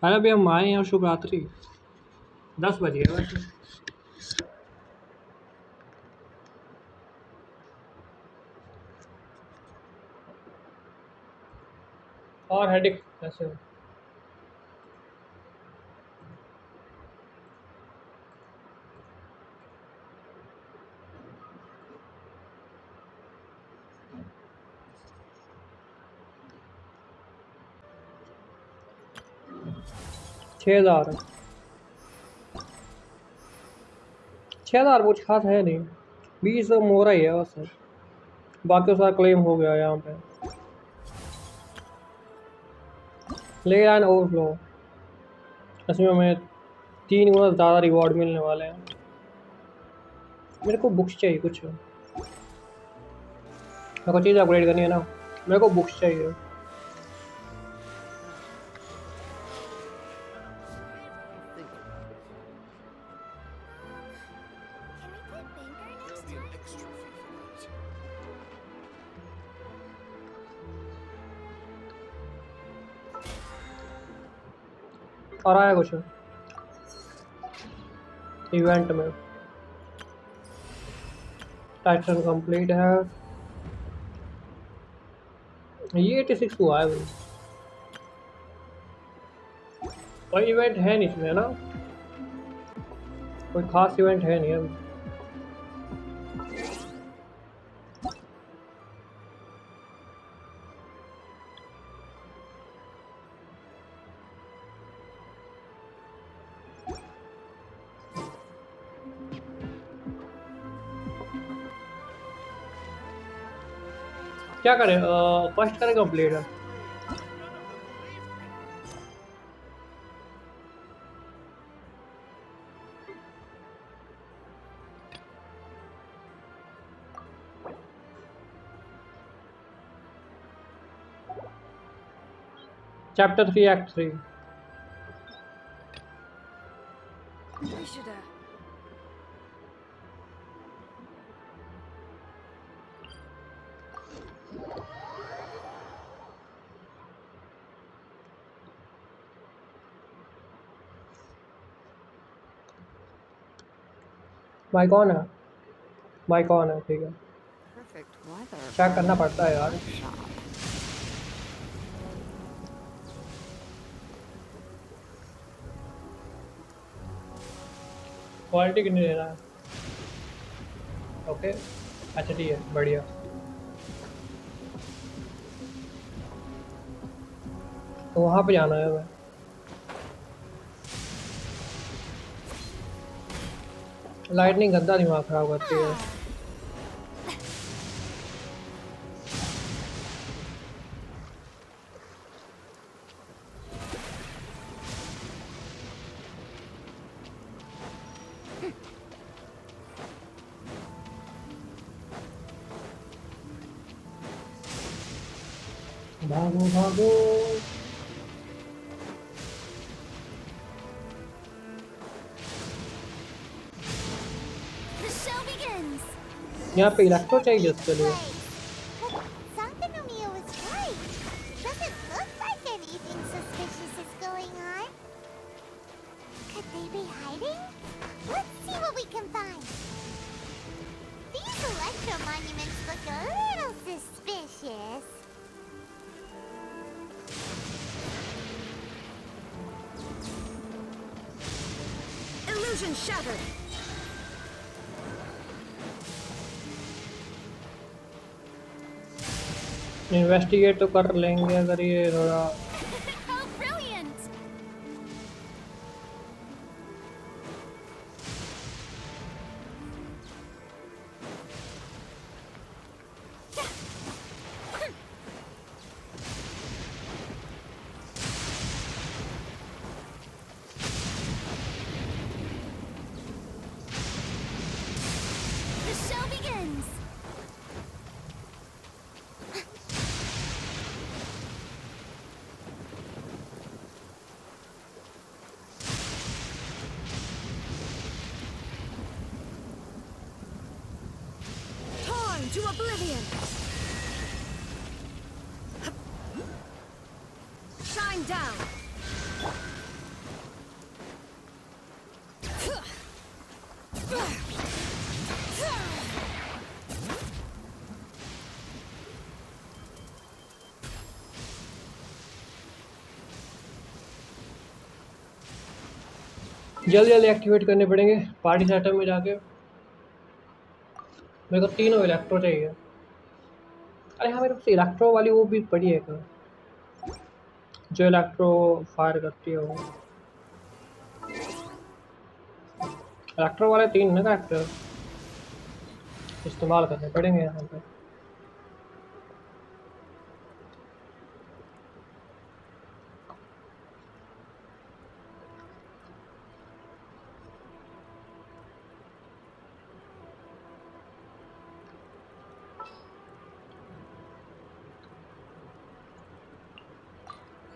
अरे अभी हम आए हैं शुभ रात्रि 10 बजे है वैसे। और हेडिक कैसे हो? छः हज़ार 6,000 कुछ खास है नहीं। 20 मोरा ही है बस। बाकी सारा क्लेम हो गया यहाँ पे। ले एंड ओवरफ्लो इसमें हमें 3 गुना ज़्यादा रिवॉर्ड मिलने वाले हैं। मेरे को बुक्स चाहिए कुछ। मेरे को चीज़ अपग्रेड करनी है ना। मेरे को बुक्स चाहिए। और आया कुछ इवेंट में टाइटन कंप्लीट है। ये 86 हुआ है भाई। कोई इवेंट है नहीं इसमें ना। कोई खास इवेंट है नहीं अभी। क्या करें? फर्स्ट करें कंप्लीट है। Chapter 3 act 3। We should भाई कौन है? भाई कौन है? ठीक है। perfect weather. क्या करना पड़ता है यार। Shop. क्वालिटी कितनी दे रहा है? ओके अच्छा ठीक है बढ़िया। तो वहाँ पे जाना है हमें। लाइटनिंग गंदा दिमाग खराब करती है। भागो भागो। The show begins. यहाँ पे इलेक्ट्रो चाहिए इसके लिए। Santanomia was right. Doesn't look like anything suspicious is going on. Could they be hiding? Let's see what we can find. These electro monuments look a little suspicious. Illusion shattered. Investigate तो कर लेंगे अगर ये थोड़ा। How brilliant! The show begins. Torn to oblivion. Shine down. जल्दी जल्दी activate करने पड़ेंगे पार्टी सेटअप में जाके। मेरे को तीनों इलेक्ट्रो चाहिए। अरे हाँ, मेरे पास इलेक्ट्रो वाली वो भी पड़ी है क्या, जो इलेक्ट्रो फायर करती है वो। इलेक्ट्रो वाले 3 ना कैरेक्टर इस्तेमाल करने पड़ेंगे यहाँ पे।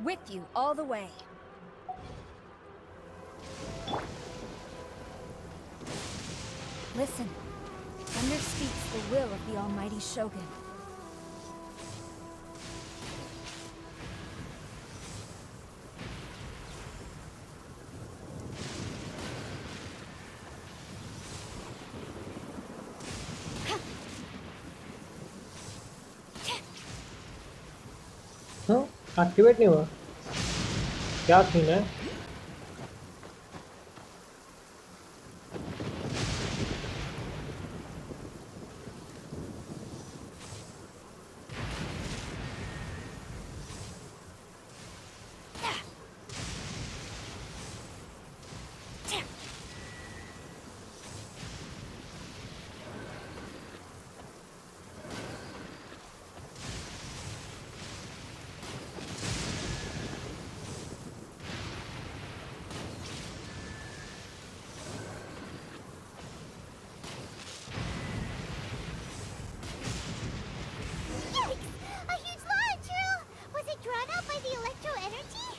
With you all the way. Listen. Thunder speaks the will of the almighty Shogun. हाँ, एक्टिवेट नहीं हुआ, क्या सीन है। Yikes! A huge launch! Was it drawn out by the electro energy?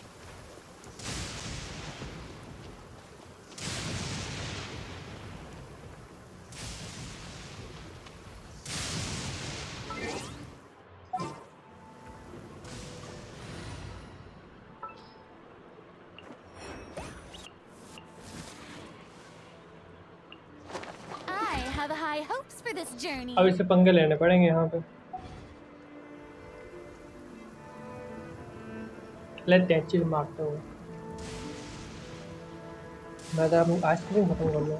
I have high hopes for this journey. अब इससे पंगे लेने पड़ेंगे यहाँ पे। लेते हैं चीज मारते हुए। मैं तो अपनी आइसक्रीम खत्म कर लूँ।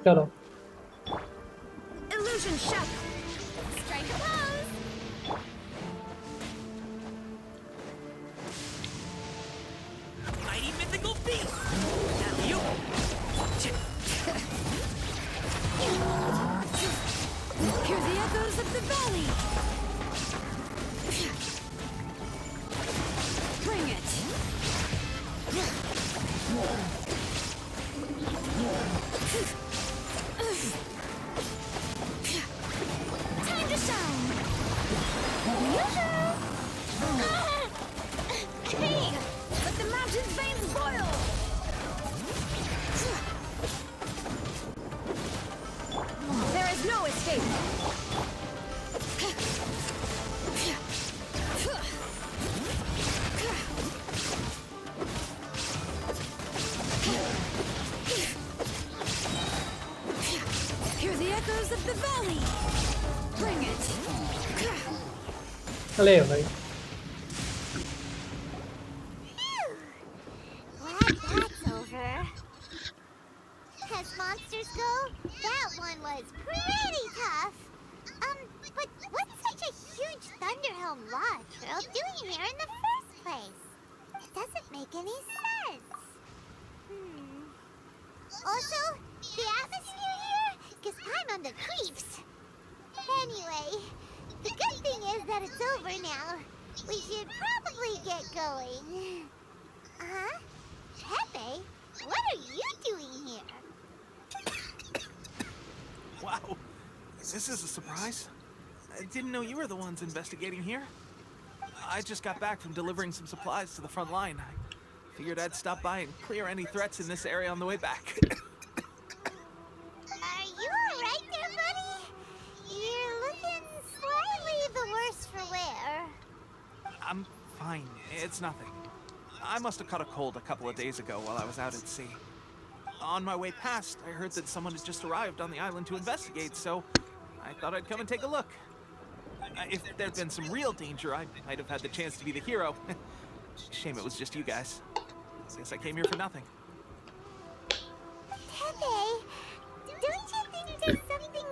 चलो Illusion shattered. Strike a pose. Mighty mythical beast! Now you! Hear the echoes of the valley. Bring it. Time to shine. Hey, let the mountain's veins boil. There is no escape. Hear the echoes of the valley. Bring it. चले भाई। Phew! Glad that's over. As monsters go, that one was pretty tough. But what's such a huge Thunderhelm Lodge Trail doing here in the first place? It doesn't make any sense. Also, the atmosphere here gives I'm on the creeps. Anyway, the good thing is that it's over now. We should probably get going. Huh? Pepe, what are you doing here? Wow, this is a surprise. I didn't know you were the ones investigating here. I just got back from delivering some supplies to the front line. I figured I'd stop by and clear any threats in this area on the way back. Are you alright there, buddy? You're looking slightly the worse for wear. I'm fine. It's nothing. I must have caught a cold a couple of days ago while I was out at sea. On my way past, I heard that someone had just arrived on the island to investigate, so I thought I'd come and take a look. If there'd been some real danger, I might have had the chance to be the hero. Shame it was just you guys. Guess I came here for nothing. Pepe, don't you think there's something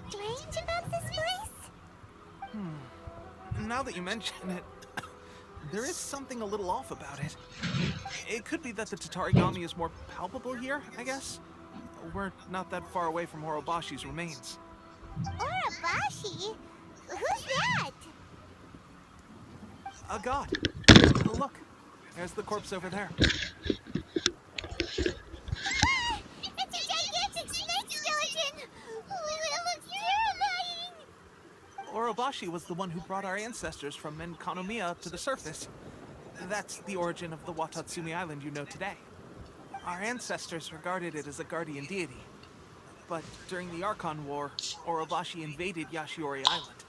strange about this place? Now that you mention it, there is something a little off about it. It could be that the Tatarigami is more palpable here, I guess. We're not that far away from Orobashi's remains. Orobashi? Who's that? A god. Look, there's the corpse over there. Ah, it's a gigantic snake skeleton! Oh, it looks terrifying! Orobashi was the one who brought our ancestors from Enkanomiya to the surface. That's the origin of the Watatsumi Island you know today. Our ancestors regarded it as a guardian deity. But during the Archon War, Orobashi invaded Yashiori Island.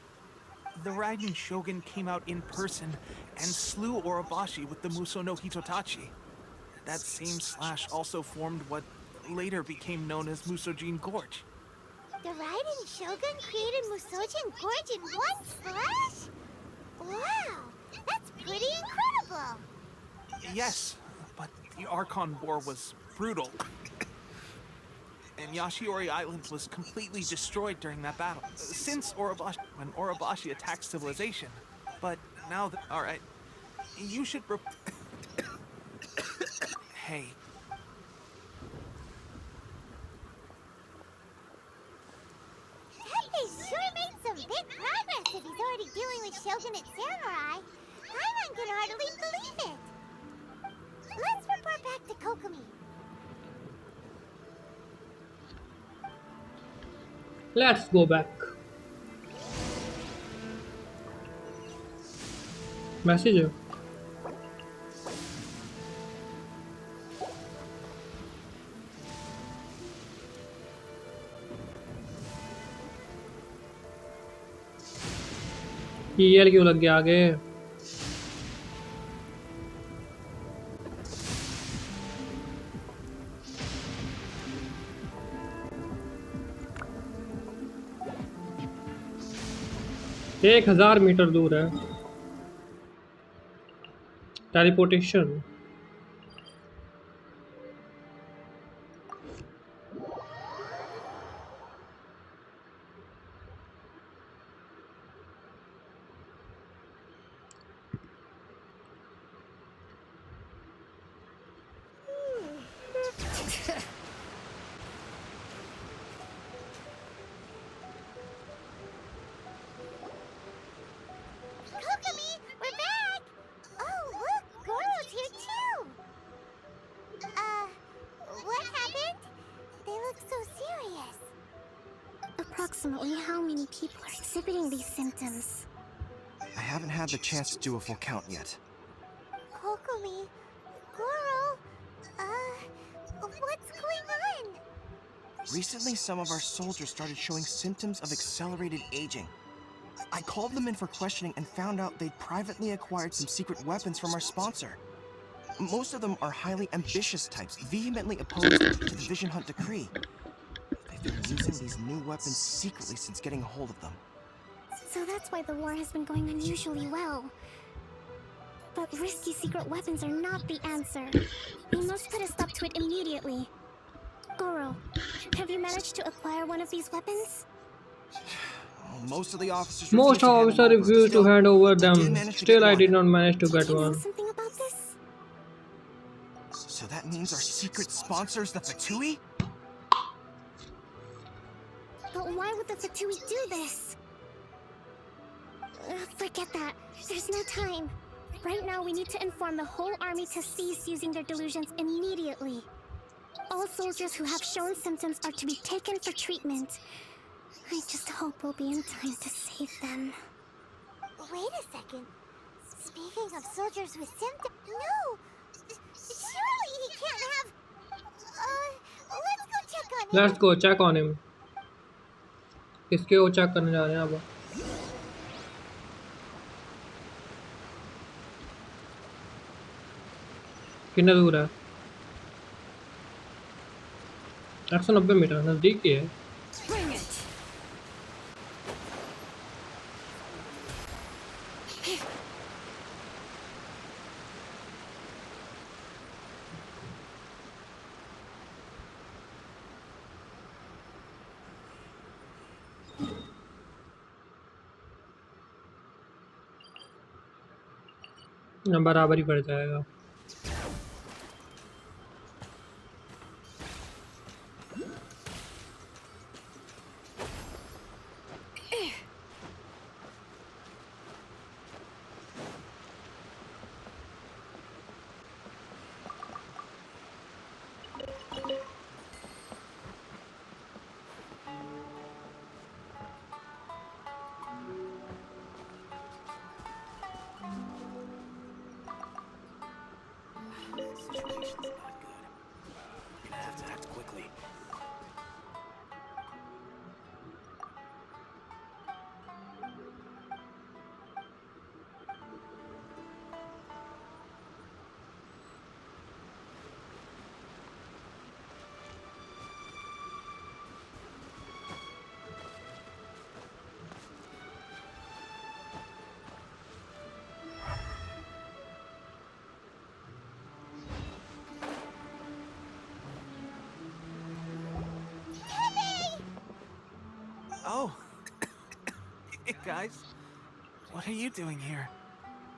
The Raiden Shogun came out in person and slew Orobashi with the Muso no Hitotachi. That same slash also formed what later became known as Musojin Gorge. The Raiden Shogun created Musojin Gorge in one slash? Wow, that's pretty incredible! Yes, but the Archon War was brutal. And Yashiori Island was completely destroyed during that battle. When Orobashi attacked civilization. But now that... Alright. You should... Hey. Pepe sure made some big progress if he's already dealing with Shogunate samurai. Paimon can hardly believe it. Let's report back to Kokomi. Let's go back. Message है। EL क्यों लग गया आगे? एक 1000 metre दूर है। Teleportation. Kokomi, we're back! Oh, look, Goro's here too! What happened? They look so serious. Approximately how many people are exhibiting these symptoms? I haven't had the chance to do a full count yet. Kokomi, Goro, what's going on? Recently, some of our soldiers started showing symptoms of accelerated aging. I called them in for questioning and found out they'd privately acquired some secret weapons from our sponsor. Most of them are highly ambitious types, vehemently opposed to the Vision Hunt decree. They've been using these new weapons secretly since getting a hold of them. So that's why the war has been going unusually well. But risky secret weapons are not the answer. We must put a stop to it immediately. Goro, have you managed to acquire one of these weapons? Most of the officers refused to hand over them. Still, I did not manage to get Do you know one. something about this? So that means our secret sponsors the Fatui? But why would the Fatui do this? Forget that. There's no time. Right now, we need to inform the whole army to cease using their delusions immediately. All soldiers who have shown symptoms are to be taken for treatment. I just hope we'll be in time to save them. Wait a second. Speaking of soldiers with symptoms... No! Surely he can't have... let's go check on him. Let's go check on him. किसके वो check करने जा रहे हैं अब? कितना दूर है? 190 मीटर नज़दीक ही है। Bring it. बराबर ही पड़ जाएगा। Situation's not good. We're gonna have to act quickly. Oh. Hey, guys. What are you doing here?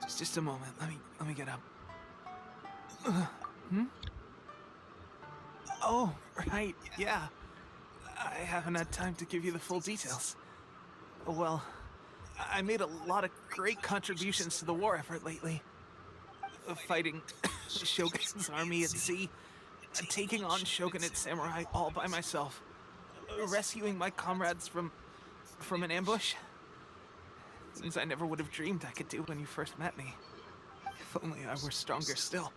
Just a moment. Let me get up. Hmm? Oh, right. Yeah. I haven't had time to give you the full details. Well, I made a lot of great contributions to the war effort lately. Fighting Shogun's army at sea, taking on Shogunate samurai all by myself, rescuing my comrades from an ambush. Things I never would have dreamed I could do when you first met me. If only I were stronger still.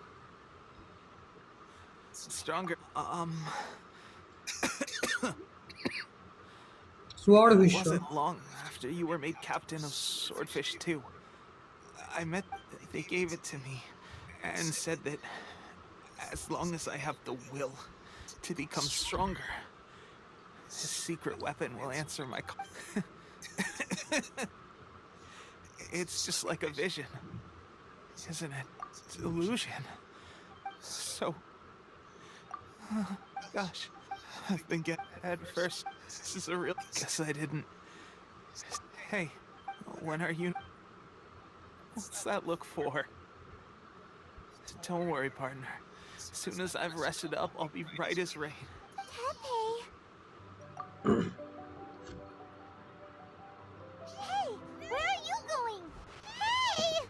Stronger. Sword It wish. wasn't long after you were made captain of Swordfish 2. I met. They gave it to me and said that as long as I have the will to become stronger, this secret weapon will answer my call. It's just like a vision, isn't it? It's illusion. So, gosh, I've been getting head first. This is a real. Guess I didn't. Hey, when are you? What's that look for? Don't worry, partner. As soon as I've rested up, I'll be right as rain. Pepe! Hey! Where are you going? Hey!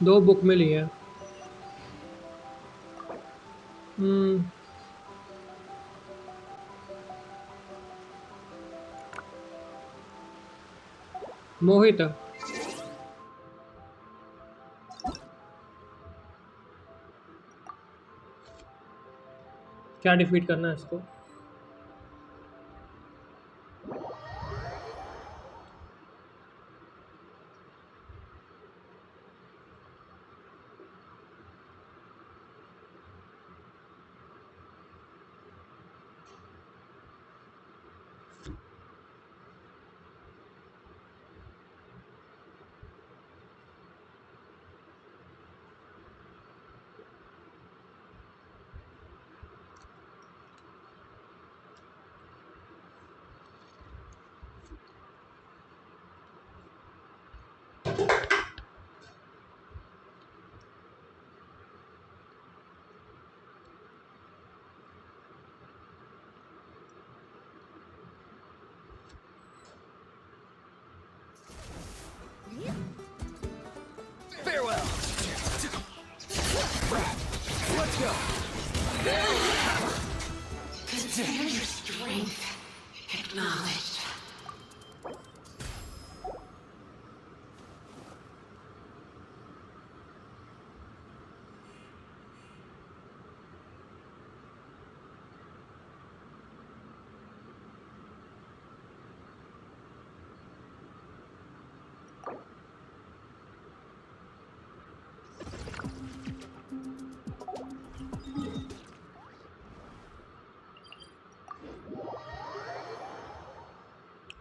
दो book मिली है। मोहित क्या defeat करना है इसको? Farewell. Let's go. Consider your strength acknowledged.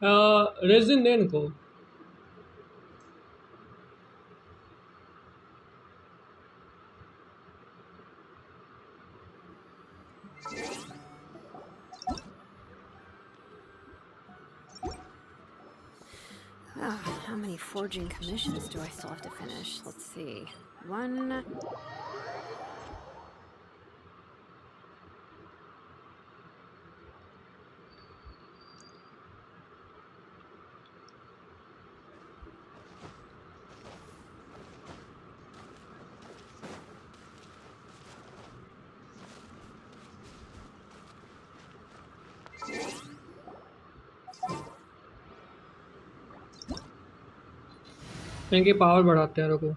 Resin दे इनको। How many forging commissions do I still have to finish? Let's see. One. इनकी power बढ़ाते हैं रुको।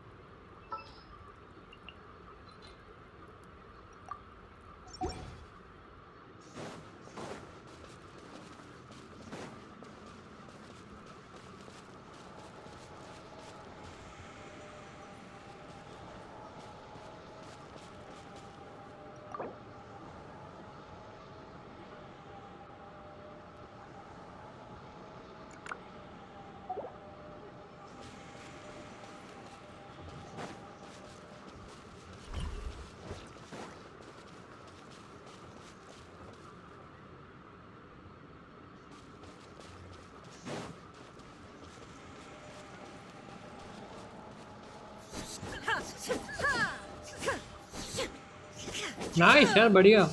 नाइस यार, बढ़िया।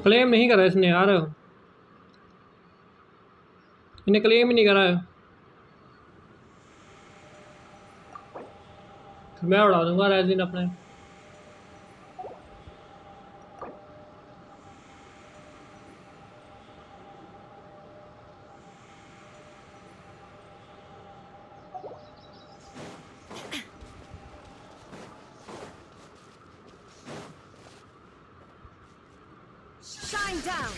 क्लेम नहीं करा इसने यार, इन्हें क्लेम ही नहीं करा है। मैं उड़ा दूंगा रेजिन अपने। Shine down.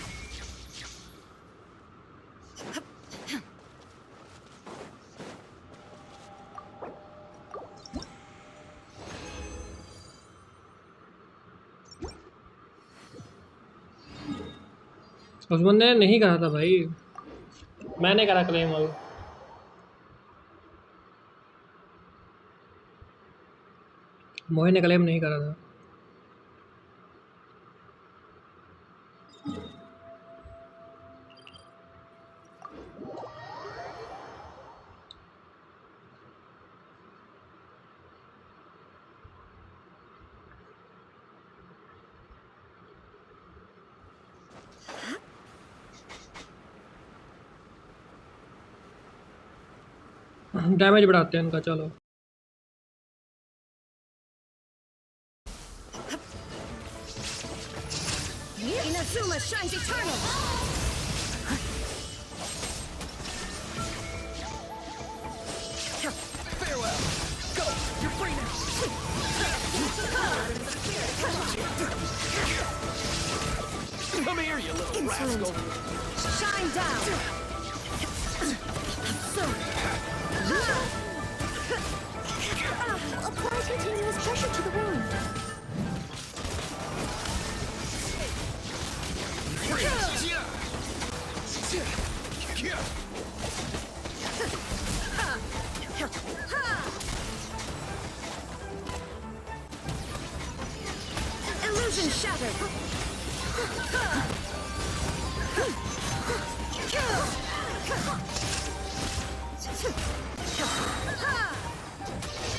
उस बंदे ने नहीं करा था भाई, मैंने करा क्लेम। अभी मोहित ने क्लेम नहीं करा था। डैमेज बढ़ाते हैं इनका। चलो Inazuma shines eternal. Farewell. Go. You're free now. Come here, you little rascal. Shine down. Apply continuous pressure to the wound. Illusion shattered.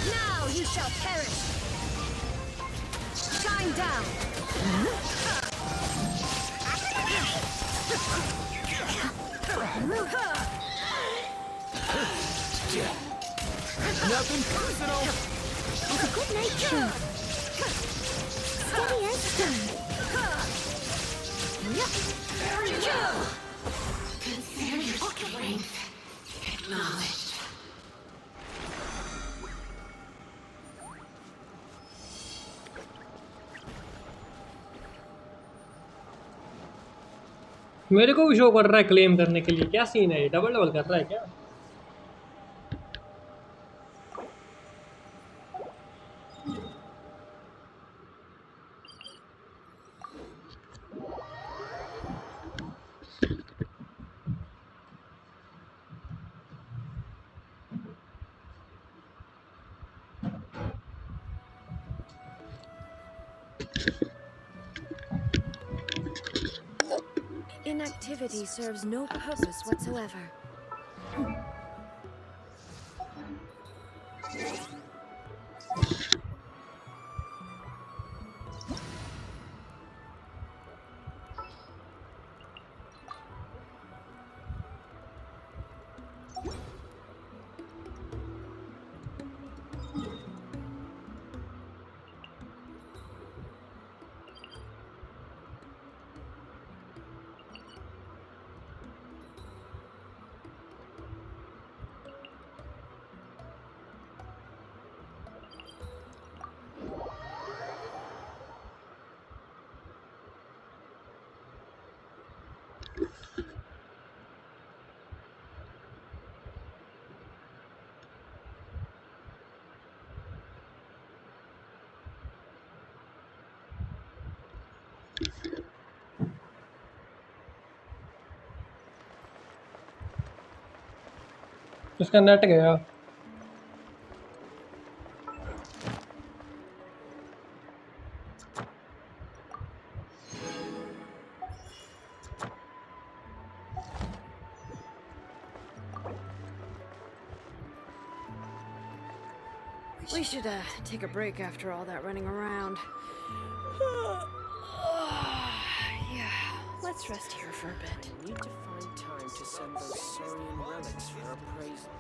Now you shall perish. Shine down. Nothing personal. It's a good night shoot. Steady as stone. Consider your strength acknowledged. मेरे को भी show कर रहा है claim करने के लिए। क्या सीन है, ये डबल डबल कर रहा है क्या? Inactivity serves no purpose whatsoever. उसका नेट गया। We should take a break after all that running around. Yeah, let's rest here for a bit. I need to find time to send those Saurian relics for appraisal.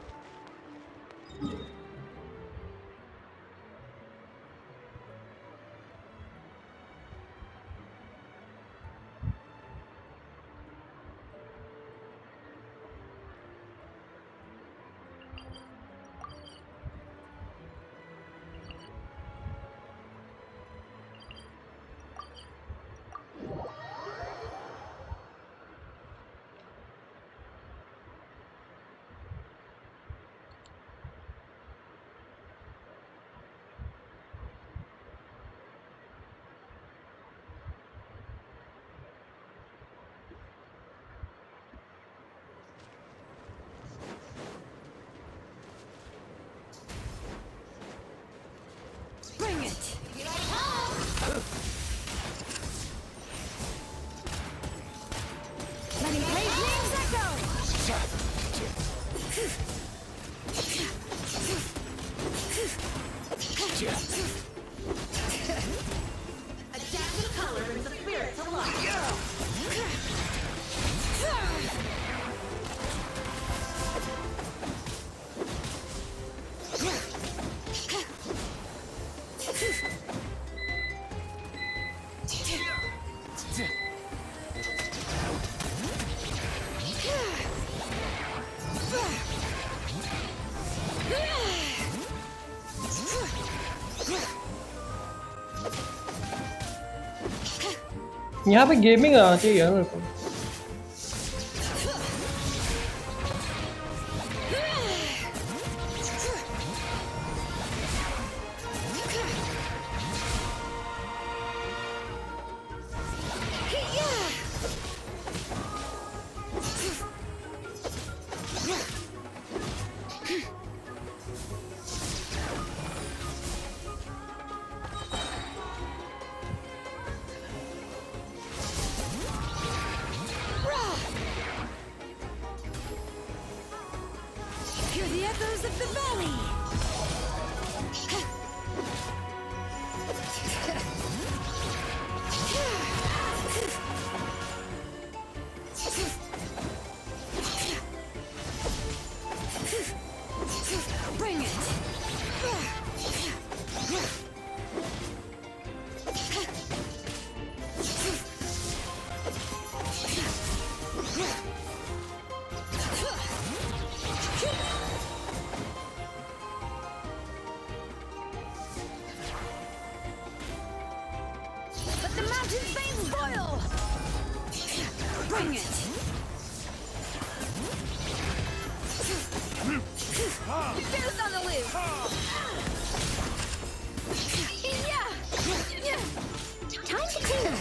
Bring it! Letting Blaze Wings echo! Adapt the color and the spirit to life! यहाँ पे gaming आना चाहिए यार मेरे को। Mothers of the Valley! Bring it! Let the mountain's veins boil! Bring it! Fierce on the loose! Yeah! Time to clean up.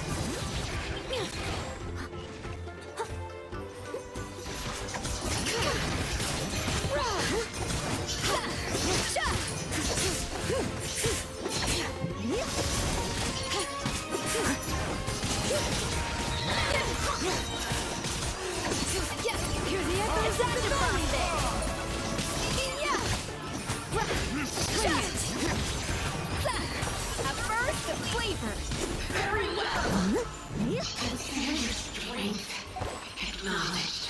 Hear the echoes of the valley there! Bring it! A burst of flavor! Very well! Consider your strength acknowledged.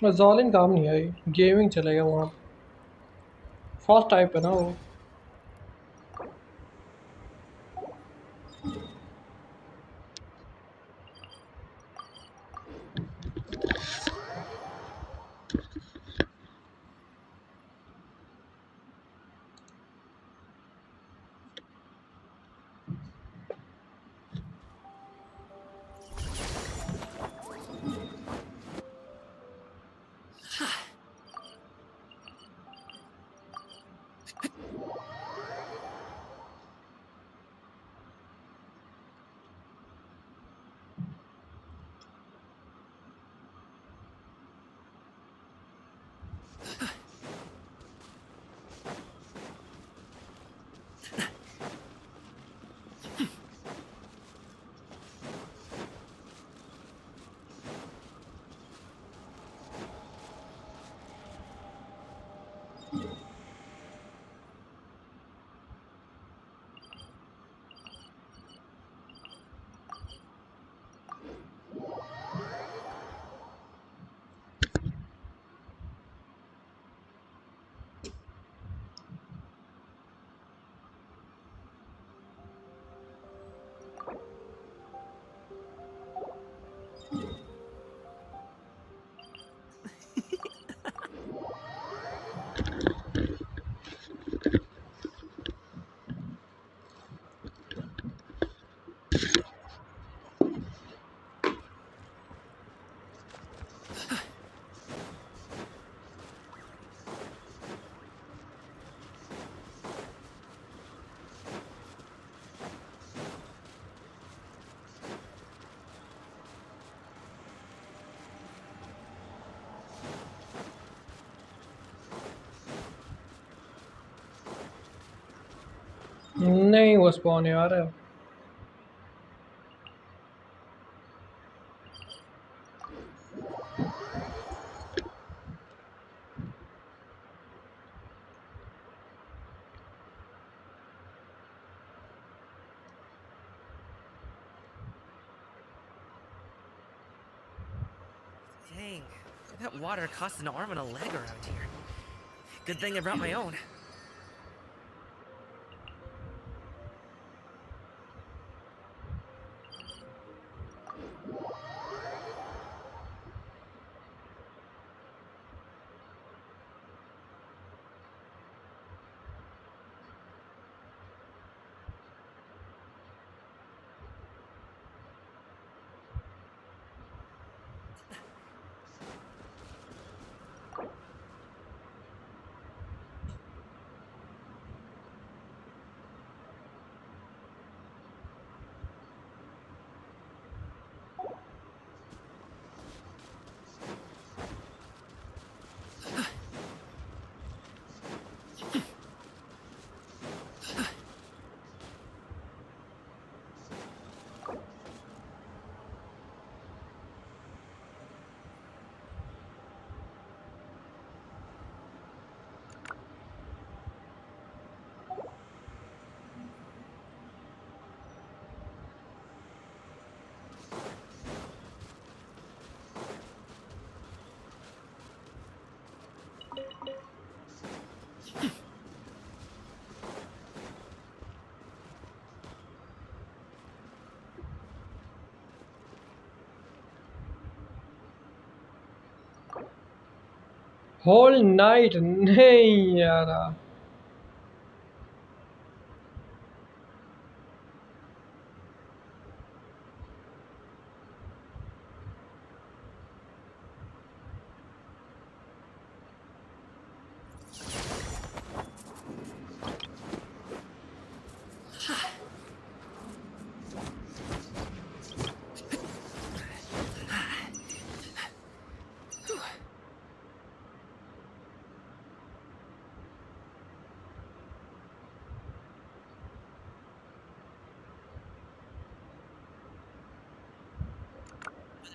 जालिम काम नहीं आई, gaming चलेगा वहाँ। Fast type है ना वो। नहीं वो स्पॉन यार है। Dang, that water costs an arm and a leg around here. Good thing I brought my own. Whole night नहीं यार।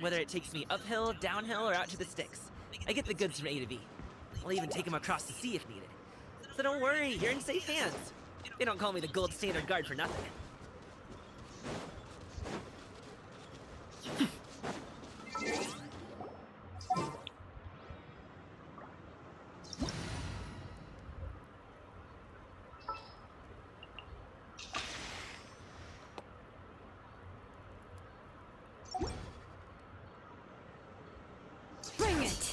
Whether it takes me uphill, downhill, or out to the sticks, I get the goods from A to B. I'll even take them across the sea if needed. So don't worry, you're in safe hands. They don't call me the gold standard guard for nothing. Bring it!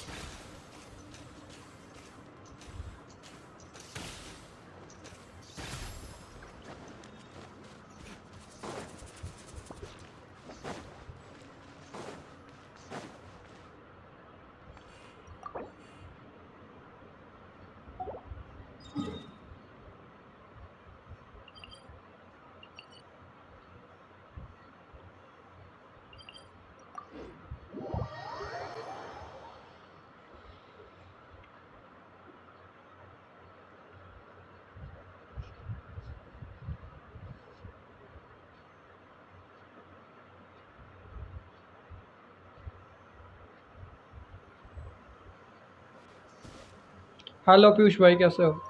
Hello Piyush भाई, कैसे हो?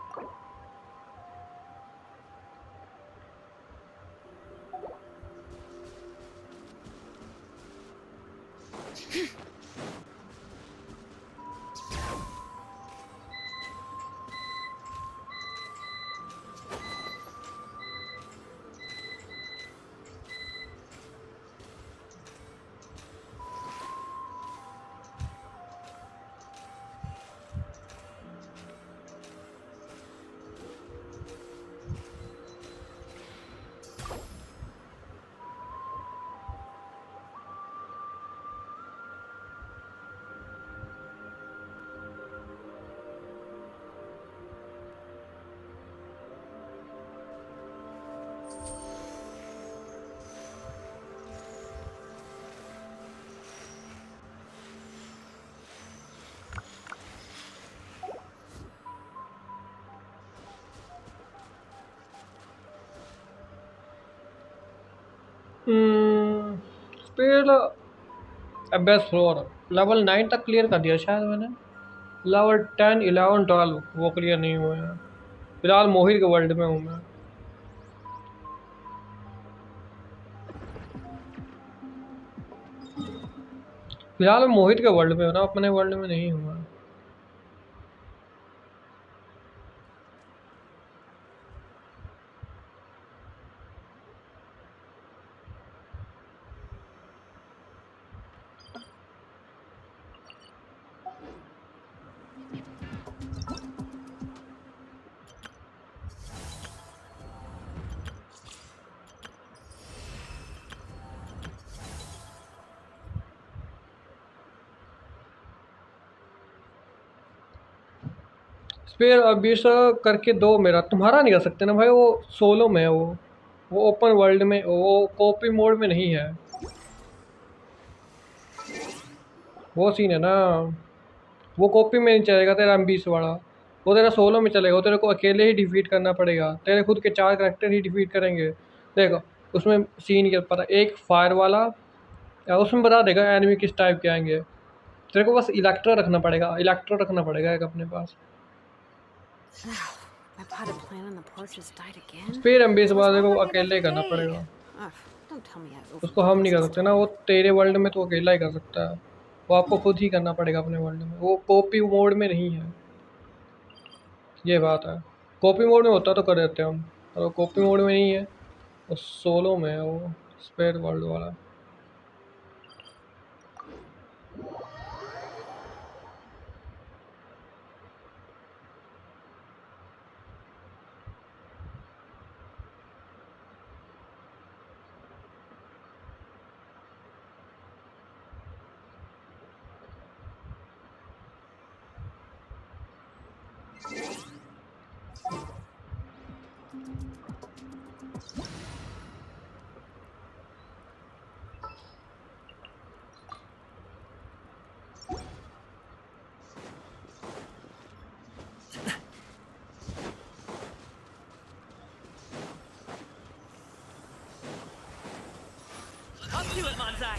Speed best floor level 9 तक clear कर दिया शायद मैंने। Level 10, 11, 12 वो clear नहीं हुए हैं। फिलहाल मोहित के वर्ल्ड में हूँ मैं। फिलहाल मैं मोहित के वर्ल्ड में हूँ ना, अपने वर्ल्ड में नहीं हूँ मैं। फिर अभी से करके दो मेरा, तुम्हारा नहीं कर सकते ना भाई, वो सोलो में है वो ओपन वर्ल्ड में, वो कॉपी मोड में नहीं है। वो सीन है ना, वो कॉपी में नहीं चलेगा तेरा M20 वाला, वो तेरा सोलो में चलेगा। वो तेरे को अकेले ही डिफीट करना पड़ेगा, तेरे खुद के 4 करेक्टर ही डिफीट करेंगे। देखो उसमें सीन क्या पता, एक फायर वाला या उसमें बता देगा एनिमी किस टाइप के आएंगे। तेरे को बस इलेक्ट्रो रखना पड़ेगा एक अपने पास। My potted plant on the porch has died again. फिर M20 So it's वाले not को like it अकेले ही every करना day. पड़ेगा। Ugh, don't tell me I उसको हम नहीं कर overwork सकते ना, वो तेरे वर्ल्ड में तो अकेला ही कर सकता है। वो आपको खुद ही करना पड़ेगा अपने वर्ल्ड में, वो कॉपी मोड में नहीं है। ये बात है, कॉपी मोड में होता तो कर देते हम, और वो कॉपी मोड में नहीं है, वो सोलो में है, वो स्पेयर वर्ल्ड वाला। Up to it, Manzai!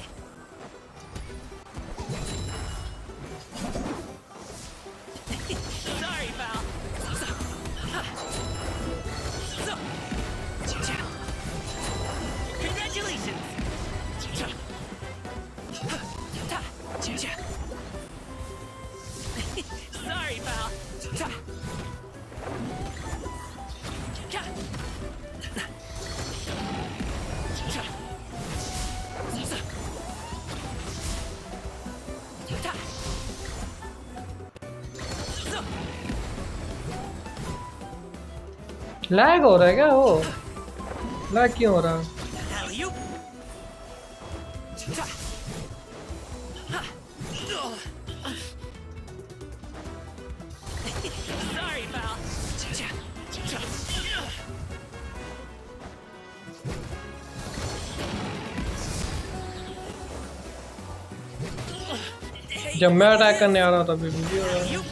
Sorry, pal! Congratulations! Sorry, pal! Lag हो रहा है क्या? वो लैग क्यों हो रहा है? Alley-oop! Sorry, pal! जब मैं अटैक करने आ रहा था फिर भी हो रहा है। Alley-oop!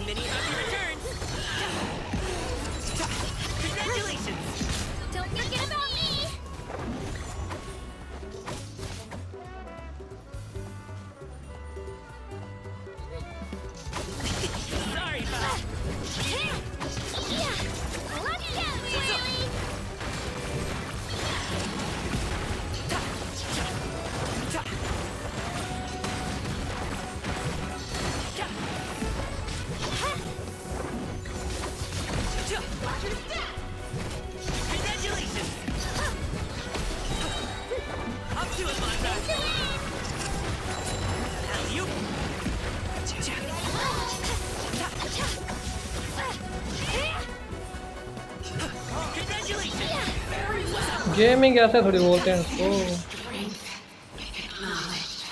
Many happy returns! Congratulations! Don't forget about me! Sorry, pal! Yeah! Let's get really! Congratulations! Up to it, Manzai! Alley-oop! Congratulations! Gaming ऐसे थोड़ी बोलते हैं इसको।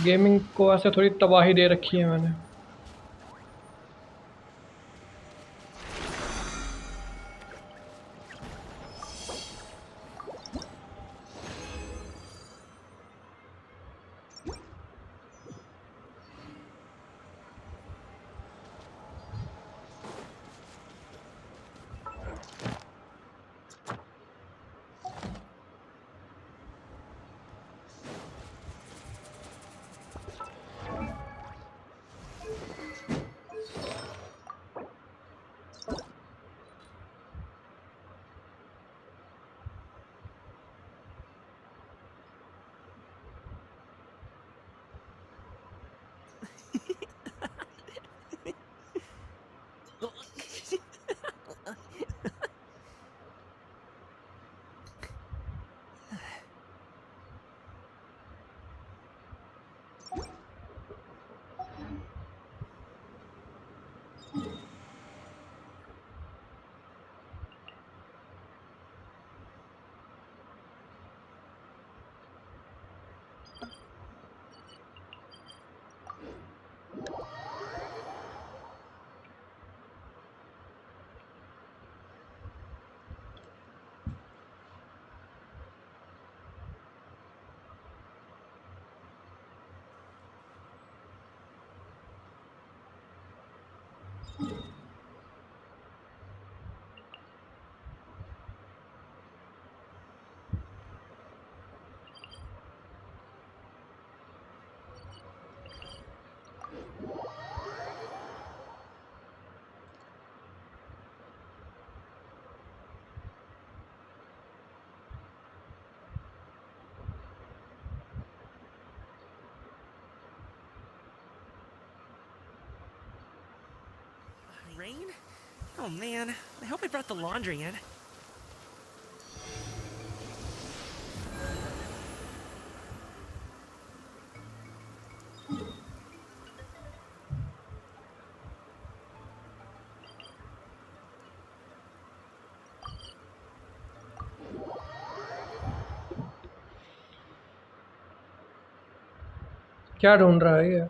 गेमिंग को ऐसे थोड़ी तबाही दे रखी है मैंने। Rain? Oh man, I hope I brought the laundry in. क्या ढूंढ रहा है ये?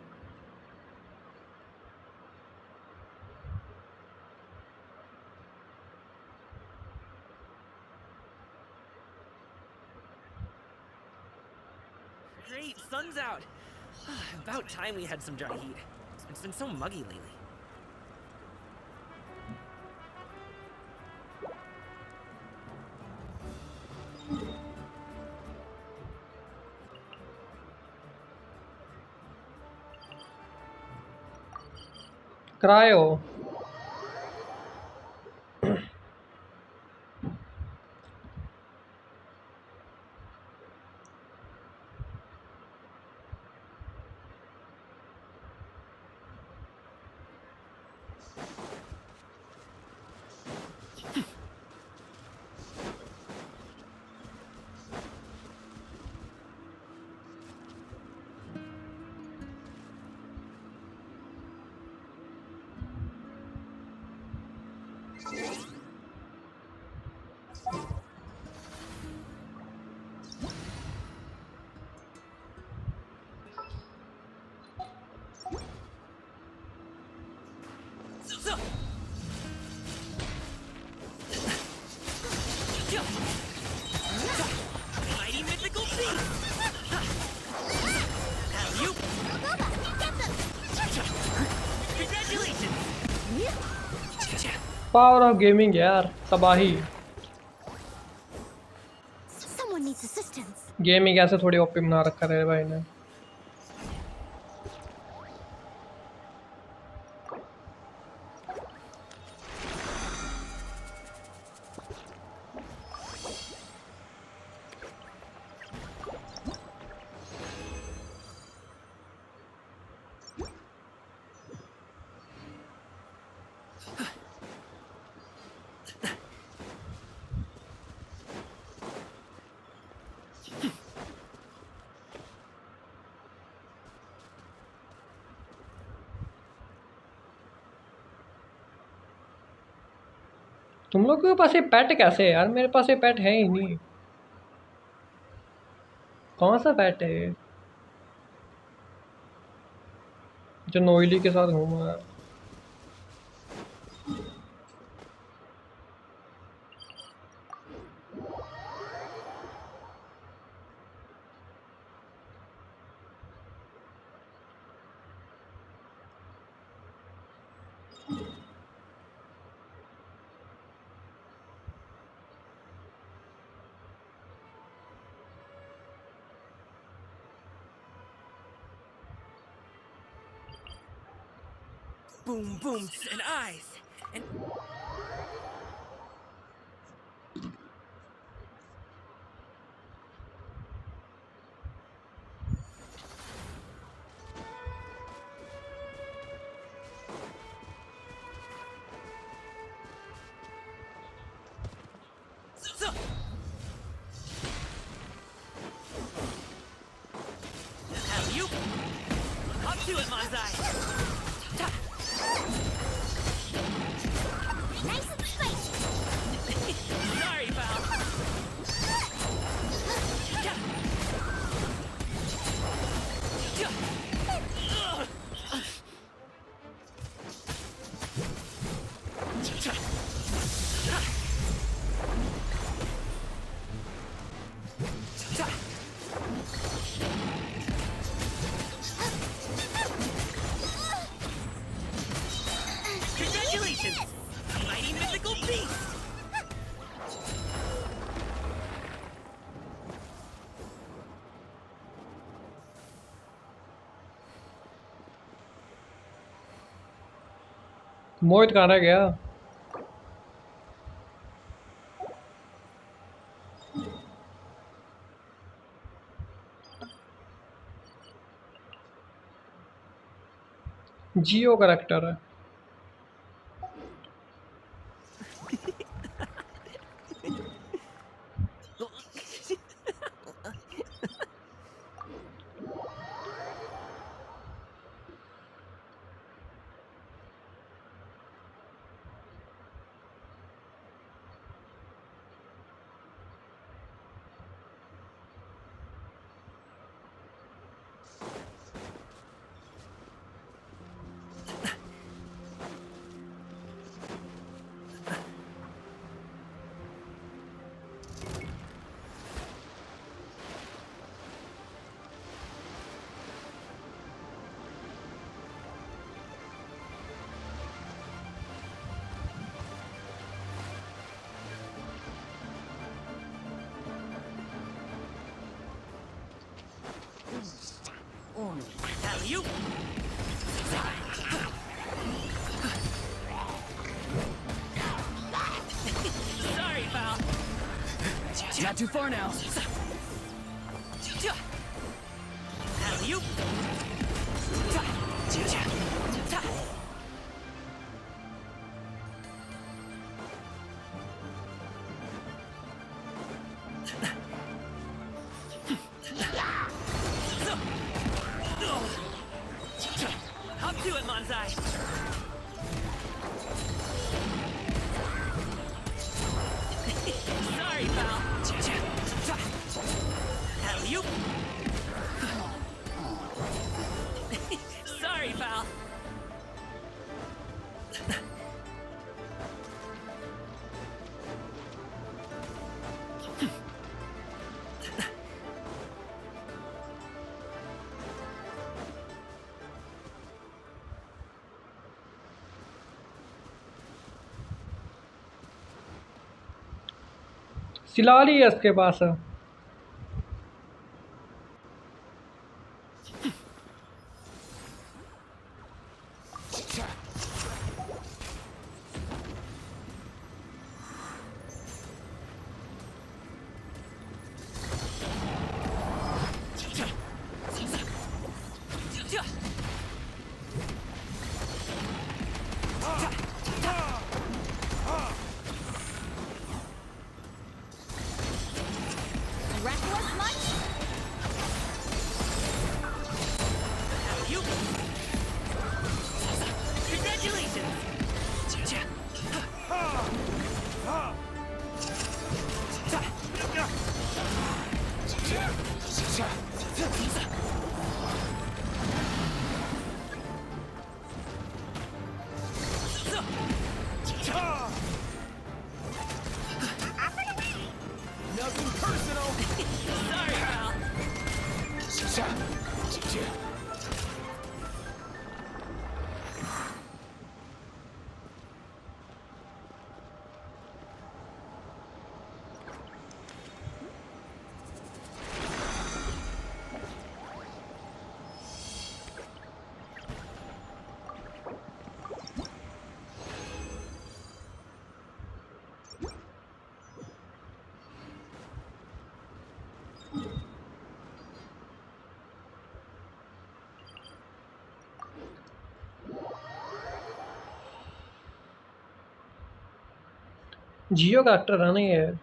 Great, sun's out. About time we had some dry heat. It's been so muggy lately. Cryo. Mighty mythical beast! You! Congratulations! Power of gaming यार, तबाही। Someone needs assistance. Gaming ऐसे थोड़ी OP बना रखा है भाई ने। तुम लोग के पास ये पेट कैसे है यार? मेरे पास ये पेट है ही नहीं। कौन सा पेट है ये जो नोइली के साथ घूम रहा है? Boom, boom, and eyes. And you up to it, Manzai. Nice and spicy. Sorry, pal. Congratulations, mighty mythical beast. मोहित कहाँ रह गया? जियो करेक्टर है। Alley-oop. Sorry, pal. Not too far now. Alley-oop. Up to it, Manzai. Sorry, pal. Alley-oop. Sorry, pal. सिलाली है इसके पास। Reckless much? Alley-oop. Congratulations. Nothing personal. Sorry, pal. जियो का actor आना ही है।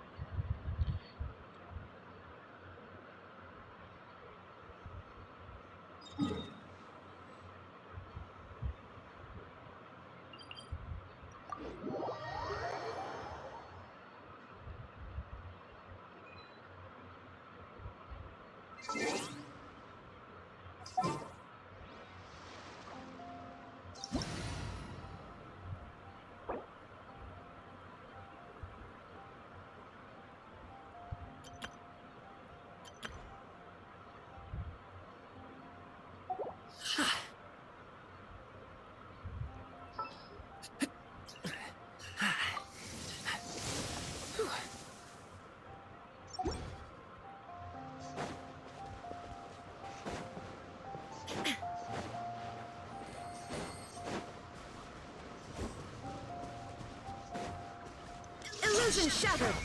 Illusion shattered.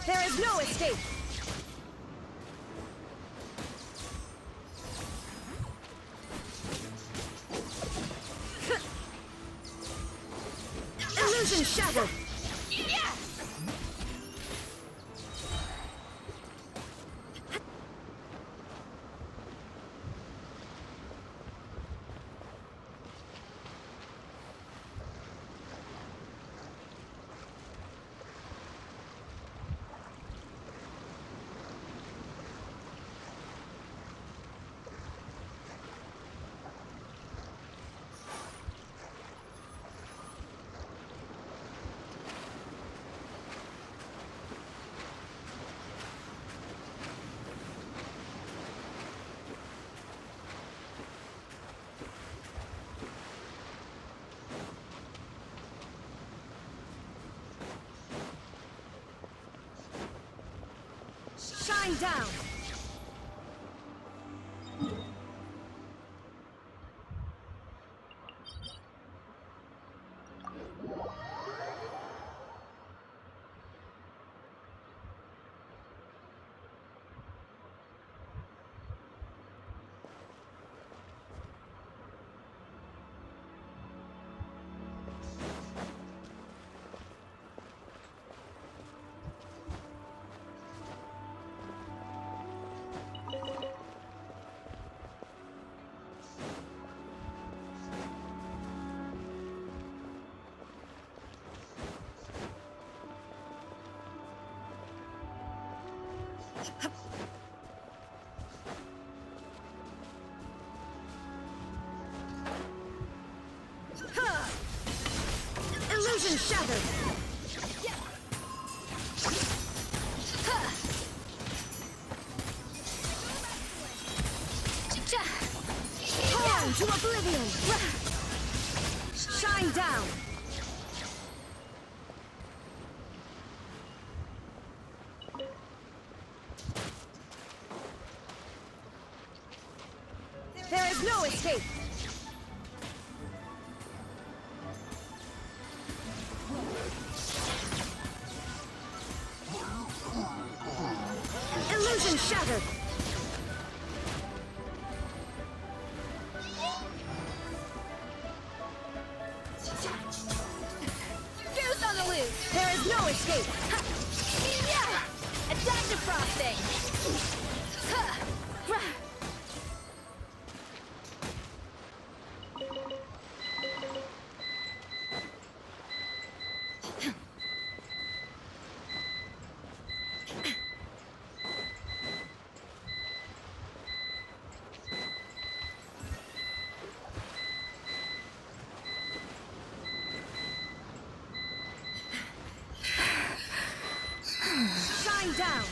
There is no escape. Illusion shattered. Shine down! Illusion shattered! Torn to oblivion! Shine down! There is no escape! Illusion shattered! Goose on the loose! There is no escape! Yeah! Adaptive frosting! Shine down!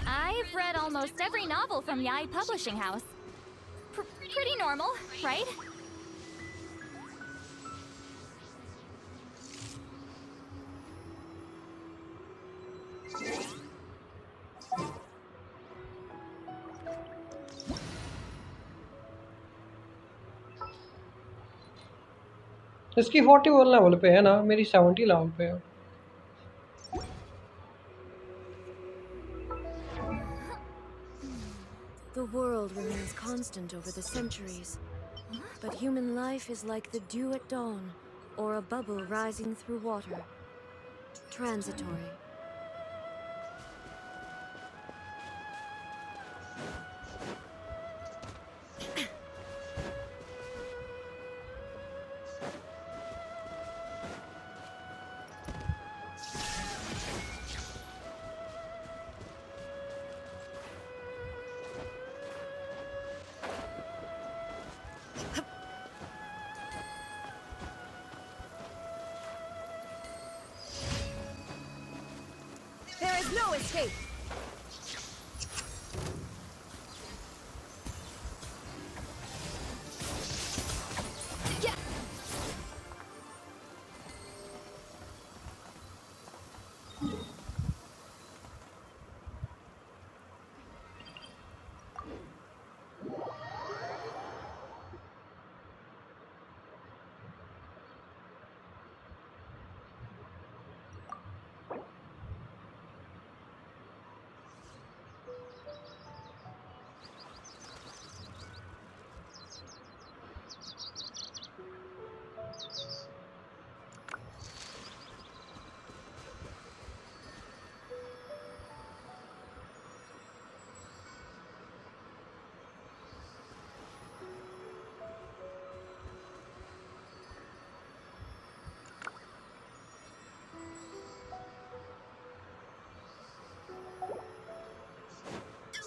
I've read almost every novel from Yai Publishing House. Pretty normal, right? इसकी 41 level पे है ना, मेरी 70 level पे है। The world remains constant over the centuries, but human life is like the dew at dawn, or a bubble rising through water. Transitory. is no escape! Yeah.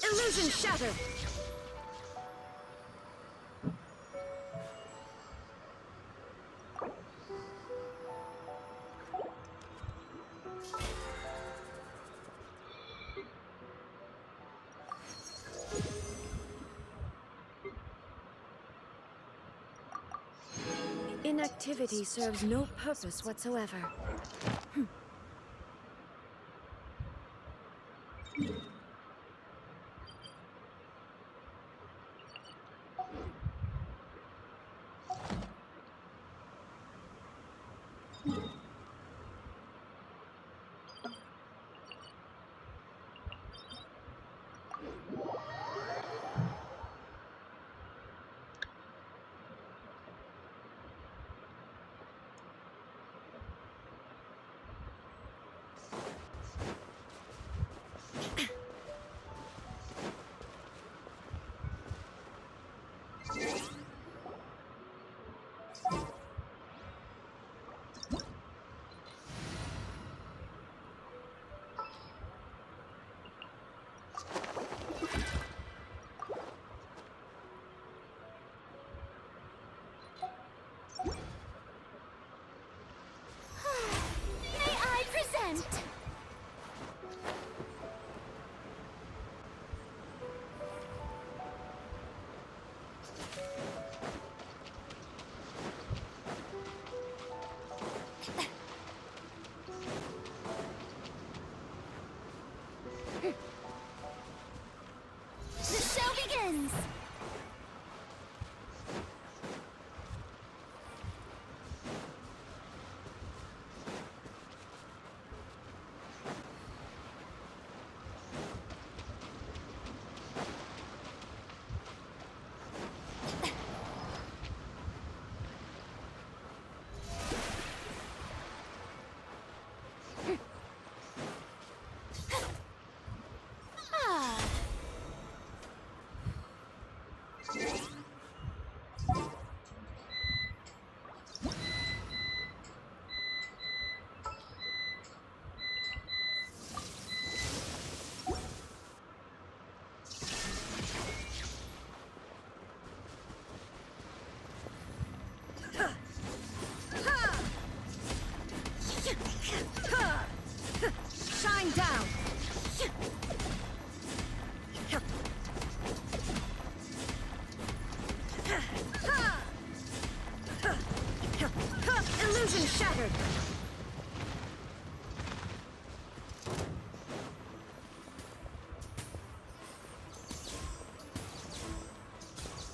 Illusion shattered! Inactivity serves no purpose whatsoever. May I present? The show begins! Ah. Shine down! Illusion shattered!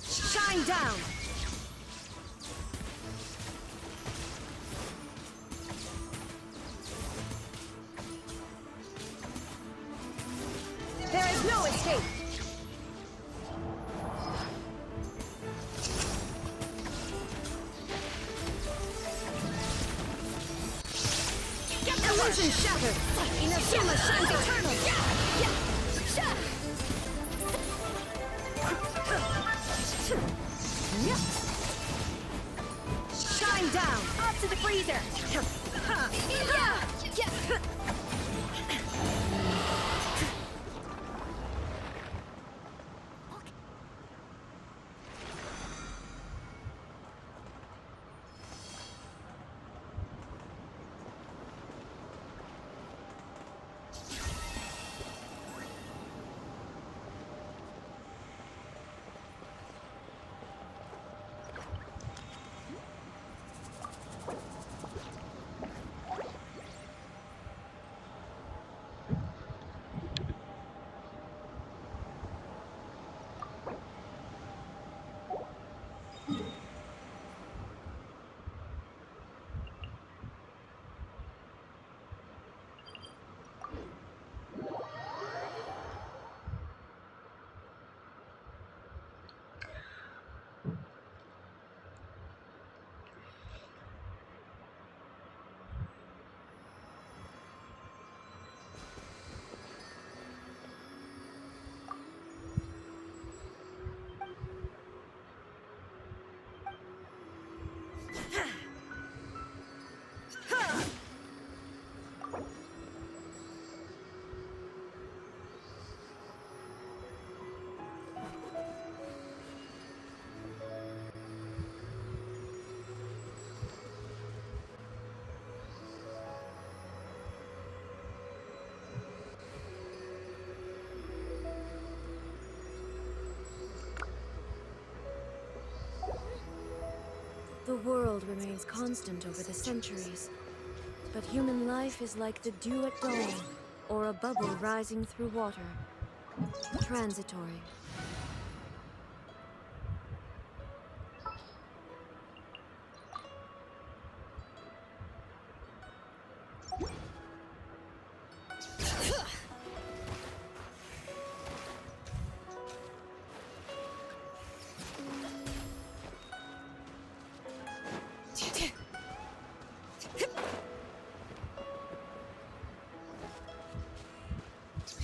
Shine down! There is no escape! Illusion shattered! Inazuma shines eternal! Shine down! Up to the freezer! The world remains constant over the centuries, but human life is like the dew at dawn, or a bubble rising through water. Transitory.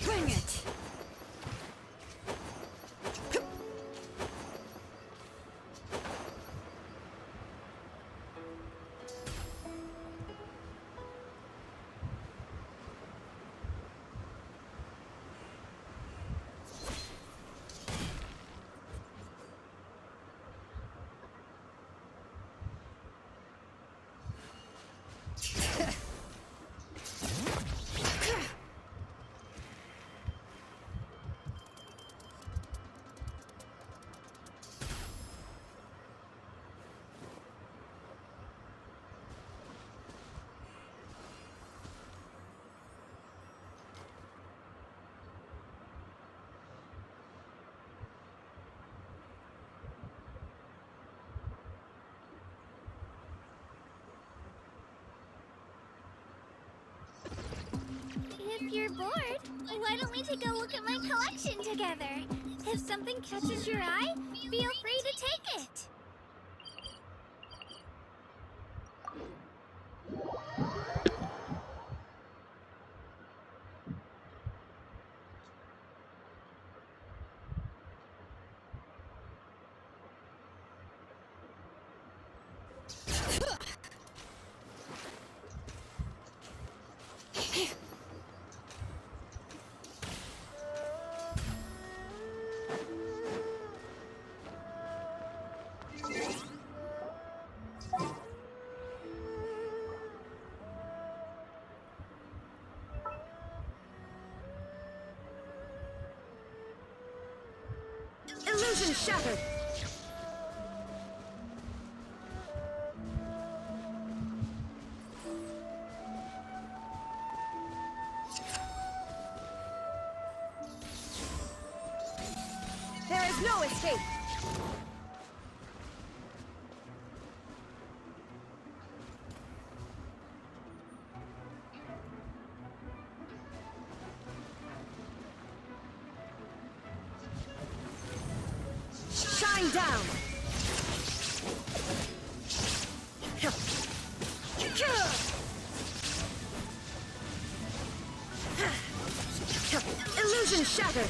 Bring it! If you're bored, why don't we take a look at my collection together? If something catches your eye, feel free to take it. Illusion shattered! There is no escape! Shine down! Illusion shattered!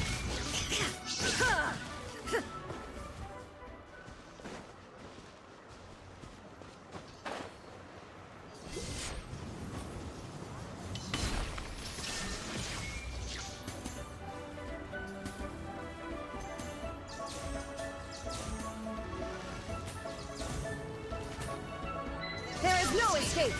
There is no escape!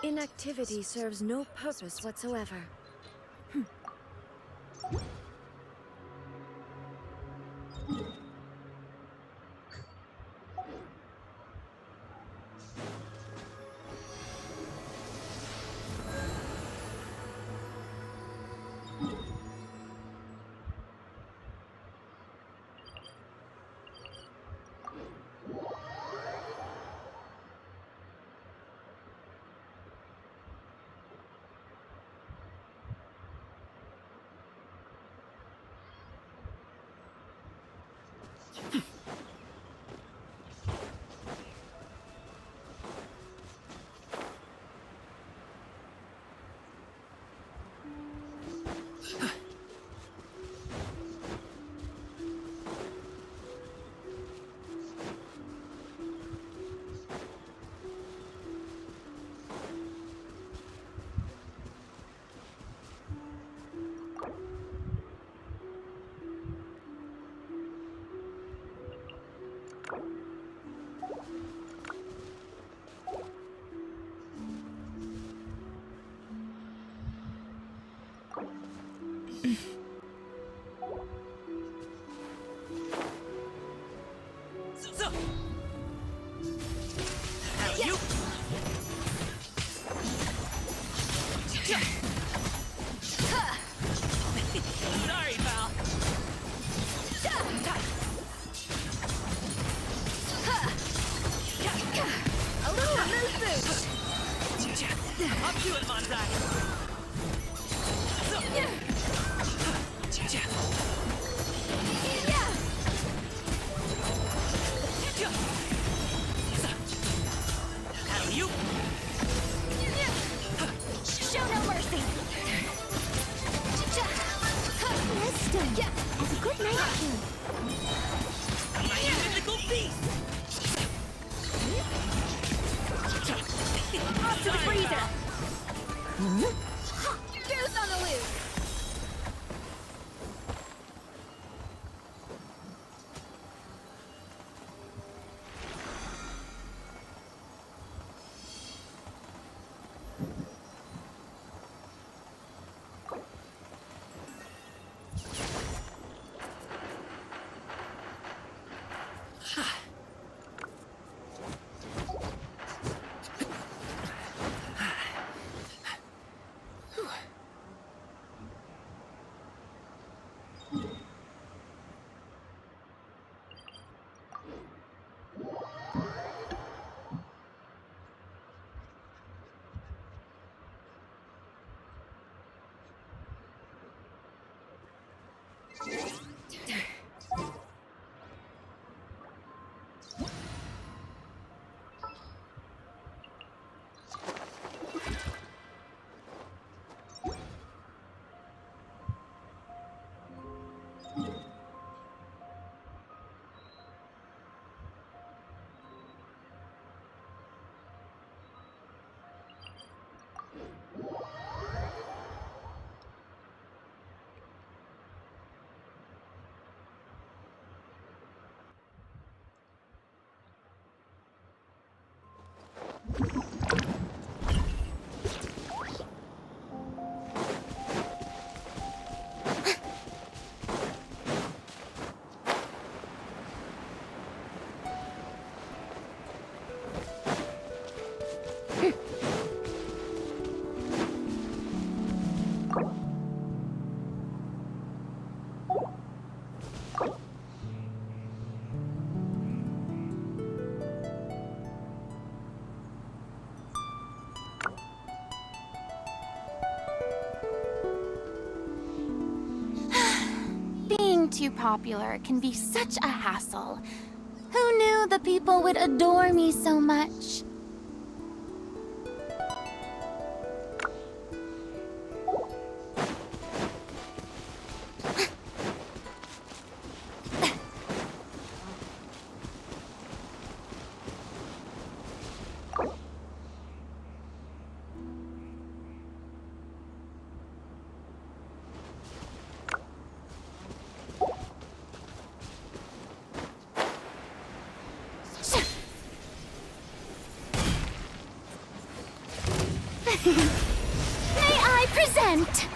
Inactivity serves no purpose whatsoever. So. You. Sorry, pal. A little elusive. Up to it, Monzai. You. Show no mercy. Presto! Have a good night, kid. My mythical beast. Off to the freezer. Deuce on the loose. Being too popular can be such a hassle. Who knew the people would adore me so much? May I present?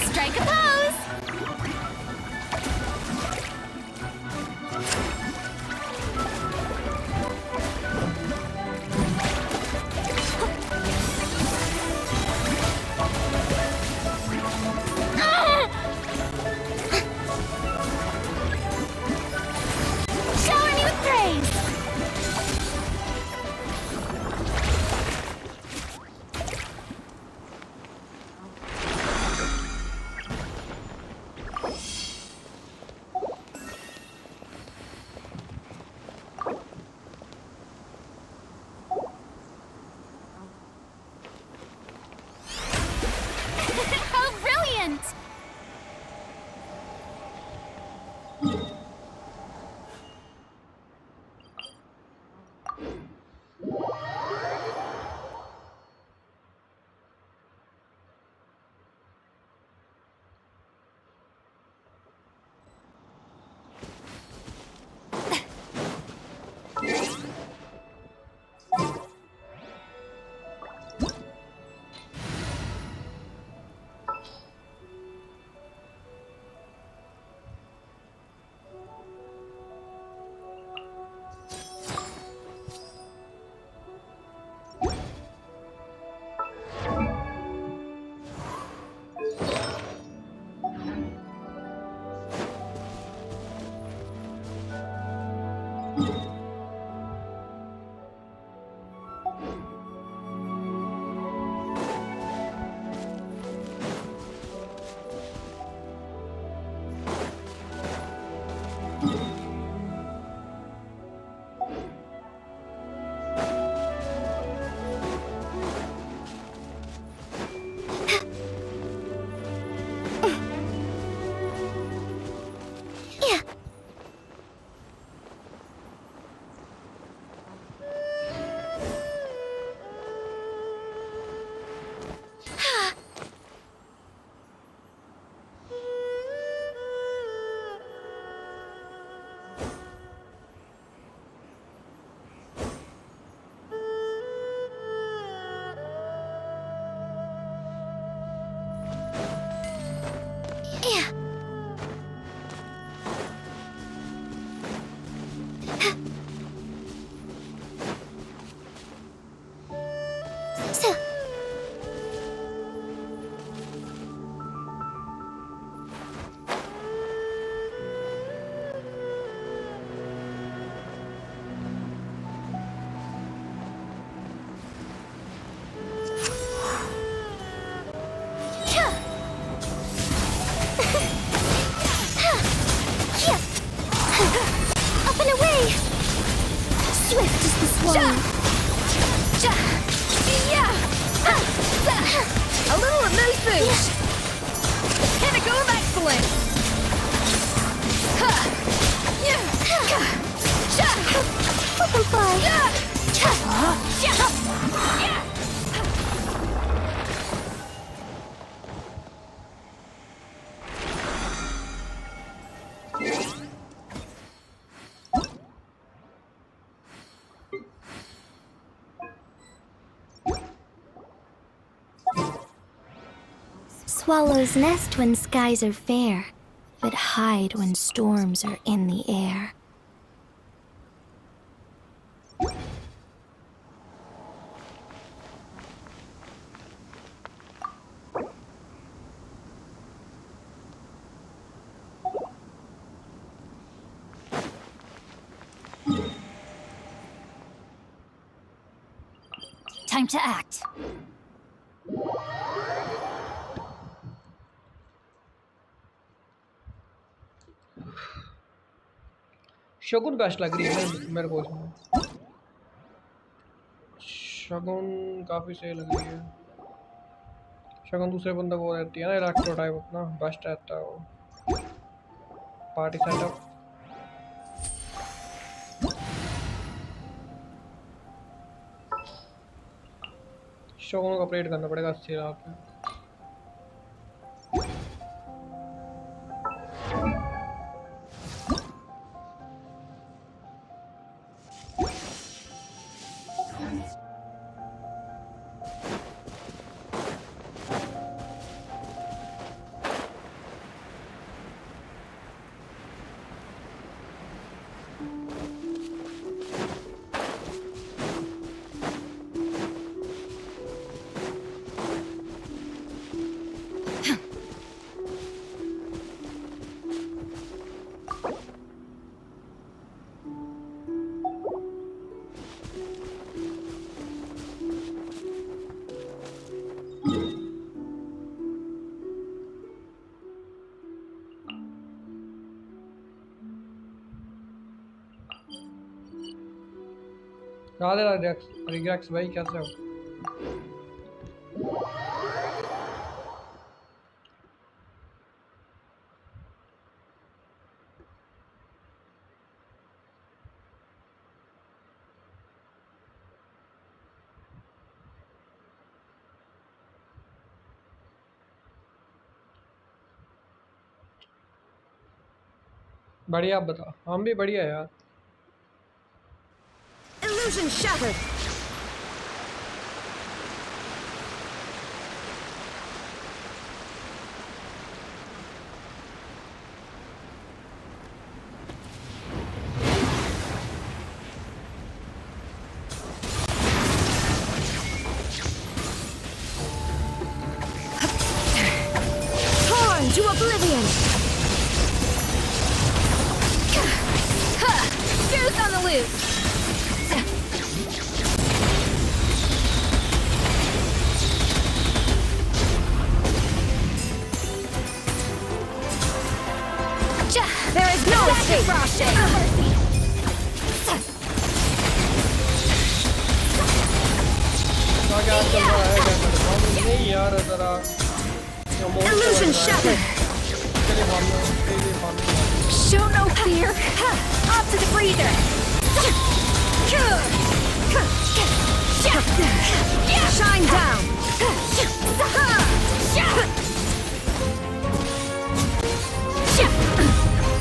Strike a pose! Shower me with praise! flame. Swallows nest when skies are fair, but hide when storms are in the air. Time to act. Shagun best लग रही है मेरे को इसमें। शगुन काफ़ी सही लग रही है। शगुन दूसरे बंदे को रहती है ना, इलेक्ट्रो टाइप अपना बेस्ट रहता है वो। पार्टी सेटअप शगुन को अपडेट करना पड़ेगा 80,000 पे। राधे राधे रिगैक्स भाई, कैसे हो? बढ़िया, आप बताओ। हम भी बढ़िया यार। Illusion shattered. Torn to oblivion. Goose on the loose. There is no escape! Illusion shattered! Show no fear! Up to the breather! Shine down!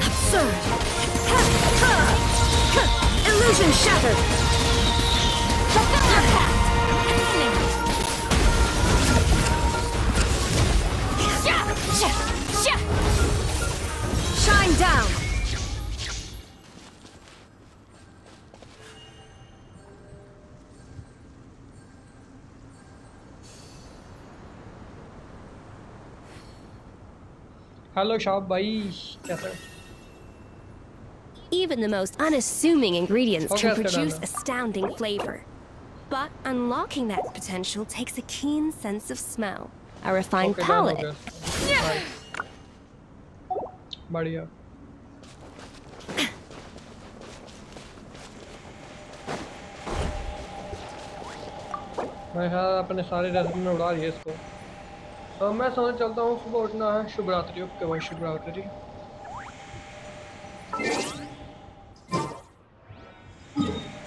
Absurd! Illusion shattered! Shine down! Hello shop भाई, कैसे? Even the most unassuming ingredients Okay, can let's go produce down. astounding flavor. But unlocking that potential takes a keen sense of smell, a refined Okay, done, palate. okay. Nice. बढ़िया। मैं ख्याल अपने सारे resident में उड़ा दिए इसको। मैं सोने चलता हूँ, सुबह उठना है। शुभ रात्रि। ओके भाई, शुभ रात्रि।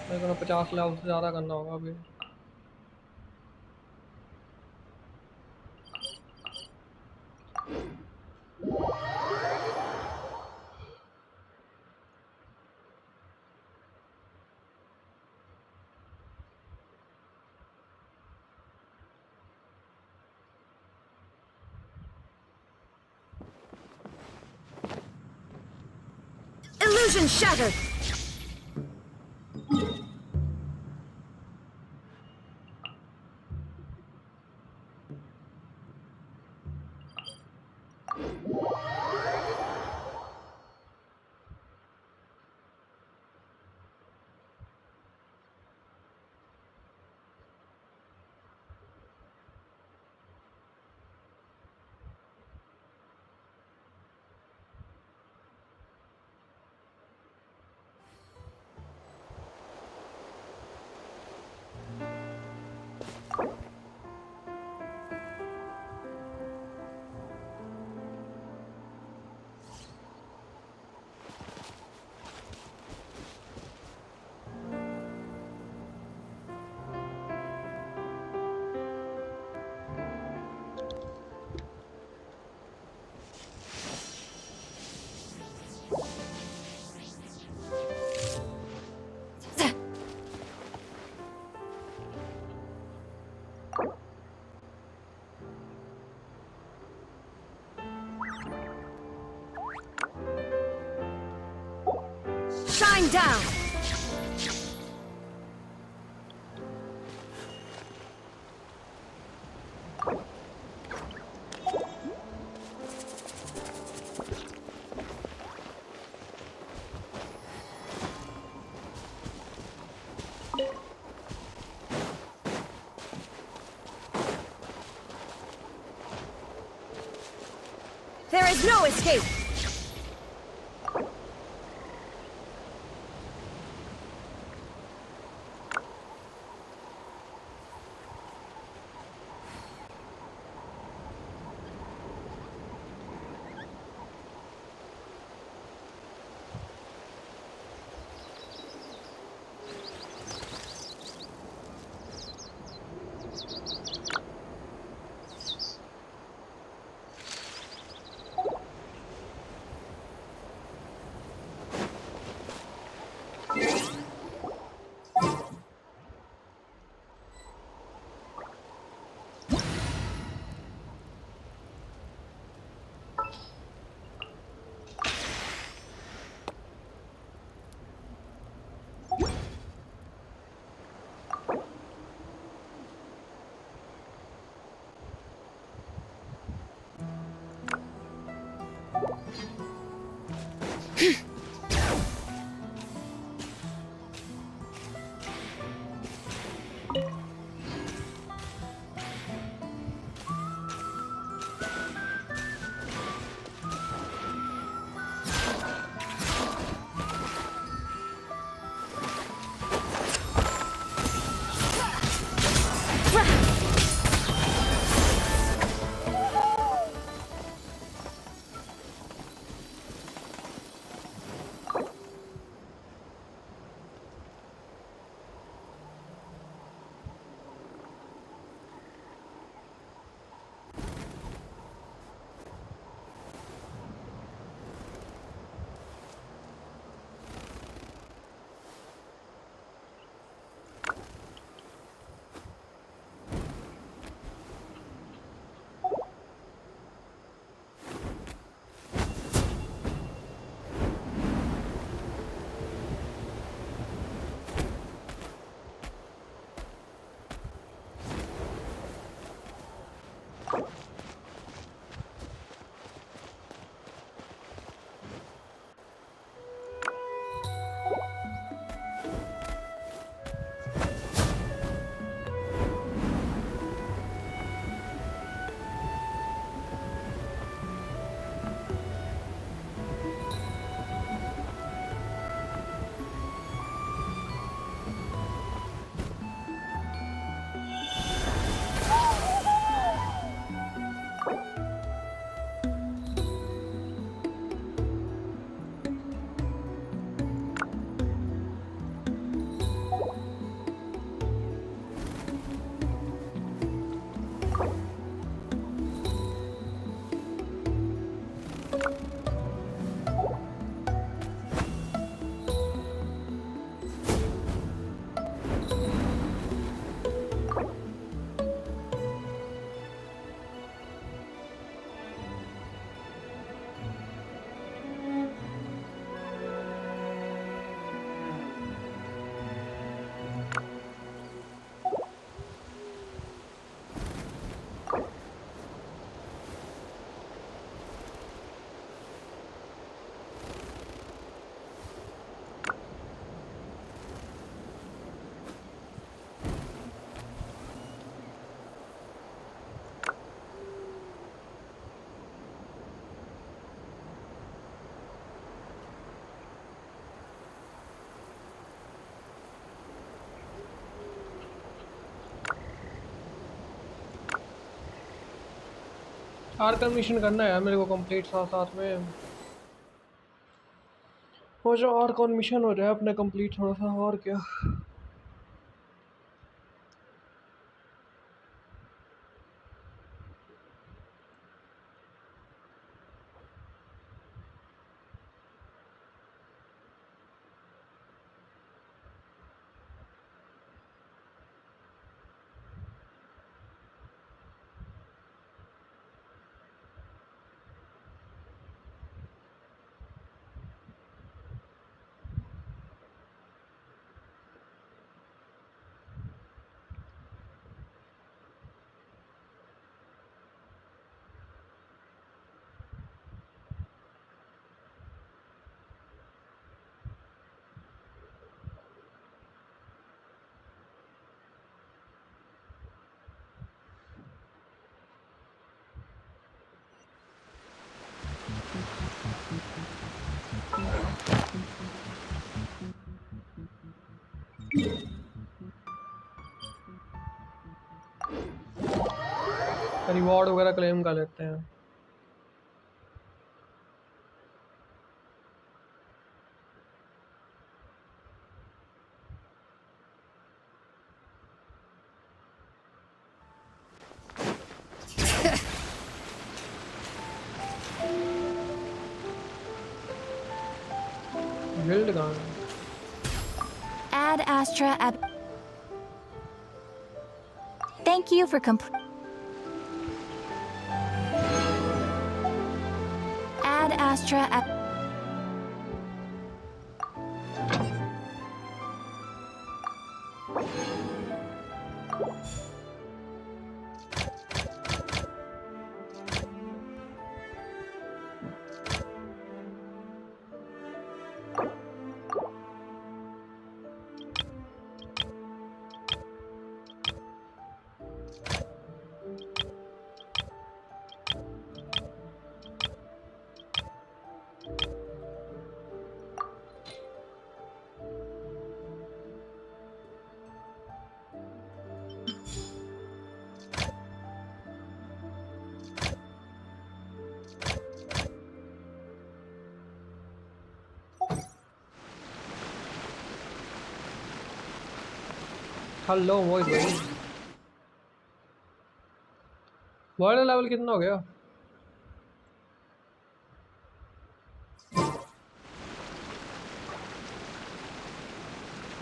मेरे को 50 लेवल से ज़्यादा करना होगा अभी। Illusion shattered! Shine down! There is no escape! Arkan mission करना है मेरे को कंप्लीट साथ साथ में। हो जो आर्कन मिशन हो जाए अपने कंप्लीट थोड़ा सा, और क्या। रिवॉर्ड वगैरह क्लेम कर लेते हैं। गिल्ड कहाँ है? Ad Astra Ab. Thank you for Ad Astra Ab. Hello voice भाई, वर्ल्ड लेवल कितना हो गया?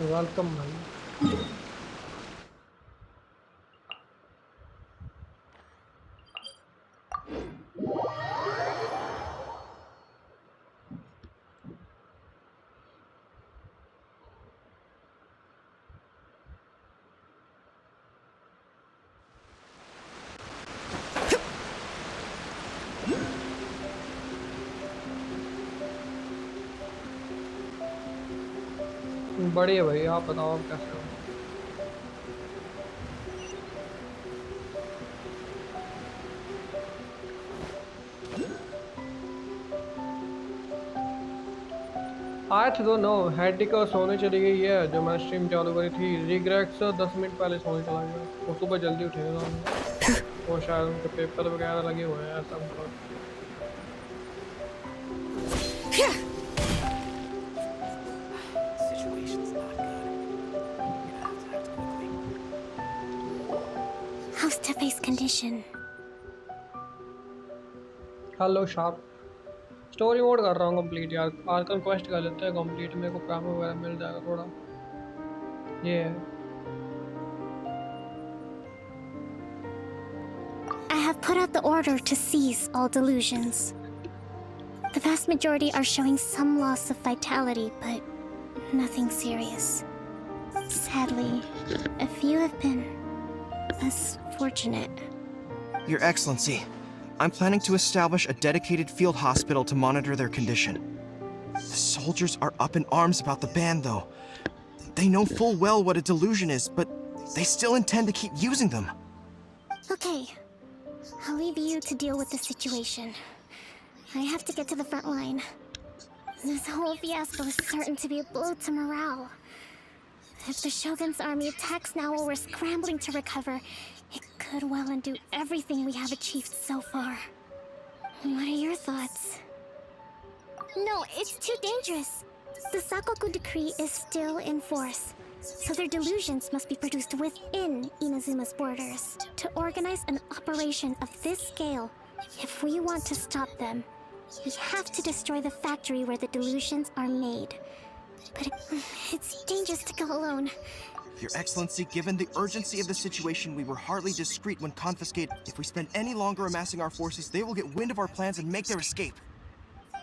वेलकम भाई। बढ़िया भाई, आप बताओ आप कैसे हो? आज तो नो हेडिक सोने चली गई है, जो मैं स्ट्रीम चालू करी थी। रिग्रेट्स 10 मिनट पहले सोने चला गया। वो सुबह जल्दी उठेगा, वो शायद उनके पेपर वगैरह लगे हुए हैं ऐसा मतलब। How's Tefe's condition? Hello sharp, story mode कर रहा हूँ कंप्लीट यार। आर्कन क्वेस्ट कर लेते हैं कंप्लीट, मेरे को काम वगैरह मिल जाएगा थोड़ा। ये है। I have put out the order to seize all delusions. The vast majority are showing some loss of vitality, but nothing serious. Sadly, a few have been less fortunate. Your Excellency, I'm planning to establish a dedicated field hospital to monitor their condition. The soldiers are up in arms about the ban, though. They know full well what a delusion is, but they still intend to keep using them. Okay, I'll leave you to deal with the situation. I have to get to the front line. This whole fiasco is certain to be a blow to morale. If the Shogun's army attacks now while we're scrambling to recover, it could well undo everything we have achieved so far. What are your thoughts? No, it's too dangerous. The Sakoku decree is still in force, so their delusions must be produced within Inazuma's borders. To organize an operation of this scale, if we want to stop them, we have to destroy the factory where the delusions are made. But it's dangerous to go alone. Your Excellency, given the urgency of the situation, we were hardly discreet when confiscated. If we spend any longer amassing our forces, they will get wind of our plans and make their escape.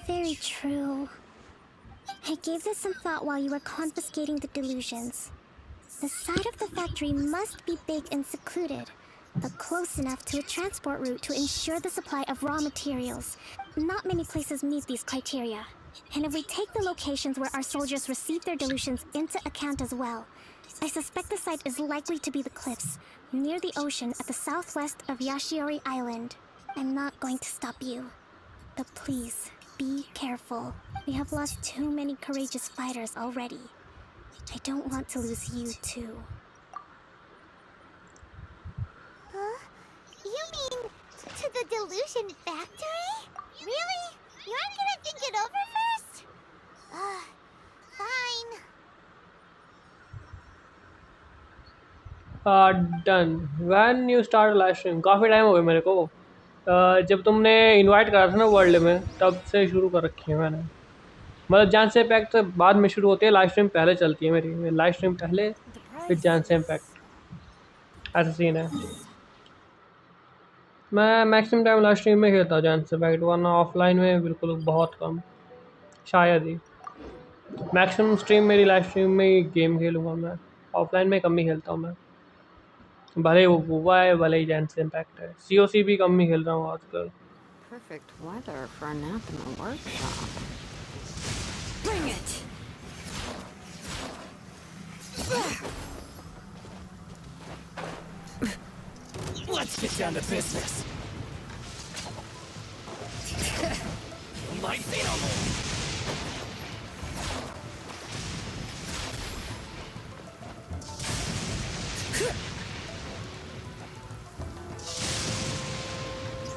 Very true. I gave this some thought while you were confiscating the delusions. The side of the factory must be big and secluded, but close enough to a transport route to ensure the supply of raw materials. Not many places meet these criteria. And if we take the locations where our soldiers receive their delusions into account as well, I suspect the site is likely to be the cliffs, near the ocean at the southwest of Yashiori Island. I'm not going to stop you, but please, be careful. We have lost too many courageous fighters already. I don't want to lose you too. Huh? You mean to the delusion factory? Really? You aren't gonna think it over first? Fine. Done when you start live stream काफ़ी time हो गया मेरे को। जब तुमने invite करा था ना वर्ल्ड में, तब से शुरू कर रखी है मैंने। मतलब जेंशिन इम्पैक्ट बाद में शुरू होती है, लाइव स्ट्रीम पहले चलती है मेरी। लाइव स्ट्रीम पहले फिर जेंशिन इम्पैक्ट, ऐसा सीन है। मैं मैक्सिमम टाइम लाइव स्ट्रीम में खेलता हूँ जेंशिन इम्पैक्ट, वरना ऑफलाइन में बिल्कुल बहुत कम, शायद ही। मैक्सिमम स्ट्रीम मेरी लाइव स्ट्रीम में ही गेम खेलूँगा मैं, ऑफलाइन में कम ही खेलता हूँ मैं। भले वो वूवा है, भले ही जेंशिन इम्पैक्ट है। COC भी कम ही खेल रहा हूँ आजकल। Perfect weather for a nap in the workshop. Bring it! Let's get down to business. Might say no more.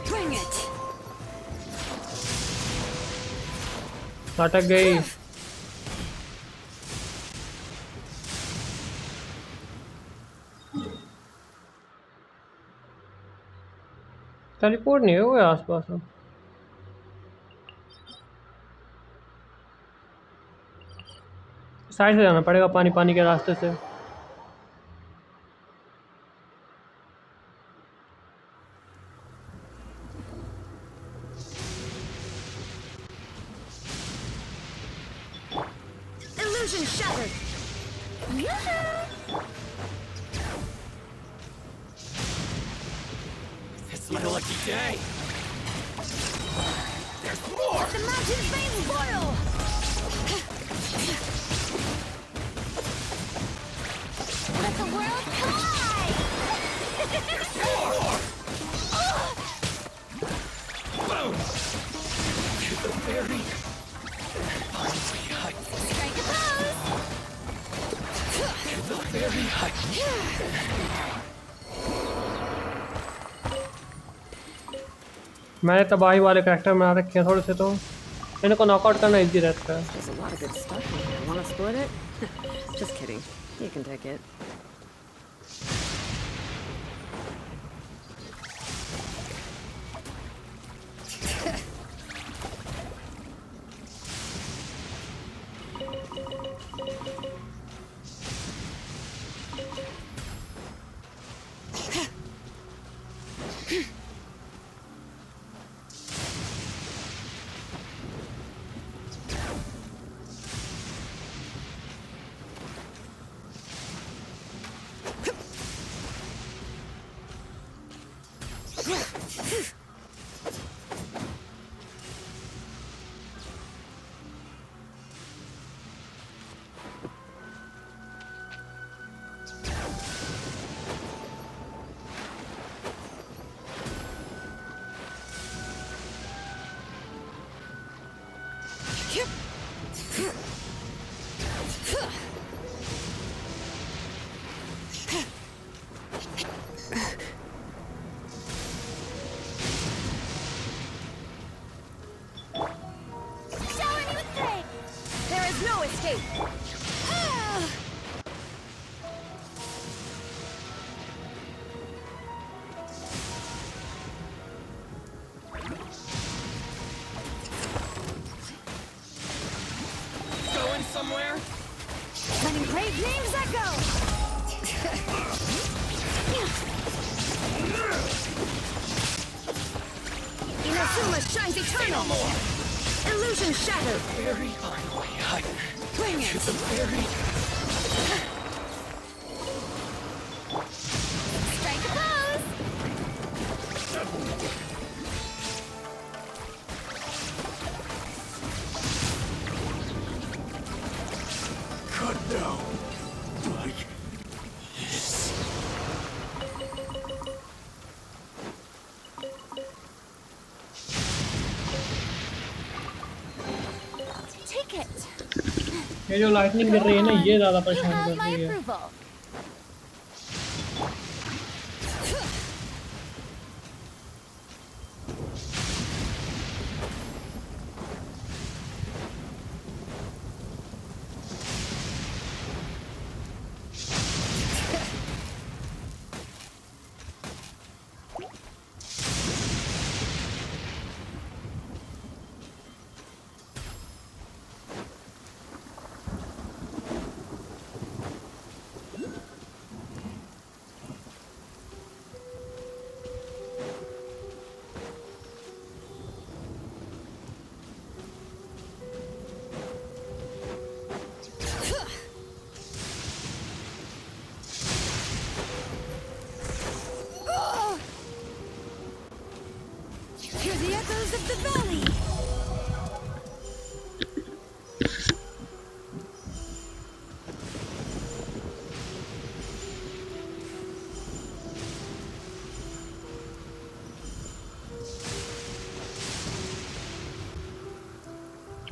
Bring it! अटक गई। टेलीपोर्ट नहीं हुआ आसपास में। साइड से जाना पड़ेगा, पानी पानी के रास्ते से। Illusion shattered! It's my lucky day. There's more. The mountain's veins boil! Let the world collide! More. Boom. To the very height. Strike a pose! To the very height. मैंने तबाही वाले कैरेक्टर बना रखे हैं थोड़े से, तो इनको नॉकआउट करना इजी रहता है। There's a lot of good stuff in here. Wanna split it? Just kidding. You can take it. escape. Going somewhere? Letting great names echo. Inazuma shines eternal. Illusion shattered. Very finally, Bring to it. the very Strike a pose! cut now. Like this. Take it! ये जो lightning गिर रही है ना ये ज़्यादा You परेशान have कर my रही है। approval. Hear the echoes of the valley.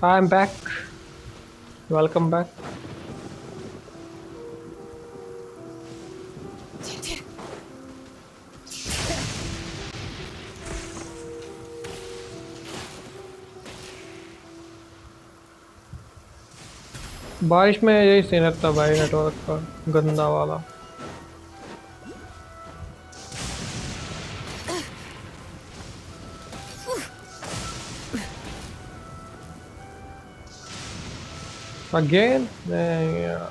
I'm back. Welcome back. बारिश में यही सीन रहता भाई नेटवर्क का गंदा वाला। Again? Yeah.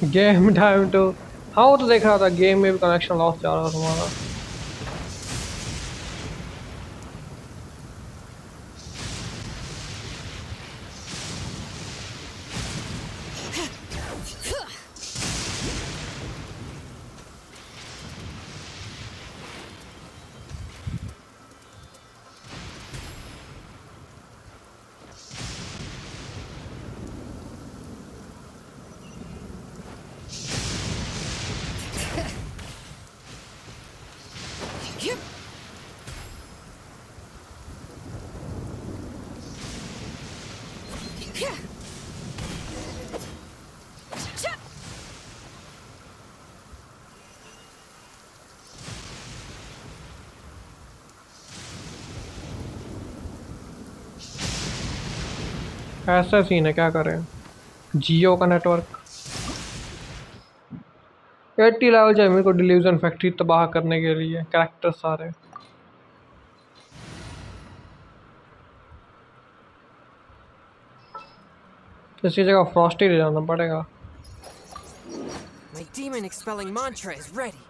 गेम टाइम तो हाँ वो तो देख रहा था गेम में भी कनेक्शन लॉस जा रहा था तुम्हारा। ऐसा सीन है क्या करें। जियो का नेटवर्क 80 लेवल चाहिए मेरे को डिल्यूजन फैक्ट्री तबाह करने के लिए कैरेक्टर सारे। इसी जगह फ्रॉस्टी ले जाना पड़ेगा। My demon expelling mantra is ready.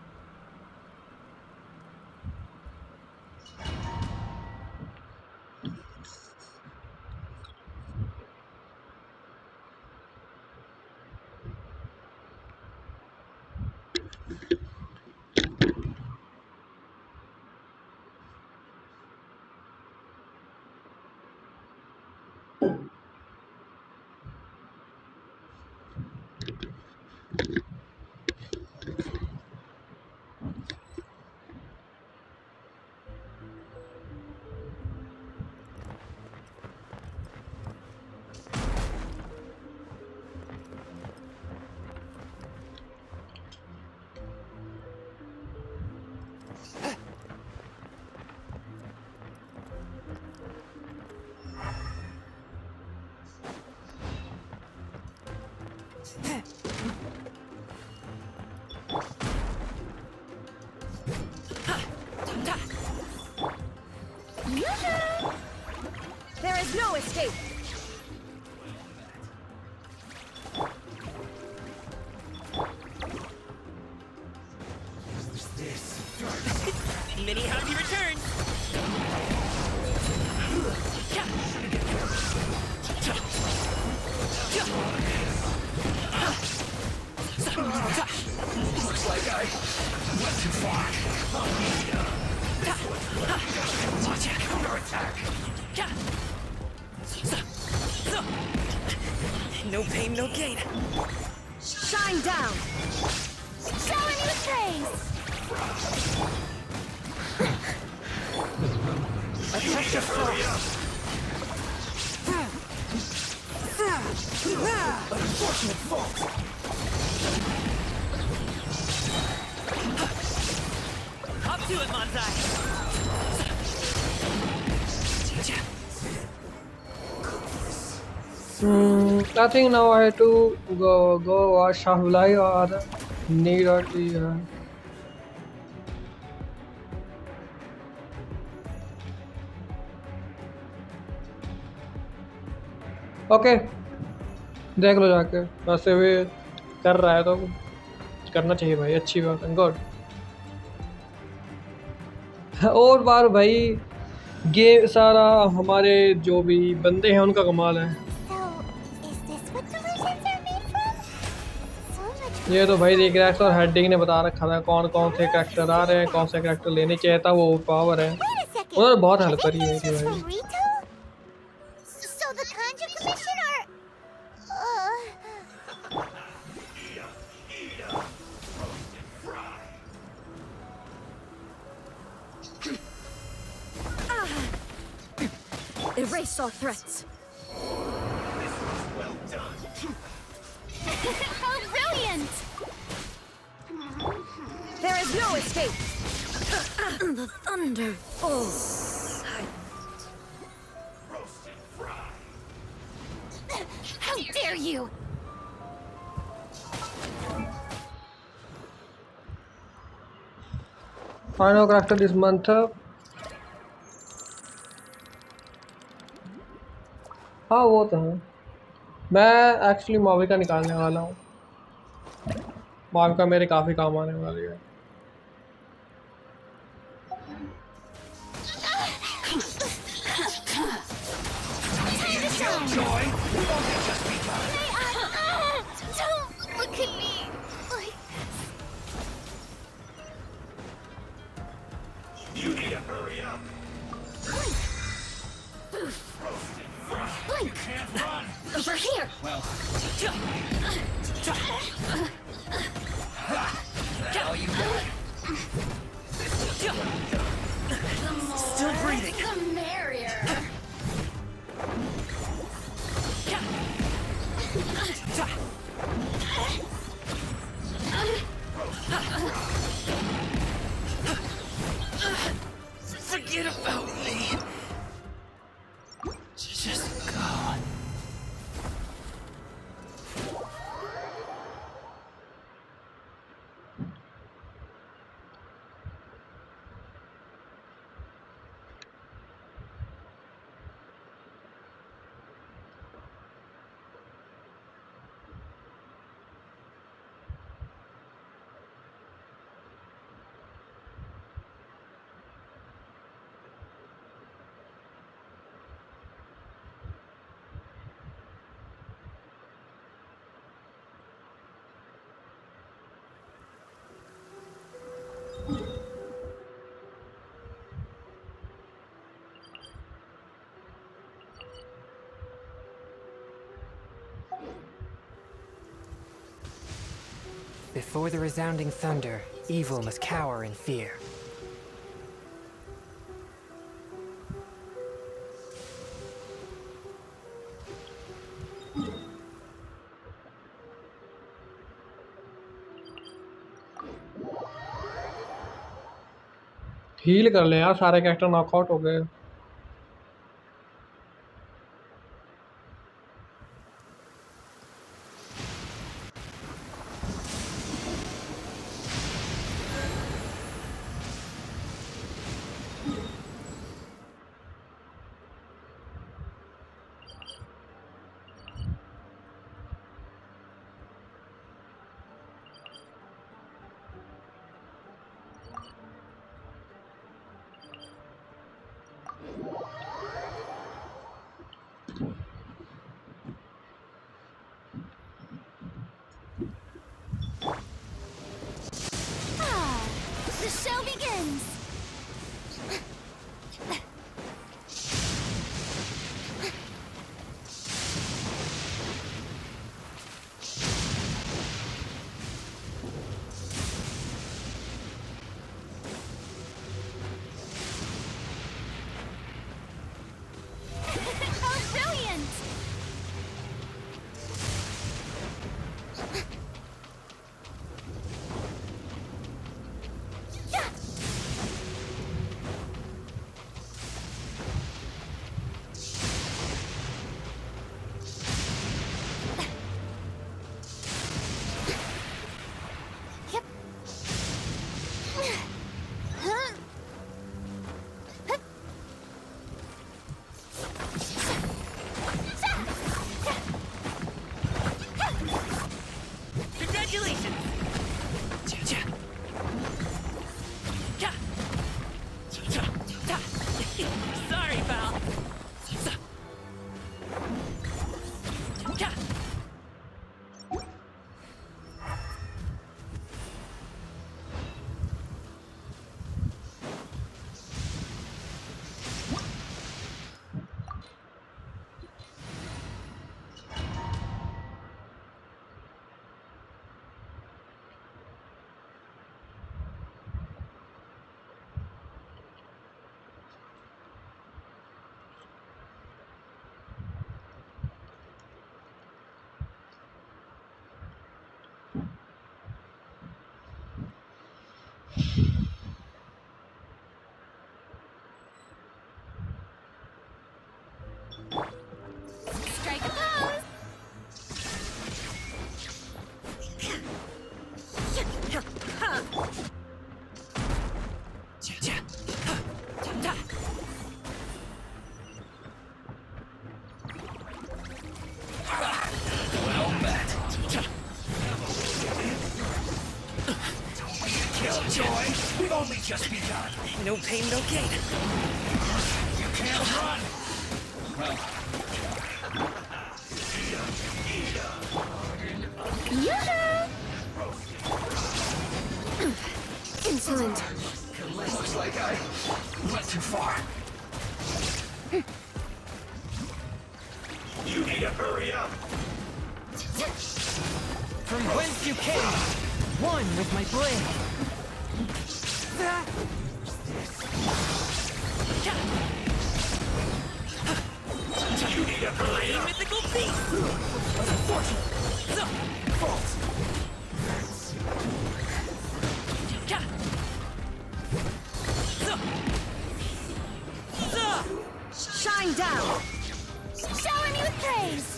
There is no escape. Mini happy returns. Looks like I went too far. Watch out, counterattack. No pain, no gain. Shine down. Showing you praise. A touch of frost. Unfortunate fault. Up to it, Monzai. I think now I have to go watch Shahulai or need or okay देख लो जाके वैसे भी कर रहा है तो करना चाहिए भाई अच्छी बात है गुड और बार भाई ये सारा हमारे जो भी बंदे हैं उनका कमाल है ये तो भाई देख रहा और हेडिंग ने बता रखा था कौन कौन से कैरेक्टर आ रहे हैं कौन से कैरेक्टर लेने चाहिए था वो पावर है उन्होंने बहुत हेल्प करी है भाई Erase all threats. Well done. How brilliant! There is no escape. The thunder falls. Roasted fry. How dare you! Final character this month हाँ वो तो है मैं एक्चुअली माविका निकालने वाला हूँ माविका मेरे काफ़ी काम आने वाली है Don't look at me like You need to hurry up. Blink! Can't run. Over here! Well, hell you got. Still breathing. The merrier! Forget about me. Just go. Before the resounding thunder, evil must cower in fear. Heal कर ले यार, सारे character knockout हो गए। The show begins! How brilliant! Congratulations! Sorry, pal. Strike a pose! Well met. Killjoy, we've only just begun. No pain, no gain. You can't run. Well, Insolent. looks like I went too far. You need to hurry up. From whence you came, one with my blade. You need to hurry up. Mythical beast! Shine down! Shower me with praise!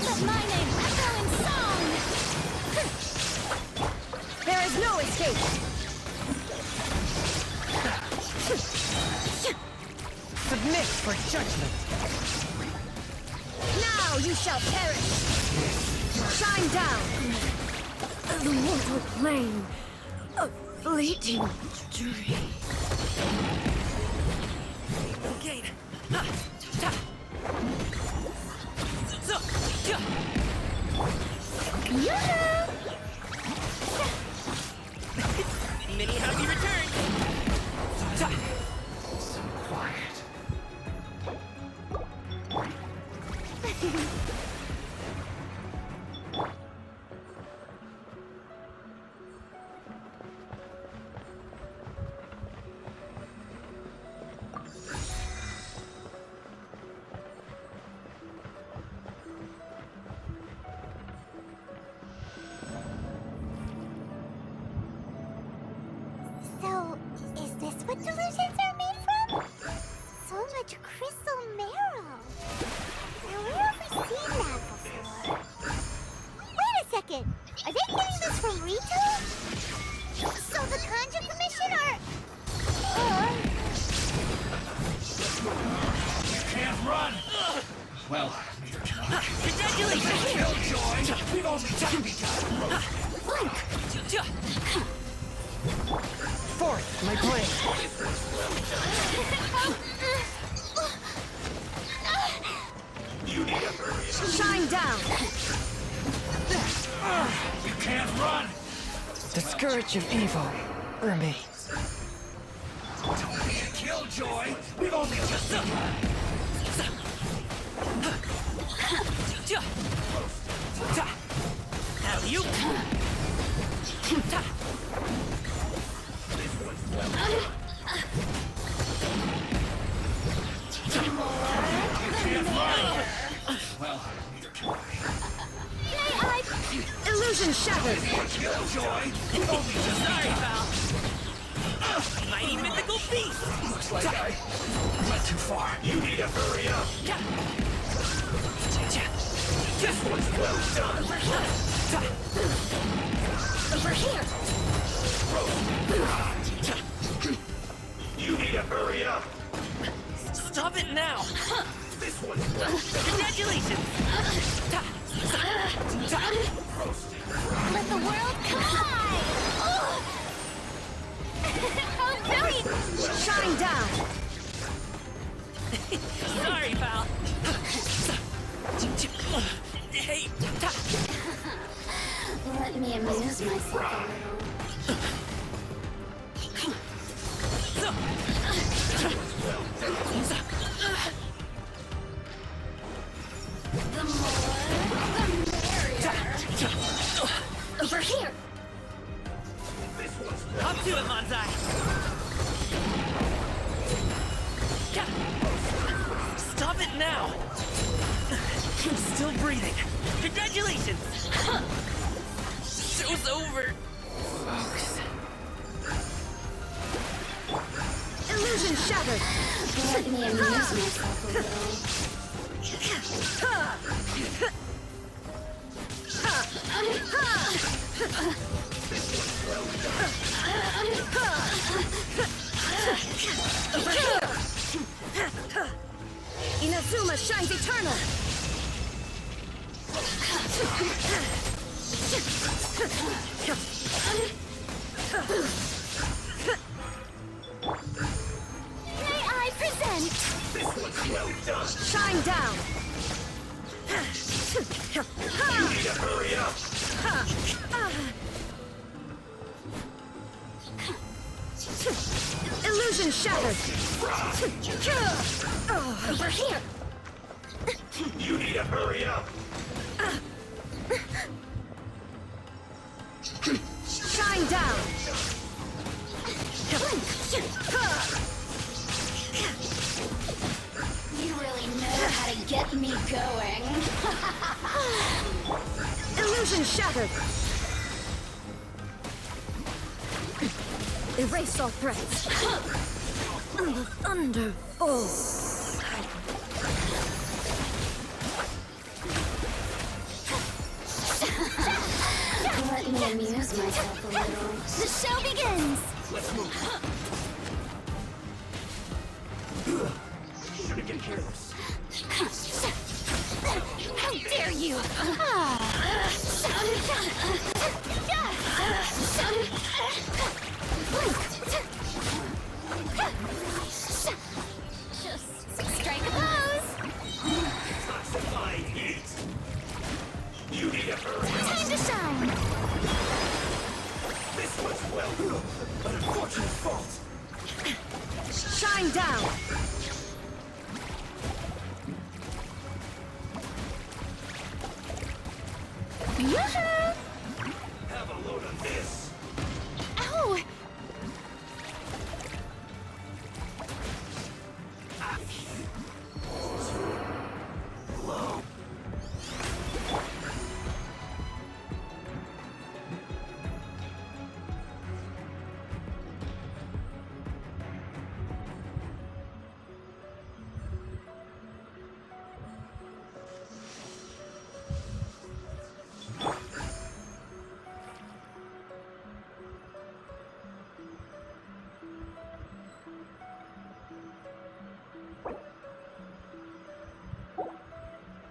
Let my name echo in song! There is no escape! Submit for judgment. Now you shall perish! Shine down! The mortal plane. A fleeting dream. Gain. Many happy returns. So quiet. Neither can I. Congratulations! Killjoy! We've only just begun. Fourth, my blade. You need a hurry. Shine down! You can't run! The scourge of evil remains. Don't be a killjoy! We've only just begun. Now you. Well, neither can I. Illusion shattered! Killjoy! We've only just Sorry, pal. Mighty mythical beast. Looks like I went too far. You need to hurry up. This one's well done. Over here! You need to hurry up. Stop it now. This one's well done. Congratulations. Let the world collide! Oh, brilliant! Shine down! Sorry, pal. Hey. Let me amuse myself a The more, the merrier. Over here! Up to it, Manzai. Stop it now. I'm still breathing. Congratulations. Show's over. Illusion shattered! Let me amuse myself a little. Over here! Inazuma shines eternal! May I present? This one's well done. Shine down! You need to hurry up. Illusion shattered! Over here! You need to hurry up. Shine down! You really know how to get me going. Illusion shattered! Erase all threats! The thunder falls! Let me amuse myself a little. The show begins! Let's move. Shouldn't get careless. How dare you! Just strike a pose! Toxifying heat. You need to hurry up. Time to shine! This one's well done. An unfortunate fault. Shine down! Yoo-hoo! Have a load of this. Ow!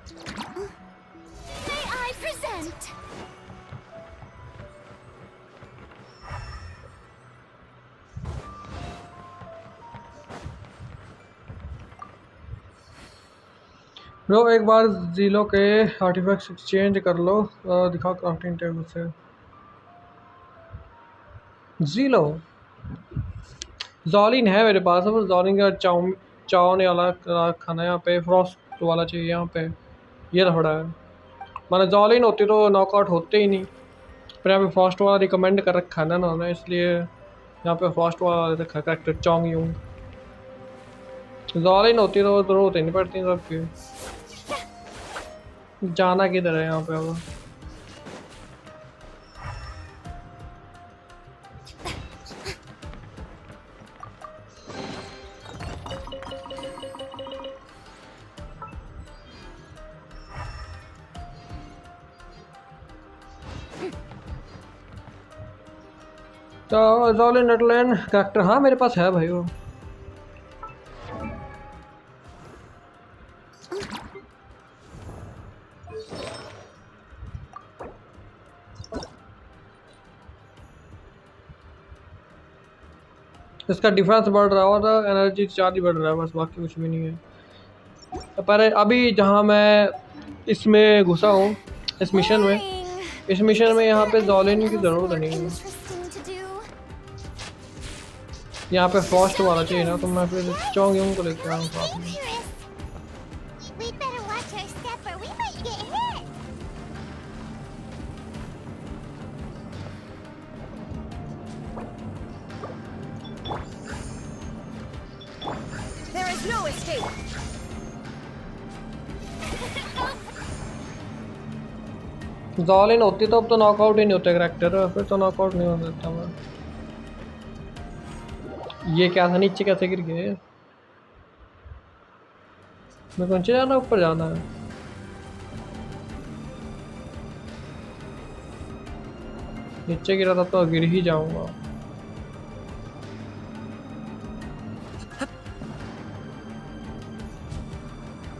May I present? लो एक बार जीलो के artefacts exchange कर लो। दिखाओ crafting table से। जीलो जॉलिन है मेरे पास, अब जॉलिन का चावने वाला खाना यहाँ पे, फ्रॉस्ट वाला चाहिए यहाँ पे, ये थोड़ा है। मैंने जॉलिन होती तो नॉकआउट होते ही नहीं, पर यहाँ पे फ्रॉस्ट वाला रिकमेंड कर रखा है ना उन्होंने, इसलिए यहाँ पे फ्रॉस्ट वाला रखा करेक्टर चोंग यूंग। जॉलिन होती तो जरूरत ही नहीं पड़ती सबकी। जाना किधर है यहाँ पे अब? तो जॉलिन नेटलैंड कैरेक्टर हाँ मेरे पास है भाई वो। इसका डिफेंस बढ़ रहा हुआ था, एनर्जी चार्ज ही बढ़ रहा है बस, बाकी कुछ भी नहीं है। पर अभी जहाँ मैं इसमें घुसा हूँ इस मिशन में यहाँ पे जॉलिन की ज़रूरत नहीं है। यहाँ पे फर्स्ट वाला चाहिए ना, तो मैं फिर चोंग यूंग को लेकर आऊँ साथ में। There is no escape. जॉलिन होती तो अब तो नॉकआउट ही नहीं होते करैक्टर, फिर तो नॉकआउट नहीं हो सकता मैं। ये क्या था, नीचे कैसे गिर गए? मैं नीचे जाना ऊपर जाना है? नीचे गिरा था तो गिर ही जाऊंगा।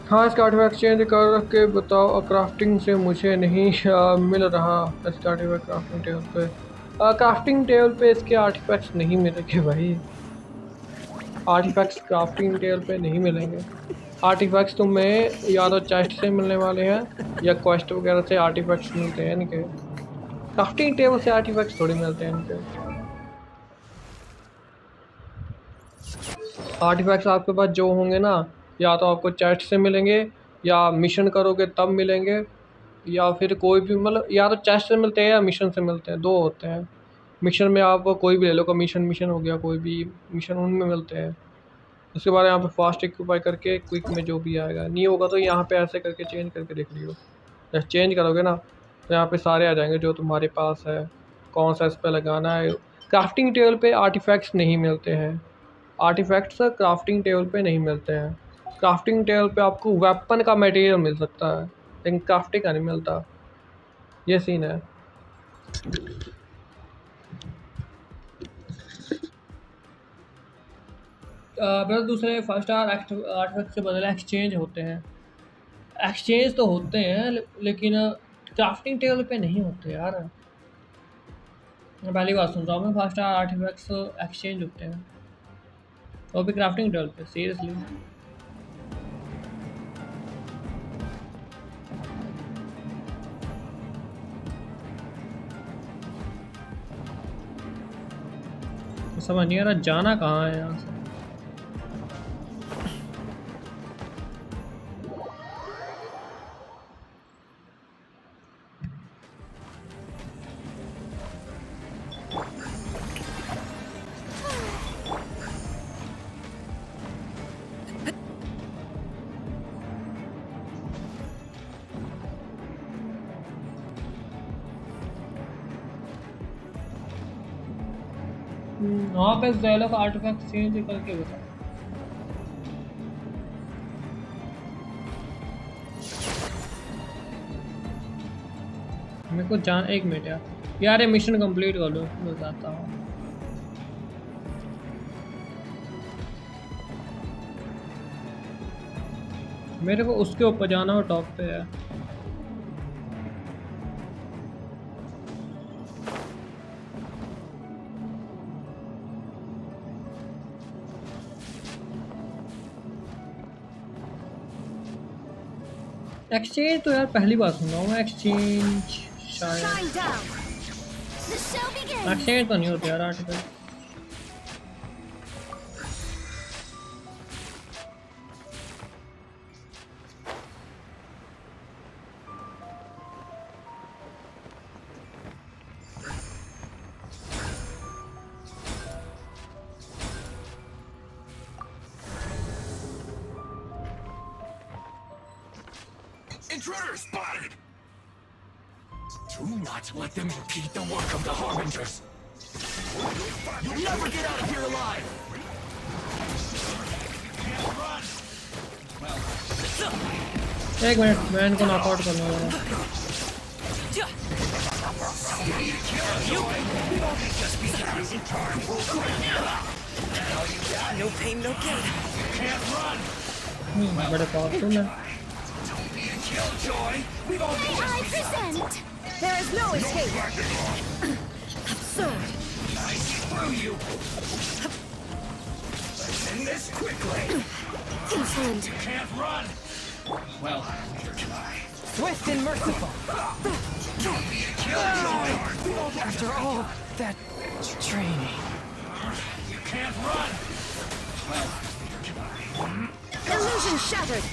हाँ इसका आर्टिफैक्ट चेंज कर के बताओ। क्राफ्टिंग से मुझे नहीं मिल रहा इसका आर्टिफैक्ट क्राफ्टिंग टेबल पे। क्राफ्टिंग टेबल पे इसके आर्टिफैक्ट्स नहीं मिलेंगे भाई, आर्टिफैक्ट्स क्राफ्टिंग टेबल पे नहीं मिलेंगे। आर्टिफैक्ट्स तुम्हें या तो चेस्ट से मिलने वाले हैं या क्वेस्ट वगैरह से आर्टिफैक्ट्स मिलते हैं इनके। क्राफ्टिंग टेबल से आर्टिफैक्ट्स थोड़ी मिलते हैं इनके। आर्टिफैक्ट्स आपके पास जो होंगे ना, या तो आपको चेस्ट से मिलेंगे या मिशन करोगे तब मिलेंगे, या फिर कोई भी मतलब या तो चेस्ट से मिलते हैं या मिशन से मिलते हैं, दो होते हैं। मिशन में आप कोई भी ले लो, मिशन हो गया कोई भी मिशन, उनमें मिलते हैं। उसके बाद यहाँ पे फास्ट इक्विपाई करके क्विक में जो भी आएगा, नहीं होगा तो यहाँ पे ऐसे करके चेंज करके देख लियो। जब चेंज करोगे ना तो यहाँ पे सारे आ जाएंगे जो तुम्हारे पास है, कौन सा इस पर लगाना है। क्राफ्टिंग टेबल पे आर्टिफैक्ट्स नहीं मिलते हैं, आर्टिफैक्ट्स क्राफ्टिंग टेबल पे नहीं मिलते हैं। क्राफ्टिंग टेबल पे आपको वेपन का मटेरियल मिल सकता है लेकिन क्राफ्टिंग का नहीं मिलता, ये सीन है। बस दूसरे फर्स्ट आर्टिफैक्ट से बदले एक्सचेंज होते हैं। एक्सचेंज तो होते हैं लेकिन क्राफ्टिंग टेबल पे नहीं होते यार। मैं पहली बार सुन रहा हूँ मैं फर्स्ट आर्टिफैक्ट्स एक्सचेंज होते हैं, वो भी क्राफ्टिंग टेबल पे, सीरियसली। समझ नहीं आ रहा जाना कहाँ है यहाँ से। वहाँ पे ज़ैलो का आर्टिफैक्ट चेंज करके बता। मेरे को जान, एक मिनट यार ये मिशन कंप्लीट कर लो बताता हूँ। मेरे को उसके ऊपर जाना हो, टॉप पे है। एक्सचेंज तो यार पहली बार सुन रहा हूँ मैं। एक्सचेंज शायद Shine down. The show begins. Exchange तो नहीं होते यार article. Intruder spotted! Do not let them repeat the work of the Harbingers! You'll never get out of here alive! एक मिनट, मैं इनको नॉकआउट करना होगा। No pain, no gain. बड़े पावरफुल है। I present. There is no escape. Absurd. Let's end this quickly! Insolent. Can't run! Well, neither can I. Swift and merciful. After all that training. You can't run! Well, neither can I. Illusion shattered.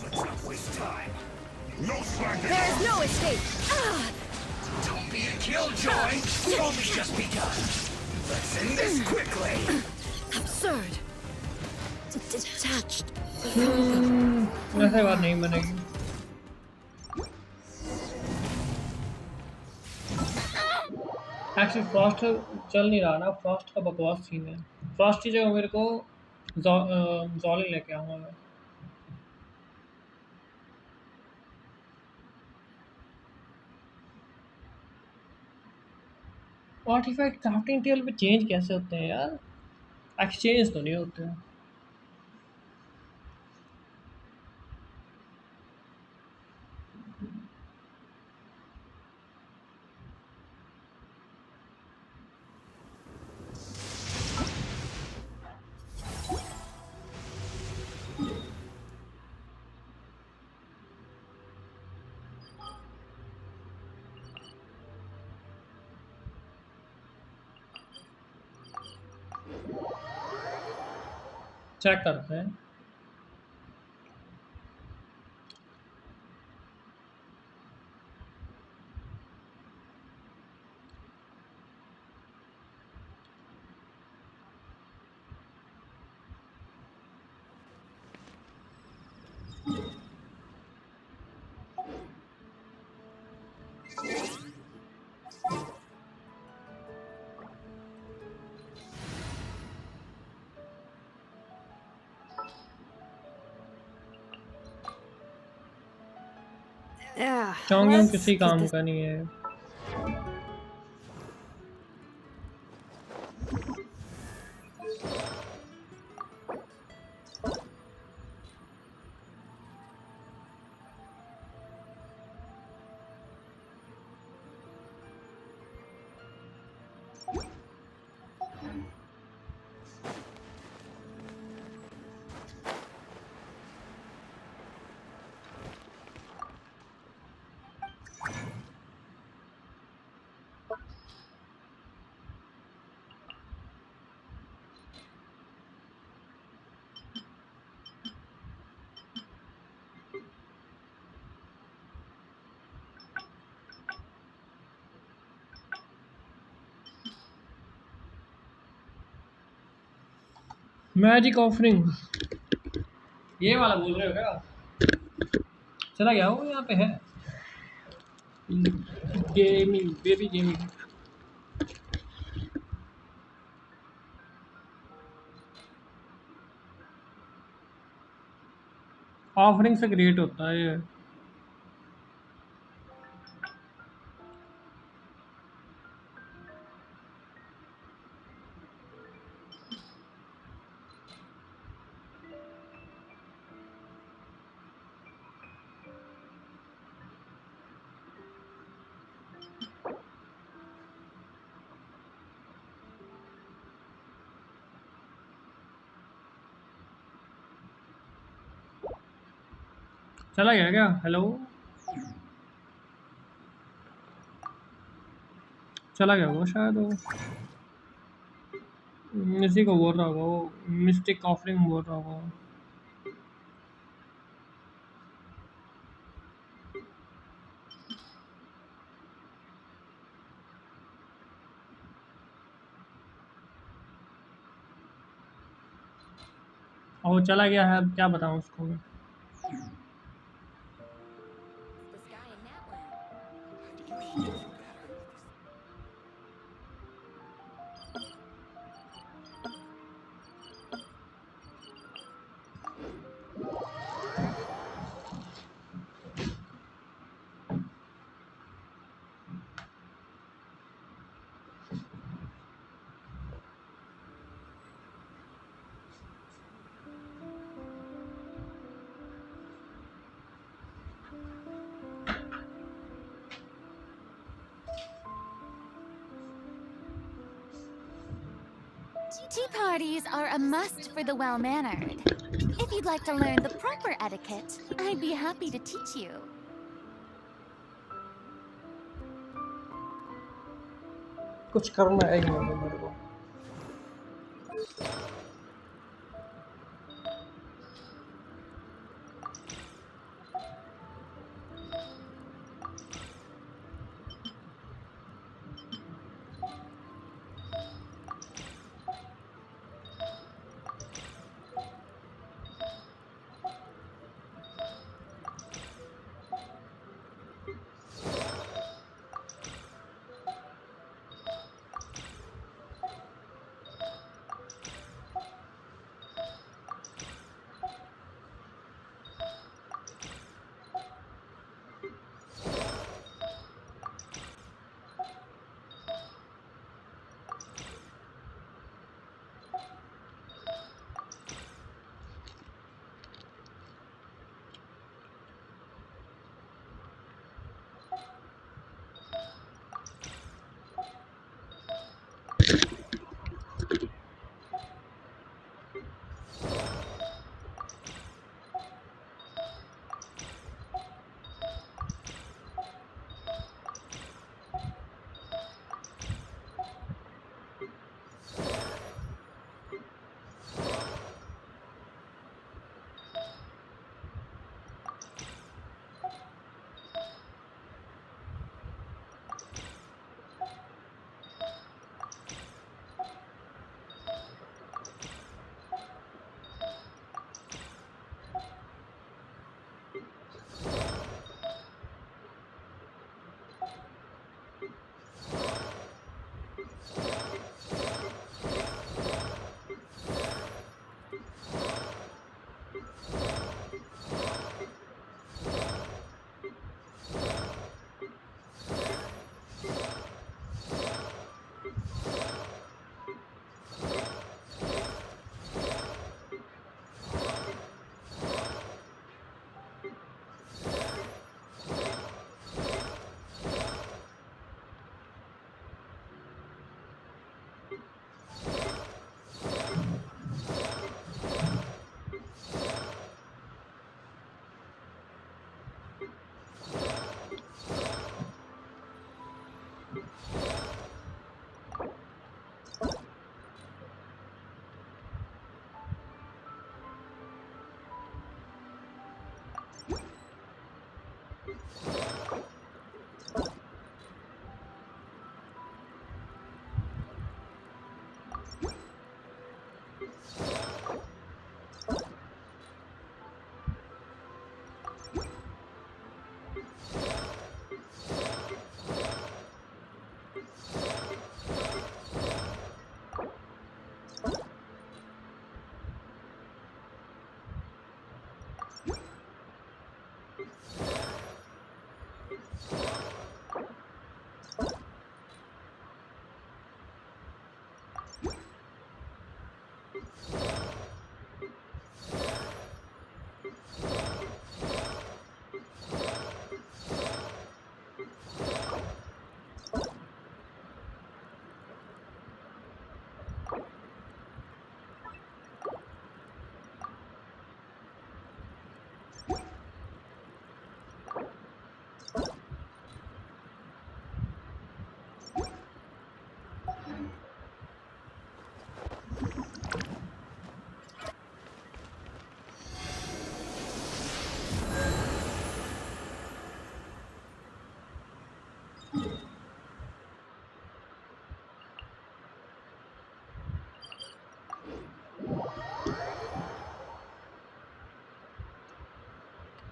Let's not waste time. No slacking! There is no escape. Don't be a killjoy! We've only just begun! Let's end this quickly! Absurd. Detached. ऐसे बात नहीं बनेगी। Actually Frost चल नहीं रहा ना, Frost का बकवास सीन है। फ्रॉस्ट की जगह मेरे को जॉली लेके आऊँगा मैं। आर्टिफैक्ट क्राफ्टिंग टेबल पे चेंज कैसे होते हैं यार? एक्सचेंज तो नहीं होते हैं। चेक करते हैं। Yeah. चौंगियों let's किसी get काम this- का नहीं है। मैजिक ऑफरिंग, ये वाला बोल रहे हो क्या? चला गया वो यहाँ पे है। Gaming, baby gaming. ऑफरिंग से क्रिएट होता है ये। चला गया क्या? हेलो, चला गया वो शायद, वो इसी को बोल रहा होगा, वो मिस्टिक ऑफरिंग बोल रहा होगा। और वो चला गया है, अब क्या बताऊँ उसको मैं। Tea parties are a must for the well-mannered. If you'd like to learn the proper etiquette, I'd be happy to teach you. कुछ करना है मेरे को।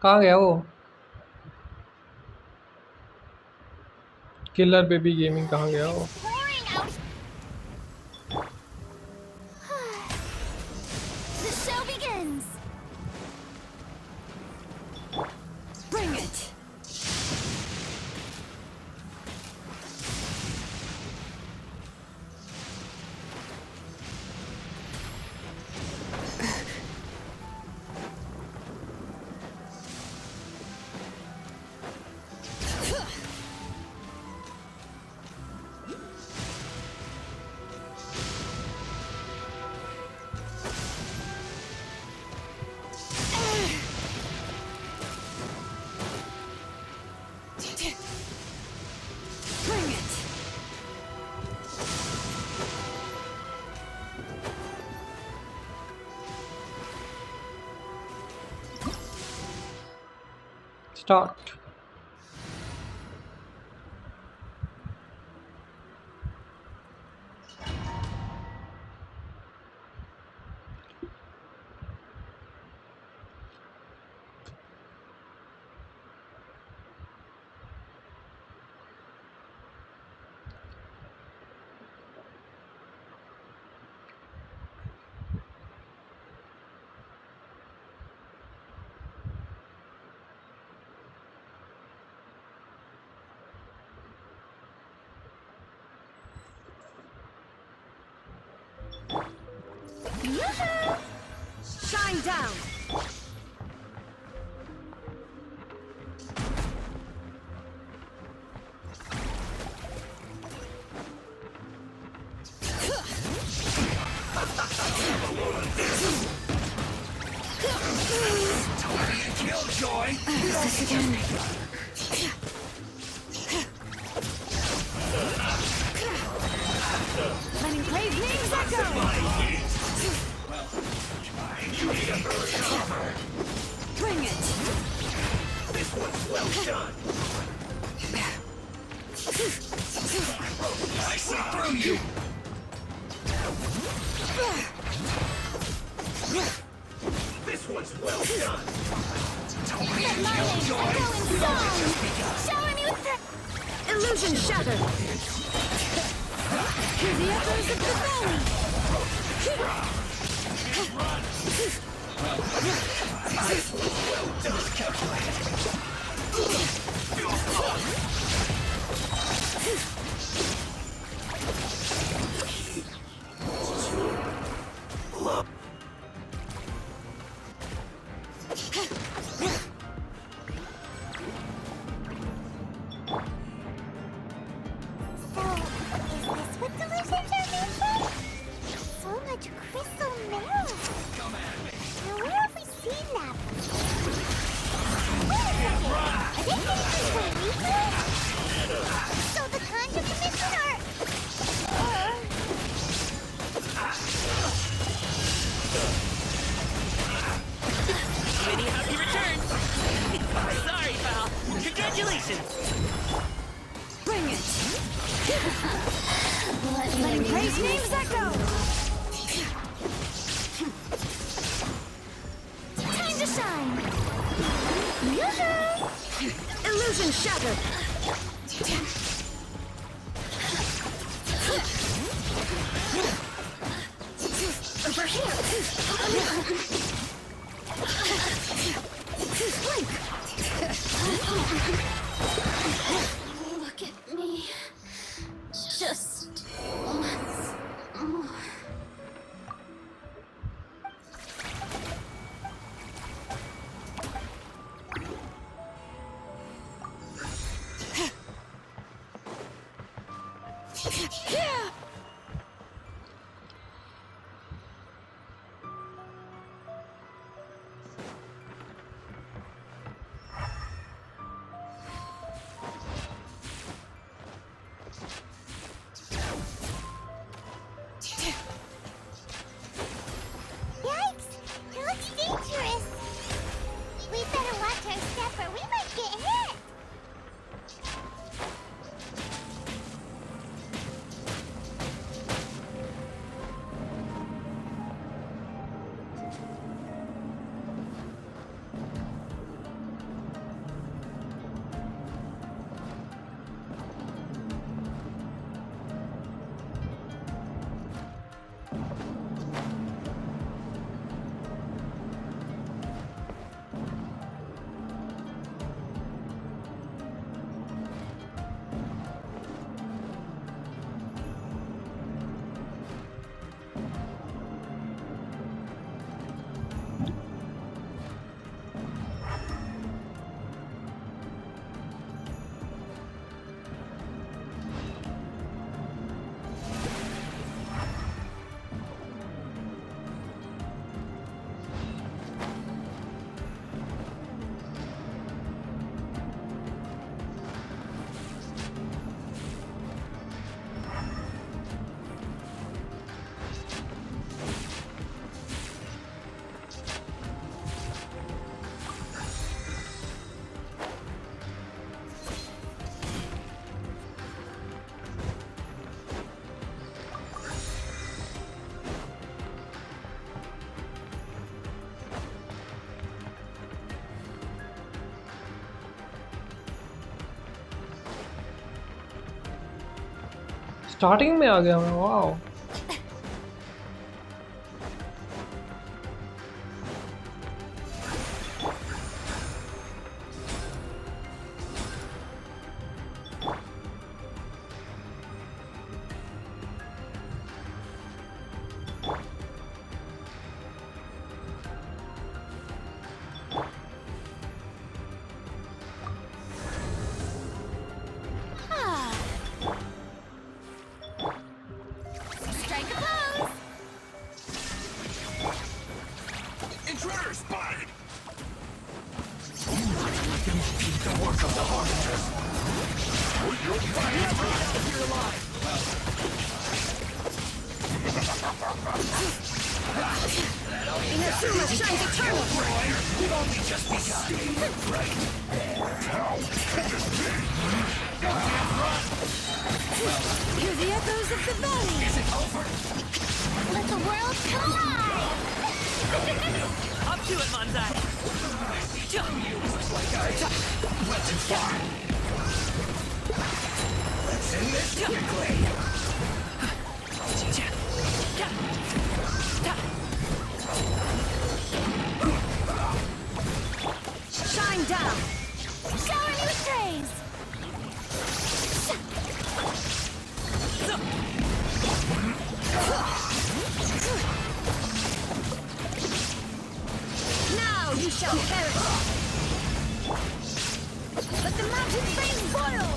कहाँ गया वो? किलर बेबी गेमिंग कहाँ गया वो? The show begins. Bring it. Bring it. Start. Shine down. Killjoy! This again. Letting brave names echo. Bring it. This one's well done. I see through you. This one's well done. Let my name echo in song. Shower me with the Illusion shattered. Hear the echoes of the valley. So, is this what delusions are made from? So much crystal mirror. Now where have we seen that? Wait a second. Are they getting for research? So the conjuring mission Many happy returns! Sorry, pal. Congratulations! Bring it. Letting brave names echo. time to shine. Illusion shattered. Over here. Look at me. Just once more. Yikes! It looks dangerous. We better watch our step or we might get hit. Starting में आ गया मैं, वाह। Strike a pose! Intruder spotted! Do not let them impede the work of the Harbingers! You'll find out if you're alive! Inazuma shines eternal! We've only just begun! Right there! Hear the echoes of the valley! Is it over? Let the world collide! Up to it, Manzai! Looks like I went too far! Let's end this quickly! Shine down! Shower new strays! Now you shall perish! Let the mountain flames boil!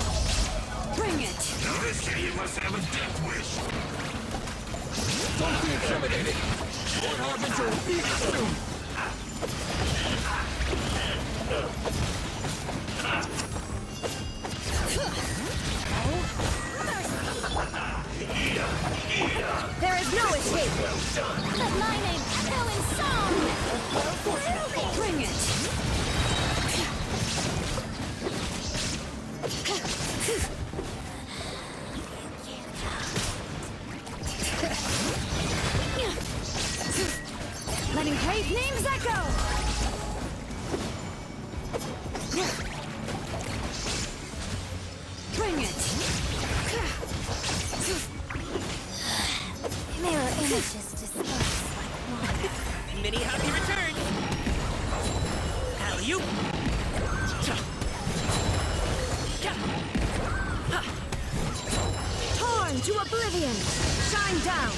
Bring it! Now this idiot must have a death wish! Don't be intimidated! Lord Harbinger will be here soon! There is no escape! Let my name echo in song! Bring it! Letting brave names echo! Bring it! Mirror images disperse like water. Many happy returns! Alley-oop! Torn to oblivion! Shine down!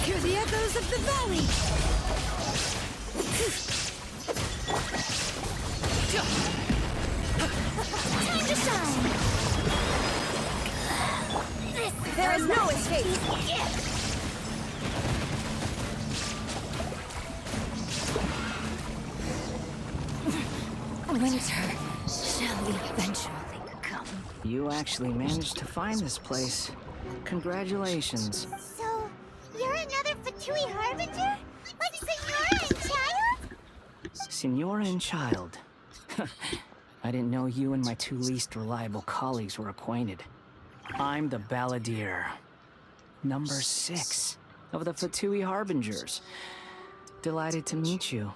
Hear the echoes of the valley! Time to shine! There is no escape! Winter shall eventually come. You actually managed to find this place. Congratulations. So, you're another Fatui Harbinger? Like Senora and Child? Senora and Child. I didn't know you and my two least reliable colleagues were acquainted. I'm the Balladeer. Number 6 of the Fatui Harbingers. Delighted to meet you,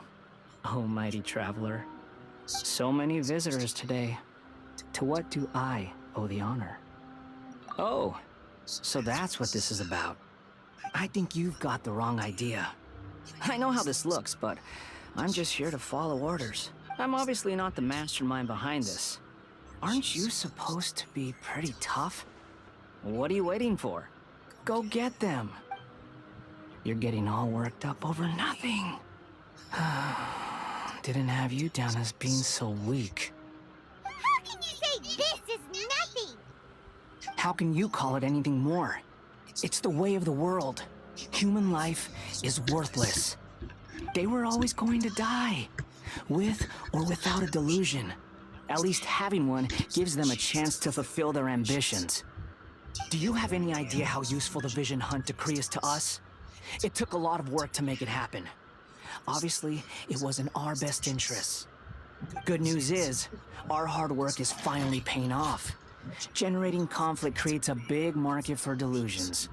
oh mighty traveler. So many visitors today. To what do I owe the honor? Oh, so that's what this is about. I think you've got the wrong idea. I know how this looks, but I'm just here to follow orders. I'm obviously not the mastermind behind this. Aren't you supposed to be pretty tough? What are you waiting for? Go get them. You're getting all worked up over nothing. Didn't have you down as being so weak. How can you say this is nothing? How can you call it anything more? It's the way of the world. Human life is worthless. They were always going to die, with or without a delusion. At least having one gives them a chance to fulfill their ambitions. Do you have any idea how useful the Vision Hunt decree is to us? It took a lot of work to make it happen. Obviously, it was in our best interests. Good news is, our hard work is finally paying off. Generating conflict creates a big market for delusions.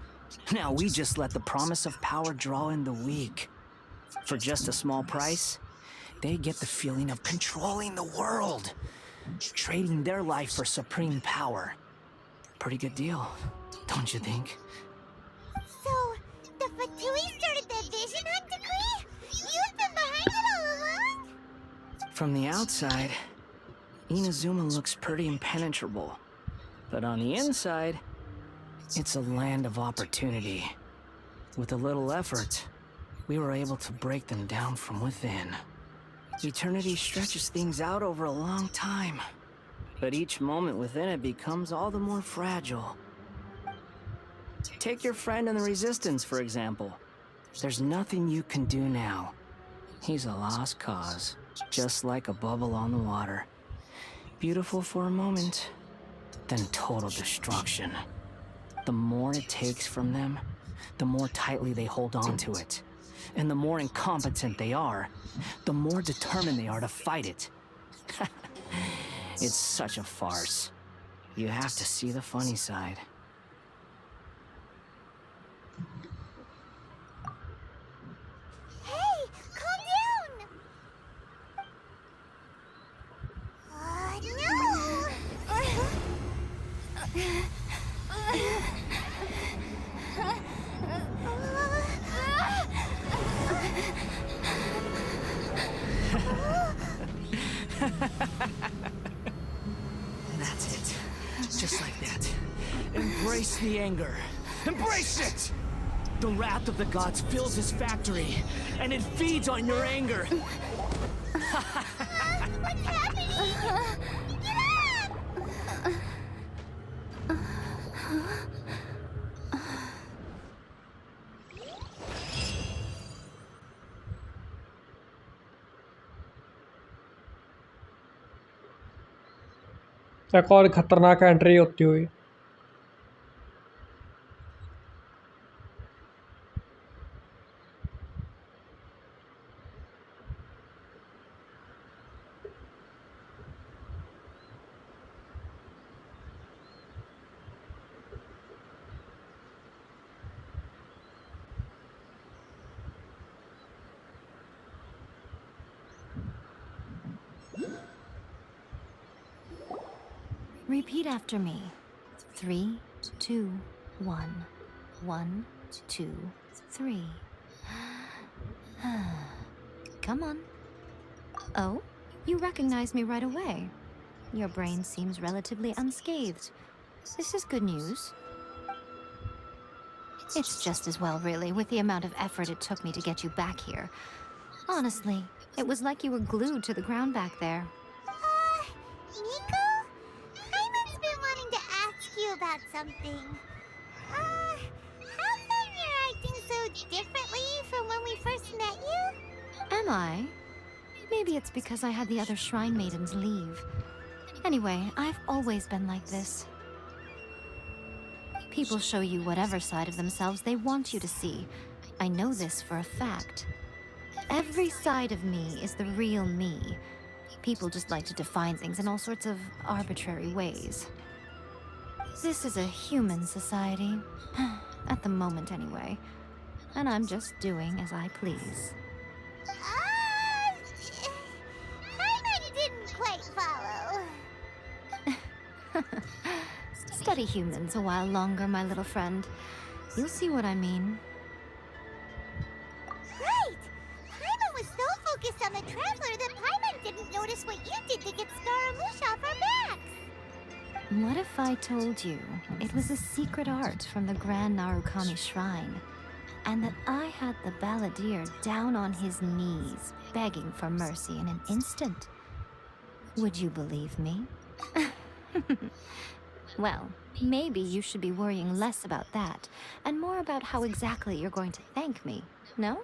Now we just let the promise of power draw in the weak. For just a small price, they get the feeling of controlling the world, trading their life for supreme power. Pretty good deal, don't you think? So, the Fatui started the Vision Hunt decree? You've been behind it all along? From the outside, Inazuma looks pretty impenetrable. But on the inside, it's a land of opportunity. With a little effort, we were able to break them down from within. Eternity stretches things out over a long time, but each moment within it becomes all the more fragile. Take your friend in the Resistance, for example. There's nothing you can do now. He's a lost cause, just like a bubble on the water. Beautiful for a moment, then total destruction. The more it takes from them, the more tightly they hold on to it. And the more incompetent they are, the more determined they are to fight it. It's such a farce. You have to see the funny side. Hey, calm down! That's it. Just like that. Embrace the anger. Embrace it! The wrath of the gods fills his factory, and it feeds on your anger. What's happening? Get up! एक और खतरनाक entry होती हुई। Repeat after me. 3, 2, 1. 1, 2, 3. Come on. Oh, you recognize me right away. Your brain seems relatively unscathed. This is good news. It's just as well, really, with the amount of effort it took me to get you back here. Honestly, it was like you were glued to the ground back there. Nico? Hyman's been wanting to ask you about something. How come you're acting so differently from when we first met you? Am I? Maybe it's because I had the other Shrine Maidens leave. Anyway, I've always been like this. People show you whatever side of themselves they want you to see. I know this for a fact. Every side of me is the real me. People just like to define things in all sorts of arbitrary ways. This is a human society. At the moment, anyway. And I'm just doing as I please. Hyman didn't quite follow. Study humans a while longer, my little friend. You'll see what I mean. Right! Hyman was so focused on the Traveler that Hyman didn't notice what you did to get Scaramouche off our backs. What if I told you it was a secret art from the Grand Narukami Shrine, and that I had the balladeer down on his knees, begging for mercy in an instant? Would you believe me? Well, maybe you should be worrying less about that, and more about how exactly you're going to thank me, no?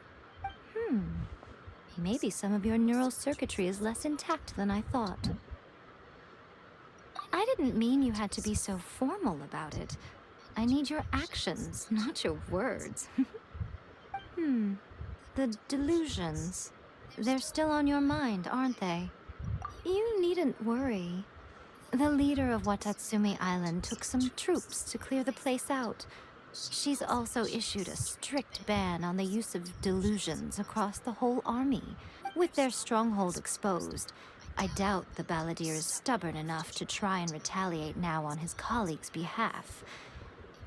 Maybe some of your neural circuitry is less intact than I thought. I didn't mean you had to be so formal about it. I need your actions, not your words. The delusions. They're still on your mind, aren't they? You needn't worry. The leader of Watatsumi Island took some troops to clear the place out. She's also issued a strict ban on the use of delusions across the whole army. With their stronghold exposed, I doubt the Balladeer is stubborn enough to try and retaliate now on his colleagues' behalf.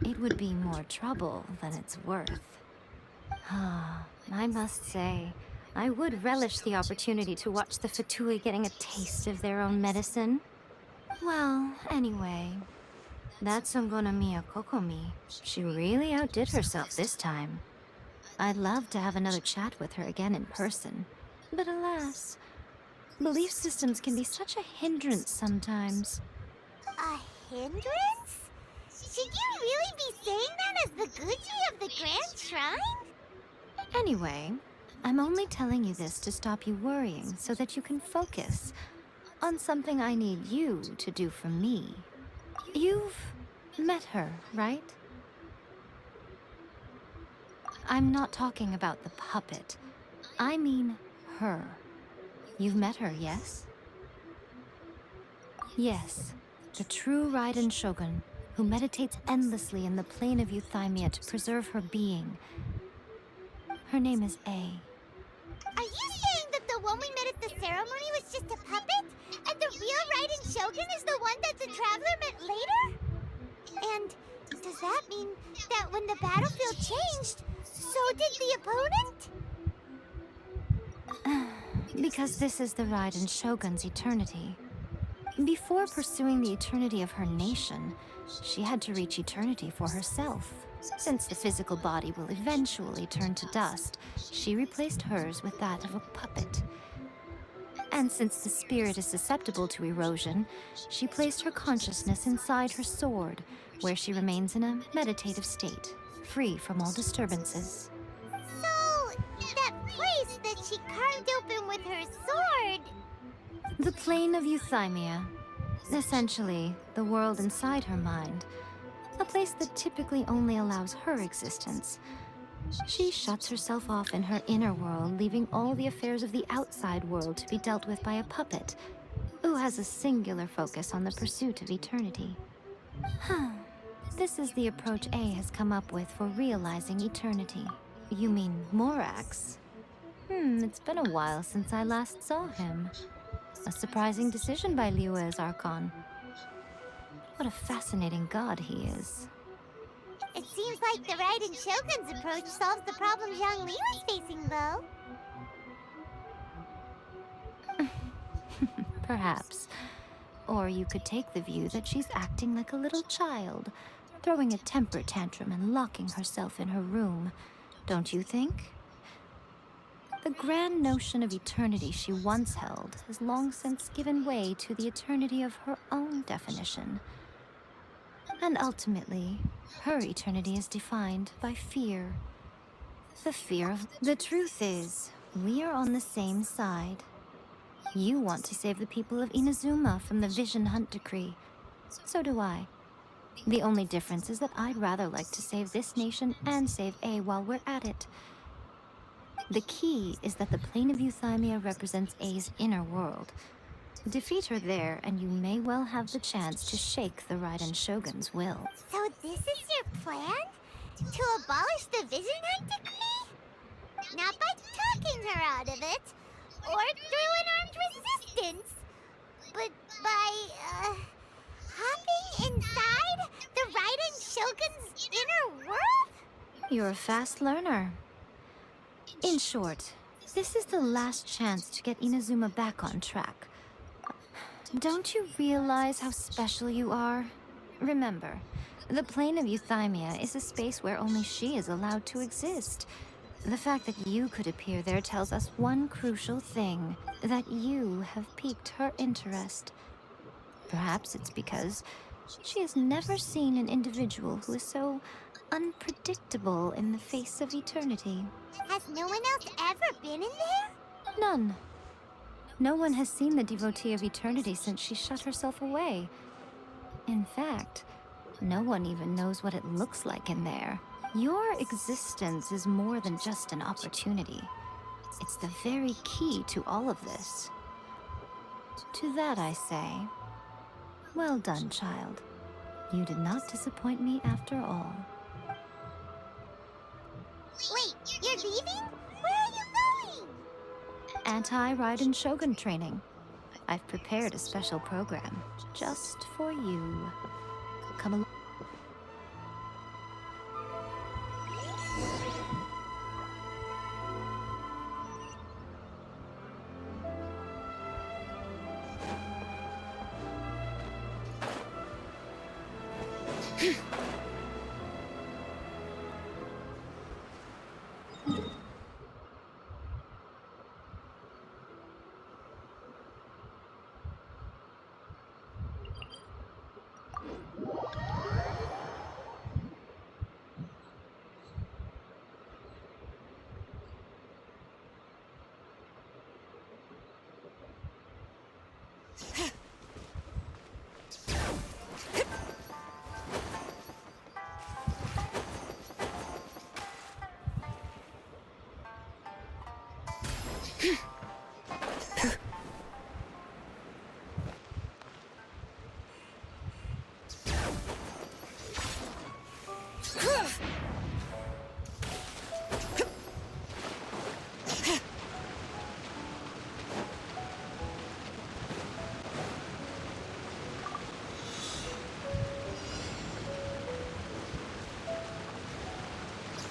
It would be more trouble than it's worth. I must say, I would relish the opportunity to watch the Fatui getting a taste of their own medicine. Well, anyway, that's Songonamiya Kokomi. She really outdid herself this time. I'd love to have another chat with her again in person. But alas, belief systems can be such a hindrance sometimes. A hindrance? Should you really be saying that as the Gucci of the Grand Shrine? Anyway, I'm only telling you this to stop you worrying so that you can focus on something I need you to do for me. You've met her, right? I'm not talking about the puppet. I mean her. You've met her, yes? Yes, the true Raiden Shogun, who meditates endlessly in the plane of Euthymia to preserve her being. Her name is A. Are you saying that the one we met at the ceremony was just a puppet? And the real Raiden Shogun is the one that the Traveler met later? And does that mean that when the battlefield changed, so did the opponent? Because this is the Raiden Shogun's eternity. Before pursuing the eternity of her nation, she had to reach eternity for herself. Since the physical body will eventually turn to dust, she replaced hers with that of a puppet. And since the spirit is susceptible to erosion, she placed her consciousness inside her sword, where she remains in a meditative state, free from all disturbances. So, that place that she carved open with her sword... The plane of Euthymia. Essentially, the world inside her mind. A place that typically only allows her existence. She shuts herself off in her inner world, leaving all the affairs of the outside world to be dealt with by a puppet, who has a singular focus on the pursuit of eternity. This is the approach A has come up with for realizing eternity. You mean Morax? It's been a while since I last saw him. A surprising decision by Liyue's Archon. What a fascinating god he is. It seems like the Raiden Shogun's approach solves the problem Zhang Li was facing, though. Perhaps. Or you could take the view that she's acting like a little child, throwing a temper tantrum and locking herself in her room. Don't you think? The grand notion of eternity she once held has long since given way to the eternity of her own definition. And ultimately, her eternity is defined by fear. The fear of... The truth is, we are on the same side. You want to save the people of Inazuma from the Vision Hunt decree. So do I. The only difference is that I'd rather like to save this nation and save A while we're at it. The key is that the plane of Euthymia represents A's inner world. Defeat her there, and you may well have the chance to shake the Raiden Shogun's will. So this is your plan? To abolish the Vision Hunt decree? Not by talking her out of it, or through an armed resistance, but by, hopping inside the Raiden Shogun's inner world? You're a fast learner. In short, this is the last chance to get Inazuma back on track. Don't you realize how special you are? Remember, the plane of Euthymia is a space where only she is allowed to exist. The fact that you could appear there tells us one crucial thing, that you have piqued her interest. Perhaps it's because she has never seen an individual who is so unpredictable in the face of eternity. Has no one else ever been in there? None. No one has seen the devotee of eternity since she shut herself away. In fact, no one even knows what it looks like in there. Your existence is more than just an opportunity. It's the very key to all of this. To that I say, well done, child. You did not disappoint me after all. Wait, you're leaving? Where are you going? Anti-Raiden Shogun training. I've prepared a special program just for you. Come along.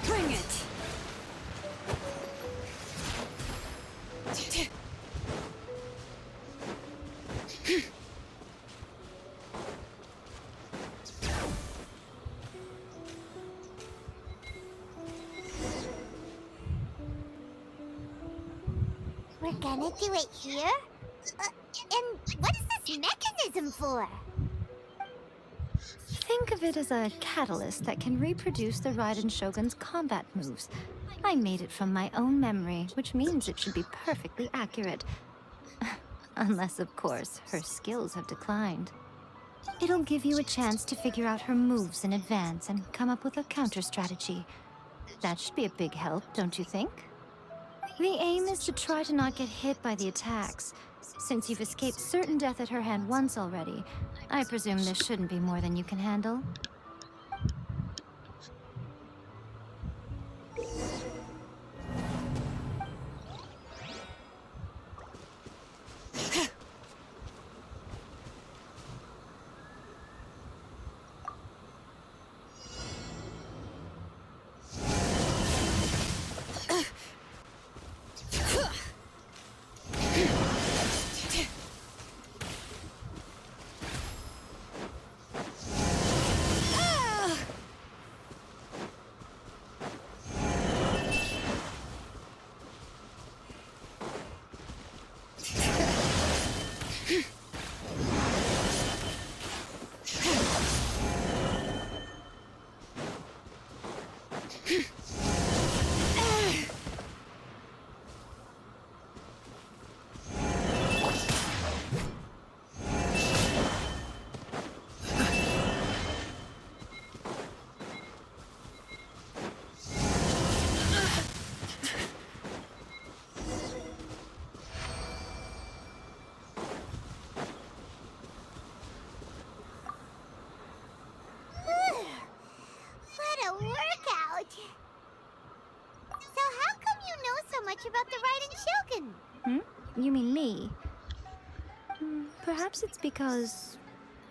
Bring it! We're gonna do it here? And what is this mechanism for? Think of it as a catalyst that can reproduce the Raiden Shogun's combat moves. I made it from my own memory, which means it should be perfectly accurate. Unless, of course, her skills have declined. It'll give you a chance to figure out her moves in advance and come up with a counter strategy. That should be a big help, don't you think? The aim is to try to not get hit by the attacks. Since you've escaped certain death at her hand once already, I presume this shouldn't be more than you can handle. What a workout! So how come you know so much about the Raiden Shogun? You mean me? Perhaps it's because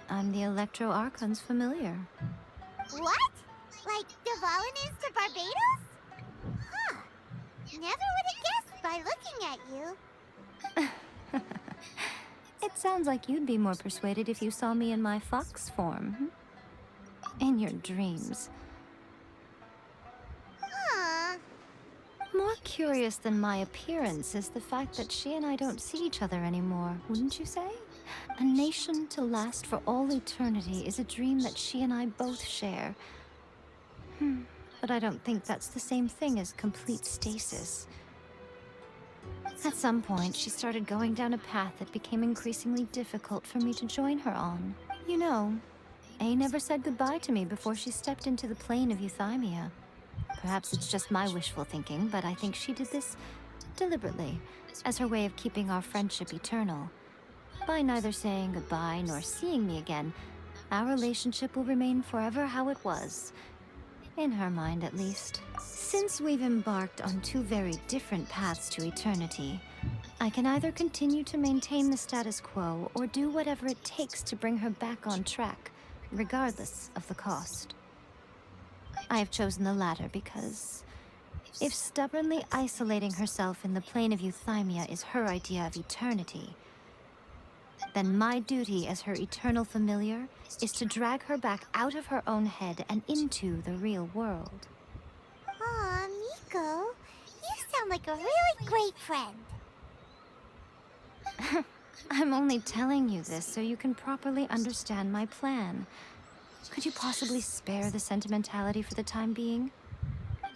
I'm the Electro Archon's familiar. What? Like Dvalin is to Barbados? Huh. Never would have guessed by looking at you. It sounds like you'd be more persuaded if you saw me in my fox form. In your dreams. Huh. More curious than my appearance is the fact that she and I don't see each other anymore, wouldn't you say? A nation to last for all eternity is a dream that she and I both share. But I don't think that's the same thing as complete stasis. At some point, she started going down a path that became increasingly difficult for me to join her on. You know, A never said goodbye to me before she stepped into the plane of Euthymia. Perhaps it's just my wishful thinking, but I think she did this deliberately, as her way of keeping our friendship eternal. By neither saying goodbye nor seeing me again, our relationship will remain forever how it was. In her mind, at least. Since we've embarked on two very different paths to eternity, I can either continue to maintain the status quo or do whatever it takes to bring her back on track, regardless of the cost. I have chosen the latter because if stubbornly isolating herself in the plane of euthymia is her idea of eternity, then my duty as her eternal familiar is to drag her back out of her own head and into the real world. Aw, Miko, you sound like a really great friend. I'm only telling you this so you can properly understand my plan. Could you possibly spare the sentimentality for the time being?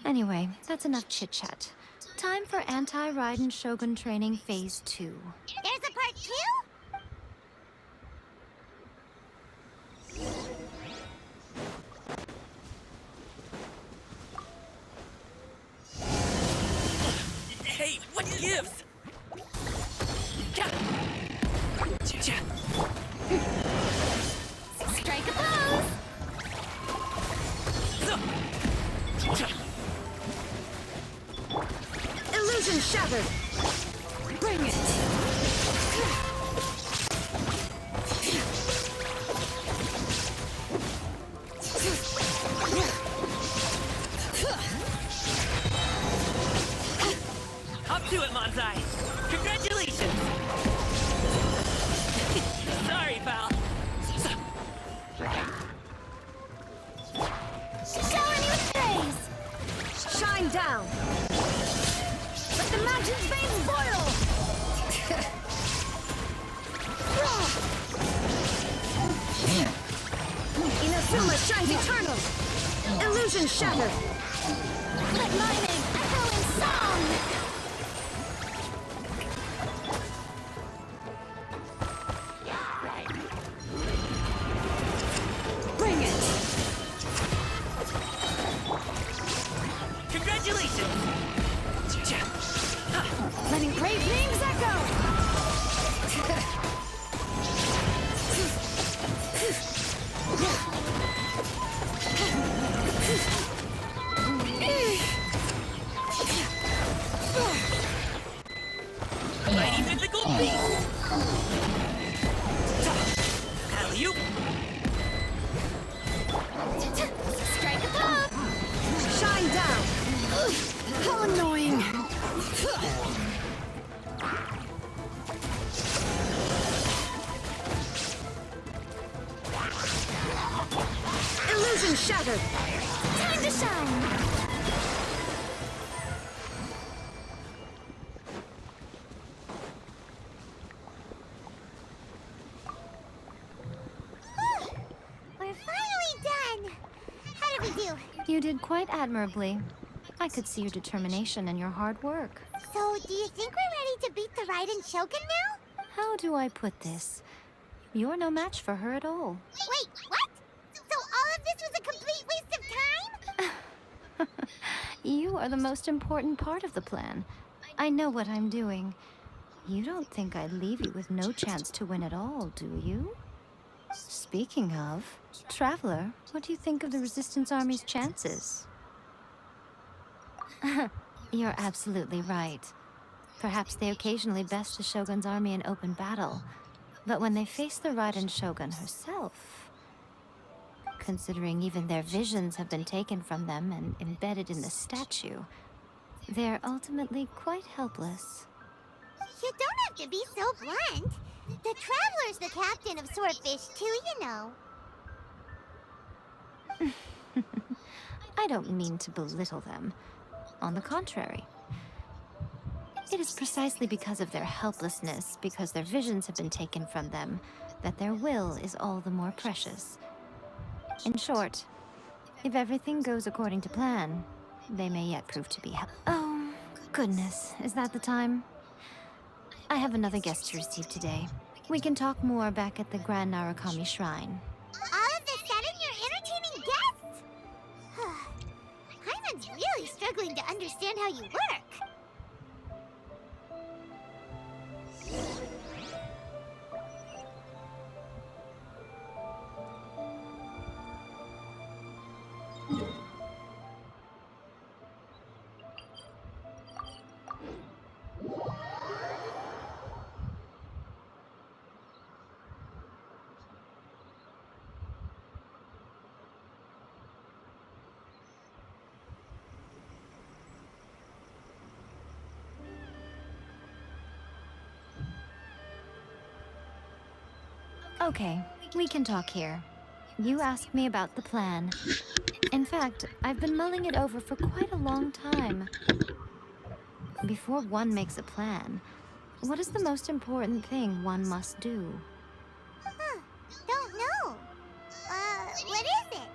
Anyway, that's enough chit-chat. Time for anti-Raiden Shogun training phase 2. There's a part 2? Hey, what gives? Strike a pose! Illusion shattered! Bring it! Up to it, Manzai! Congratulations! Sorry, pal. Shower me with praise! Shine down! Let the magic's veins boil! Inazuma shines eternal! Illusion shattered! Let my name echo in song! Bring it! Congratulations! Letting brave names echo! Mighty mythical beast! Alley-oop! Strike a pop! Shine down! How annoying! Illusion shattered! Time to shine! We're finally done! How did we do? You did quite admirably. I could see your determination and your hard work. So, do you think we're ready to beat the Raiden Shogun now? How do I put this? You're no match for her at all. Wait, what? So all of this was a complete waste of time? You are the most important part of the plan. I know what I'm doing. You don't think I'd leave you with no chance to win at all, do you? Speaking of, Traveler, what do you think of the Resistance Army's chances? You're absolutely right. Perhaps they occasionally best the Shogun's army in open battle, but when they face the Raiden Shogun herself, considering even their visions have been taken from them and embedded in the statue, they're ultimately quite helpless. You don't have to be so blunt. The Traveler's the captain of Swordfish too, you know. I don't mean to belittle them. On the contrary. It is precisely because of their helplessness, because their visions have been taken from them, that their will is all the more precious. In short, if everything goes according to plan, they may yet prove to be Oh, goodness, is that the time? I have another guest to receive today. We can talk more back at the Grand Narukami Shrine. All of a sudden, you're entertaining guests? Paimon's really struggling to understand how you work. Okay, we can talk here. You asked me about the plan. In fact, I've been mulling it over for quite a long time. Before one makes a plan, what is the most important thing one must do? Don't know. What is it?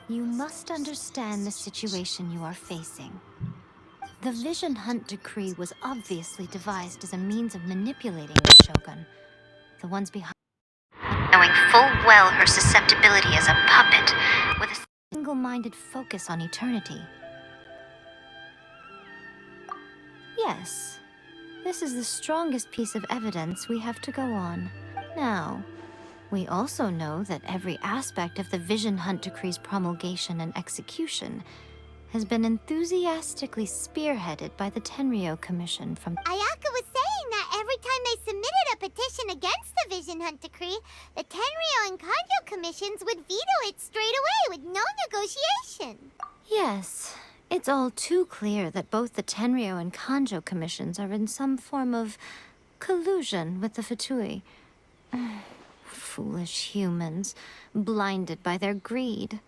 You must understand the situation you are facing. The Vision Hunt Decree was obviously devised as a means of manipulating the Shogun. The ones behind knowing full well her susceptibility as a puppet, with a single-minded focus on eternity. Yes, this is the strongest piece of evidence we have to go on. Now, we also know that every aspect of the Vision Hunt Decree's promulgation and execution has been enthusiastically spearheaded by the Tenryou Commission from— Ayaka was saying that every time they submitted a petition against the Vision Hunt Decree, the Tenryou and Kanjo commissions would veto it straight away with no negotiation. Yes, it's all too clear that both the Tenryou and Kanjo commissions are in some form of collusion with the Fatui. Foolish humans, blinded by their greed.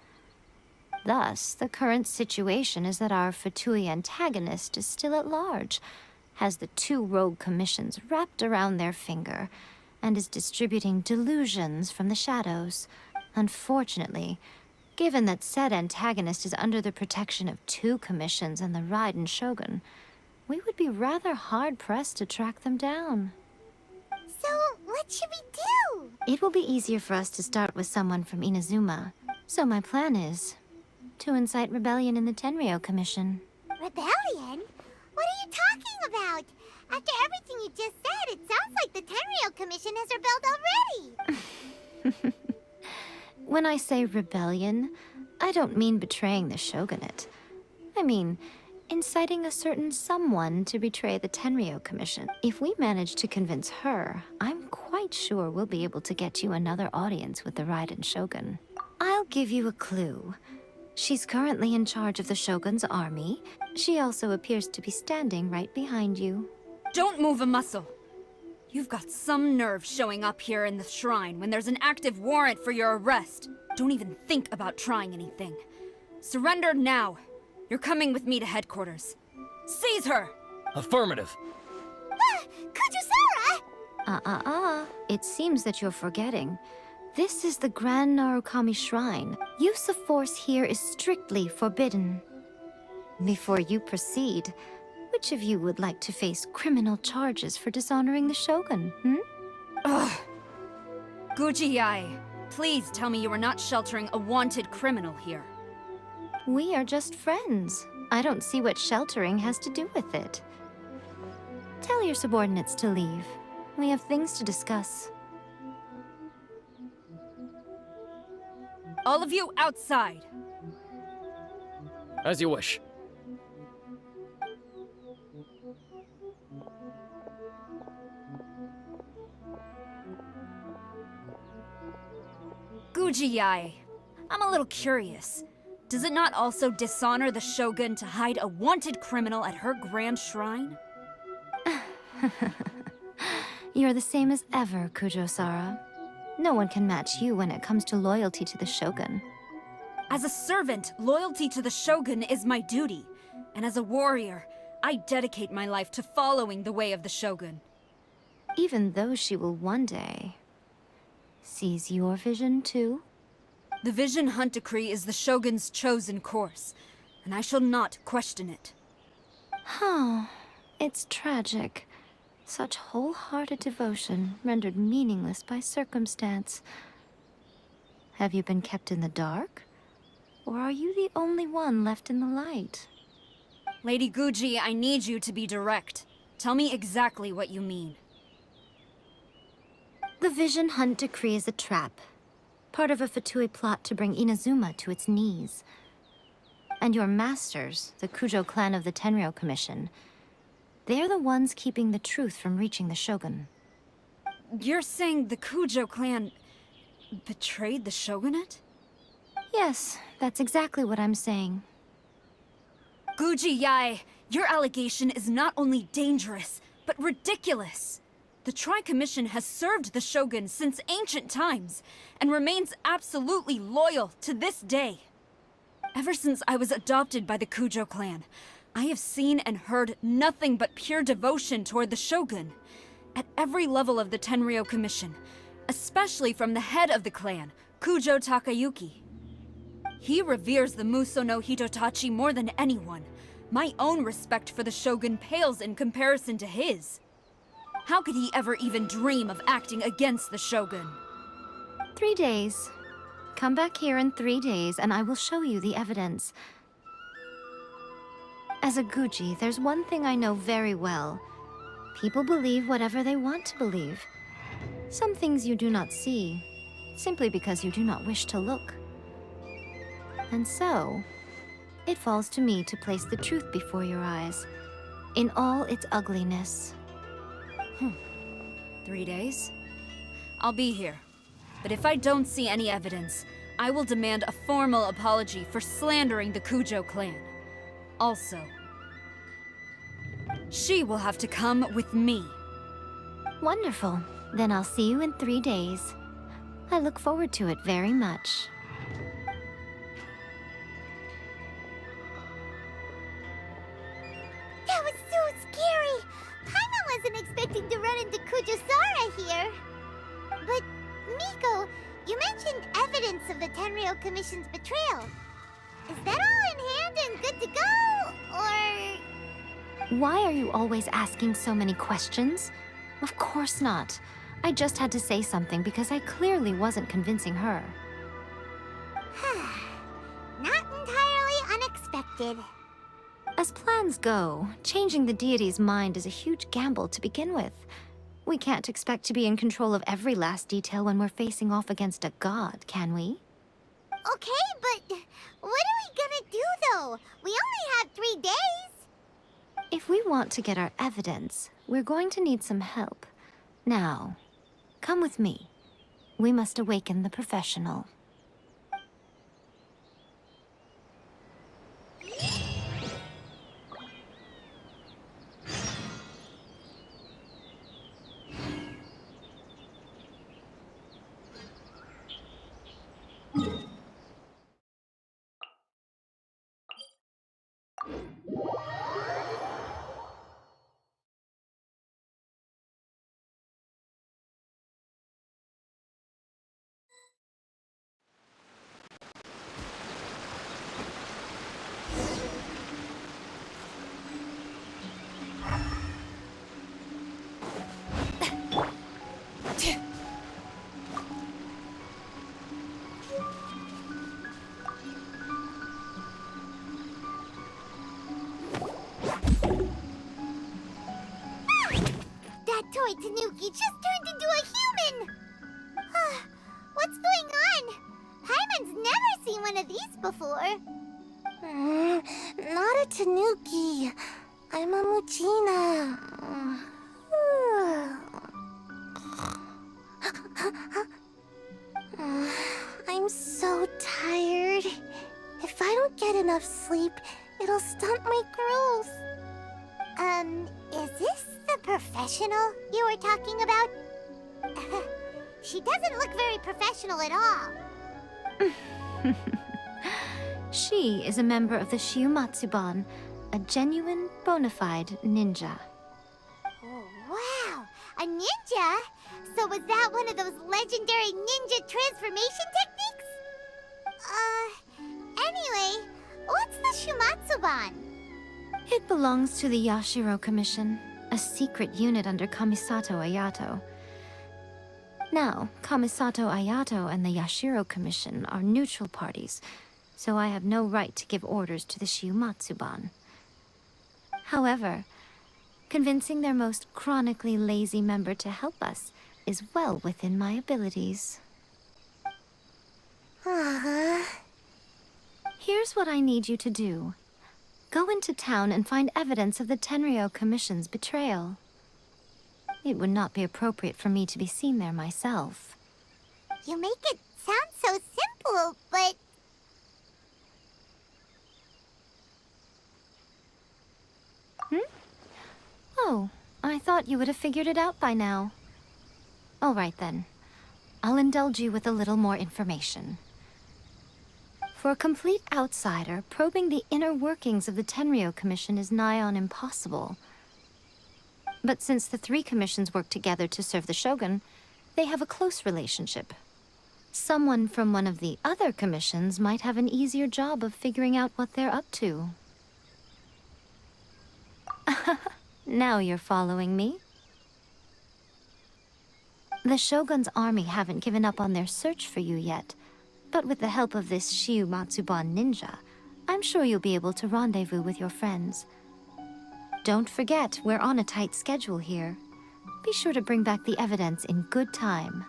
Thus, the current situation is that our Fatui antagonist is still at large, has the two rogue commissions wrapped around their finger, and is distributing delusions from the shadows. Unfortunately, given that said antagonist is under the protection of two commissions and the Raiden Shogun, we would be rather hard-pressed to track them down. So, what should we do? It will be easier for us to start with someone from Inazuma. So my plan is to incite rebellion in the Tenryou Commission. Rebellion? What are you talking about? After everything you just said, it sounds like the Tenryou Commission has rebelled already. When I say rebellion, I don't mean betraying the shogunate. I mean inciting a certain someone to betray the Tenryou Commission. If we manage to convince her, I'm quite sure we'll be able to get you another audience with the Raiden Shogun. I'll give you a clue. She's currently in charge of the Shogun's army. She also appears to be standing right behind you. Don't move a muscle. You've got some nerve showing up here in the shrine when there's an active warrant for your arrest. Don't even think about trying anything. Surrender now. You're coming with me to headquarters. Seize her! Affirmative. Kujusara! It seems that you're forgetting. This is the Grand Narukami Shrine. Use of force here is strictly forbidden. Before you proceed, which of you would like to face criminal charges for dishonoring the Shogun, Ugh. Guji-ai, please tell me you are not sheltering a wanted criminal here. We are just friends. I don't see what sheltering has to do with it. Tell your subordinates to leave. We have things to discuss. All of you outside. As you wish. Guji-ai, I'm a little curious. Does it not also dishonor the Shogun to hide a wanted criminal at her grand shrine? You're the same as ever, Kujo-sara. No one can match you when it comes to loyalty to the Shogun. As a servant, loyalty to the Shogun is my duty. And as a warrior, I dedicate my life to following the way of the Shogun. Even though she will one day seize your vision too? The Vision Hunt Decree is the Shogun's chosen course, and I shall not question it. It's tragic. Such wholehearted devotion rendered meaningless by circumstance. Have you been kept in the dark? Or are you the only one left in the light? Lady Guji, I need you to be direct. Tell me exactly what you mean. The Vision Hunt Decree is a trap. Part of a Fatui plot to bring Inazuma to its knees. And your masters, the Kujo clan of the Tenryou Commission, they're the ones keeping the truth from reaching the Shogun. You're saying the Kujo clan betrayed the Shogunate? Yes, that's exactly what I'm saying. Guji-ai, your allegation is not only dangerous, but ridiculous. The Tri-Commission has served the Shogun since ancient times, and remains absolutely loyal to this day. Ever since I was adopted by the Kujo clan, I have seen and heard nothing but pure devotion toward the Shogun. At every level of the Tenryou Commission, especially from the head of the clan, Kujo Takayuki. He reveres the Muso no Hitotachi more than anyone. My own respect for the Shogun pales in comparison to his. How could he ever even dream of acting against the Shogun? 3 days. Come back here in 3 days and I will show you the evidence. As a Guji, there's one thing I know very well. People believe whatever they want to believe. Some things you do not see, simply because you do not wish to look. And so, it falls to me to place the truth before your eyes, in all its ugliness. 3 days? I'll be here. But if I don't see any evidence, I will demand a formal apology for slandering the Kujo clan. Also, she will have to come with me. Wonderful. Then I'll see you in 3 days. I look forward to it very much. That was so scary! Paimon wasn't expecting to run into Kujosara here. But, Miko, you mentioned evidence of the Tenryou Commission's betrayal. Is that all in hand and good to go, or...? Why are you always asking so many questions? Of course not. I just had to say something because I clearly wasn't convincing her. Not entirely unexpected. As plans go, changing the deity's mind is a huge gamble to begin with. We can't expect to be in control of every last detail when we're facing off against a god, can we? Okay, but what are we gonna do, though? We only have 3 days. If we want to get our evidence, we're going to need some help. Now, come with me. We must awaken the professional. That toy Tanuki just turned into a human! What's going on? Paimon's never seen one of these before. Not a Tanuki. I'm a Muchina. I'm so tired. If I don't get enough sleep, it'll stunt my growth. Is this the professional you were talking about? She doesn't look very professional at all. She is a member of the Shiumatsuban, a genuine, bona fide ninja. Oh, wow! A ninja? So was that one of those legendary ninja transformation techniques? Anyway, what's the Shiumatsuban? It belongs to the Yashiro Commission, a secret unit under Kamisato Ayato. Now, Kamisato Ayato and the Yashiro Commission are neutral parties, so I have no right to give orders to the Shiumatsuban. However, convincing their most chronically lazy member to help us is well within my abilities. Here's what I need you to do. Go into town and find evidence of the Tenryou Commission's betrayal. It would not be appropriate for me to be seen there myself. You make it sound so simple, but... Oh, I thought thought you would have figured it out by now. All right then. I'll indulge you with a little more information. For a complete outsider, probing the inner workings of the Tenryou Commission is nigh on impossible. But since the three commissions work together to serve the Shogun, they have a close relationship. Someone from one of the other commissions might have an easier job of figuring out what they're up to. Now you're following me. The Shogun's army haven't given up on their search for you yet, but with the help of this Shiu Matsuban ninja, I'm sure you'll be able to rendezvous with your friends. Don't forget, we're on a tight schedule here. Be sure to bring back the evidence in good time.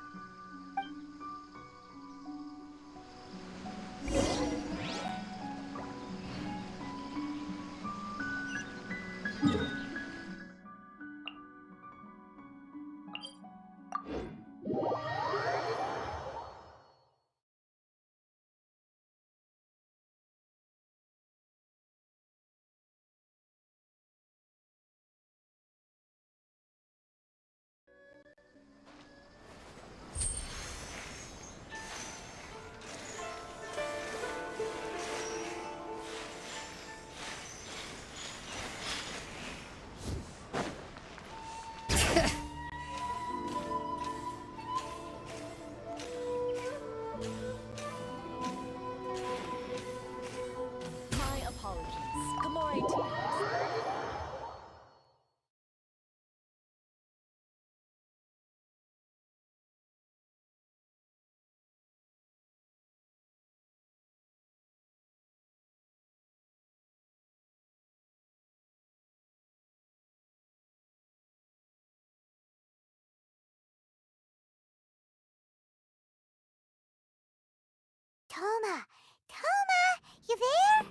Toma! Toma! You there?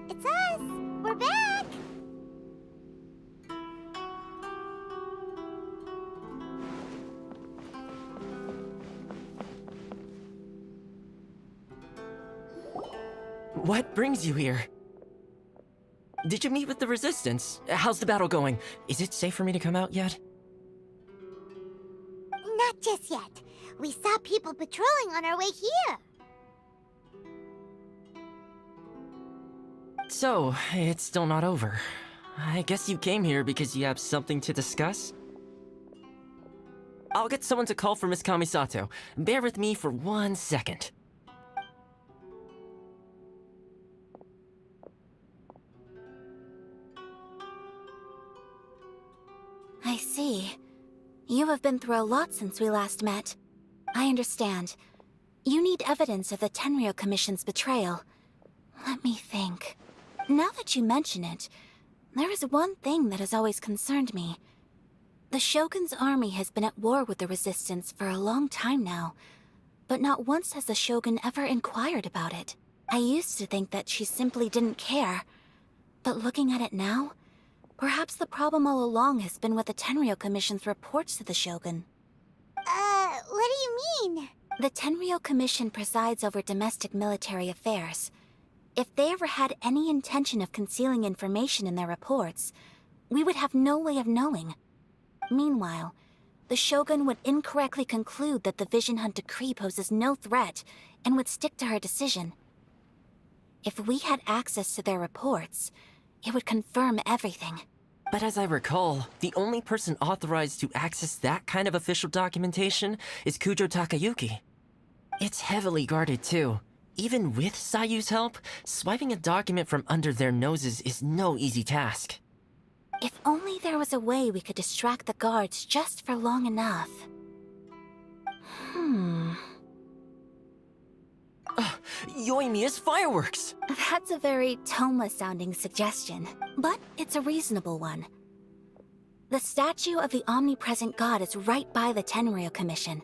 It's us! We're back! What brings you here? Did you meet with the Resistance? How's the battle going? Is it safe for me to come out yet? Not just yet. We saw people patrolling on our way here. So, it's still not over. I guess you came here because you have something to discuss? I'll get someone to call for Miss Kamisato. Bear with me for 1 second. I see. You have been through a lot since we last met. I understand. You need evidence of the Tenryou Commission's betrayal. Let me think. Now that you mention it, there is one thing that has always concerned me. The Shogun's army has been at war with the Resistance for a long time now, but not once has the Shogun ever inquired about it. I used to think that she simply didn't care, but looking at it now, perhaps the problem all along has been with the Tenryou Commission's reports to the Shogun. What do you mean? The Tenryou Commission presides over domestic military affairs. If they ever had any intention of concealing information in their reports, we would have no way of knowing. Meanwhile, the Shogun would incorrectly conclude that the Vision Hunt decree poses no threat and would stick to her decision. If we had access to their reports, it would confirm everything. But as I recall, the only person authorized to access that kind of official documentation is Kujo Takayuki. It's heavily guarded too. Even with Sayu's help, swiping a document from under their noses is no easy task. If only there was a way we could distract the guards just for long enough. Yoimiya's fireworks! That's a very Toma-sounding suggestion, but it's a reasonable one. The statue of the omnipresent god is right by the Tenryou Commission.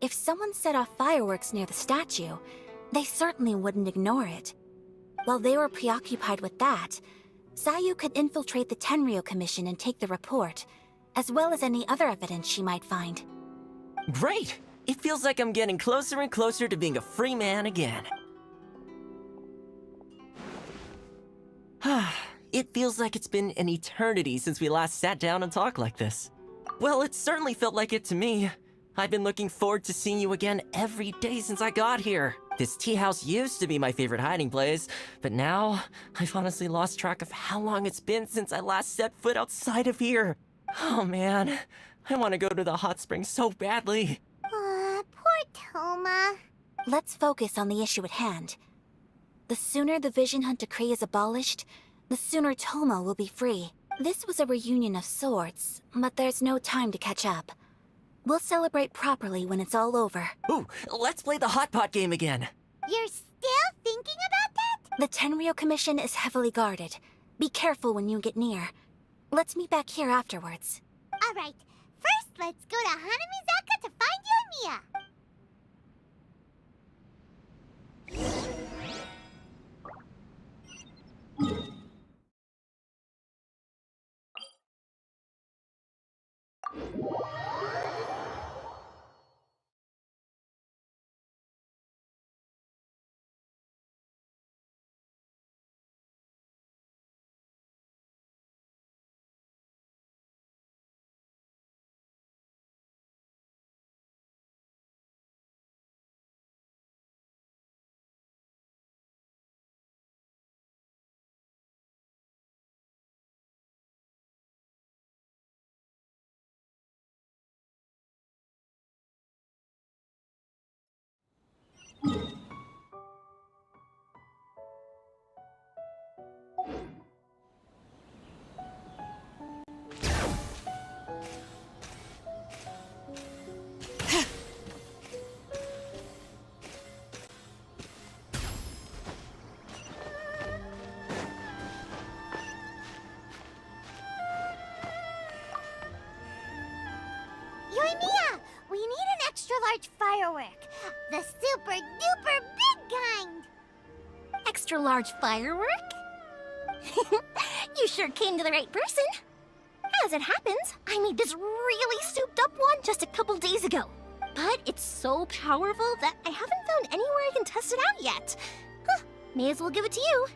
If someone set off fireworks near the statue, they certainly wouldn't ignore it. While they were preoccupied with that, Sayu could infiltrate the Tenryou Commission and take the report, as well as any other evidence she might find. Great! It feels like I'm getting closer and closer to being a free man again. It feels like it's been an eternity since we last sat down and talked like this. Well, it certainly felt like it to me. I've been looking forward to seeing you again every day since I got here. This tea house used to be my favorite hiding place, but now I've honestly lost track of how long it's been since I last set foot outside of here. Oh man, I want to go to the hot springs so badly. Poor Toma. Let's focus on the issue at hand. The sooner the Vision Hunt decree is abolished, the sooner Toma will be free. This was a reunion of sorts, but there's no time to catch up. We'll celebrate properly when it's all over. Ooh, let's play the hot pot game again. You're still thinking about that? The Tenryou Commission is heavily guarded. Be careful when you get near. Let's meet back here afterwards. Alright, first let's go to Hanamizaka to find you and Mia. Yoimiya, we need an extra large firework. The super duper big kind. Extra large firework? You sure came to the right person. As it happens, I made this really souped up one just a couple days ago. But it's so powerful that I haven't found anywhere I can test it out yet. Huh, may as well give it to you.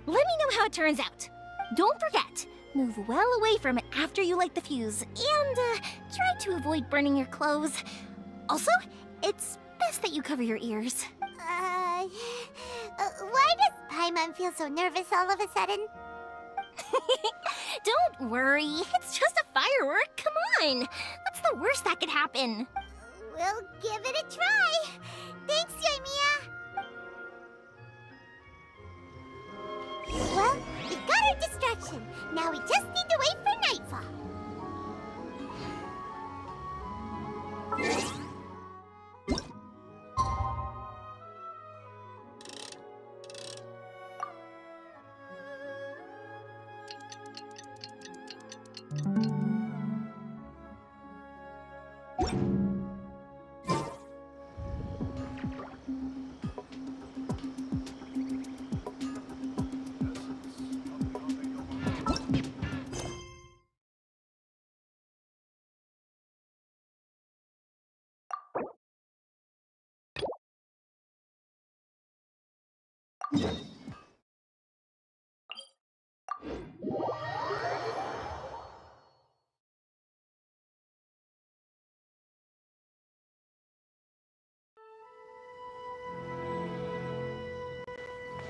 Let me know how it turns out. Don't forget, move well away from it after you light the fuse, and try to avoid burning your clothes. Also, it's best that you cover your ears. Why does Paimon feel so nervous all of a sudden? Don't worry, it's just a firework. Come on, what's the worst that could happen? We'll give it a try. Thanks, Yoimiya. Well, we got our distraction. Now we just need to wait for nightfall.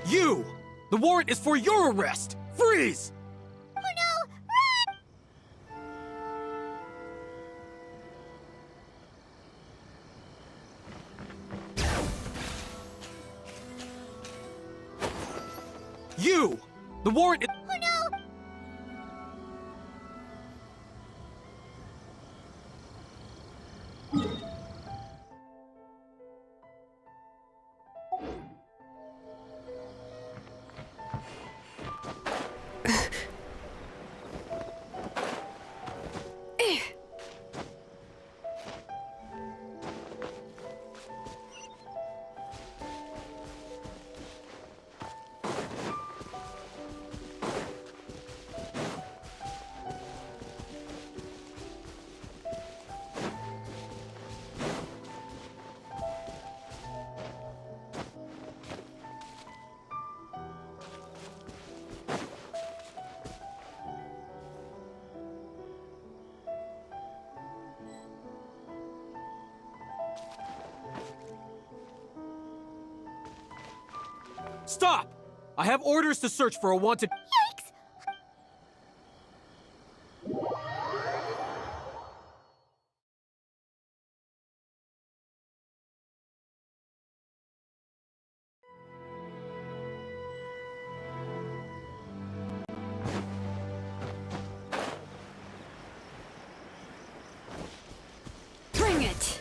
You! The warrant is for your arrest! Freeze! Oh no! You! The warrant is— Oh no! Stop! I have orders to search for a wanted— Yikes! Bring it!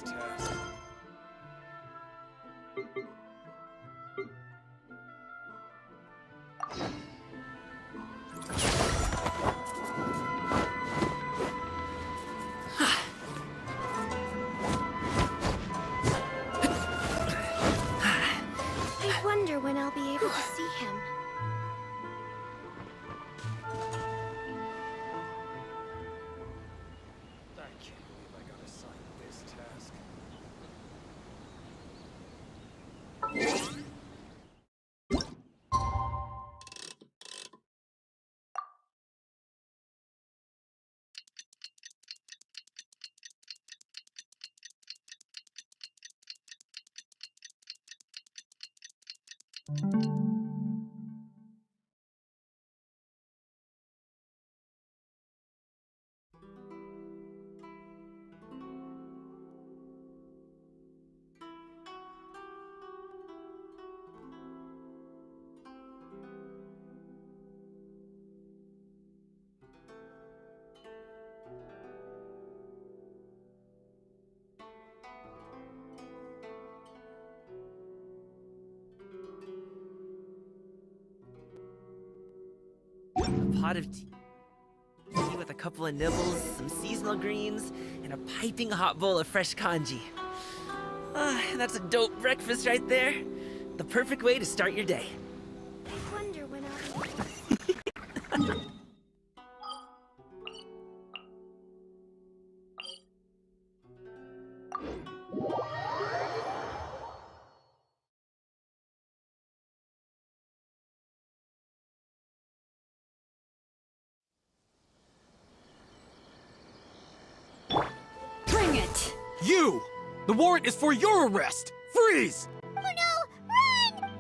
this task. I wonder when I'll be able to see him. I can't believe I got assigned this task. A pot of tea with a couple of nibbles, some seasonal greens, and a piping hot bowl of fresh kanji. That's a dope breakfast right there. The perfect way to start your day. I wonder when I'll... Bring it! You! The warrant is for your arrest! Freeze! Oh no! Run!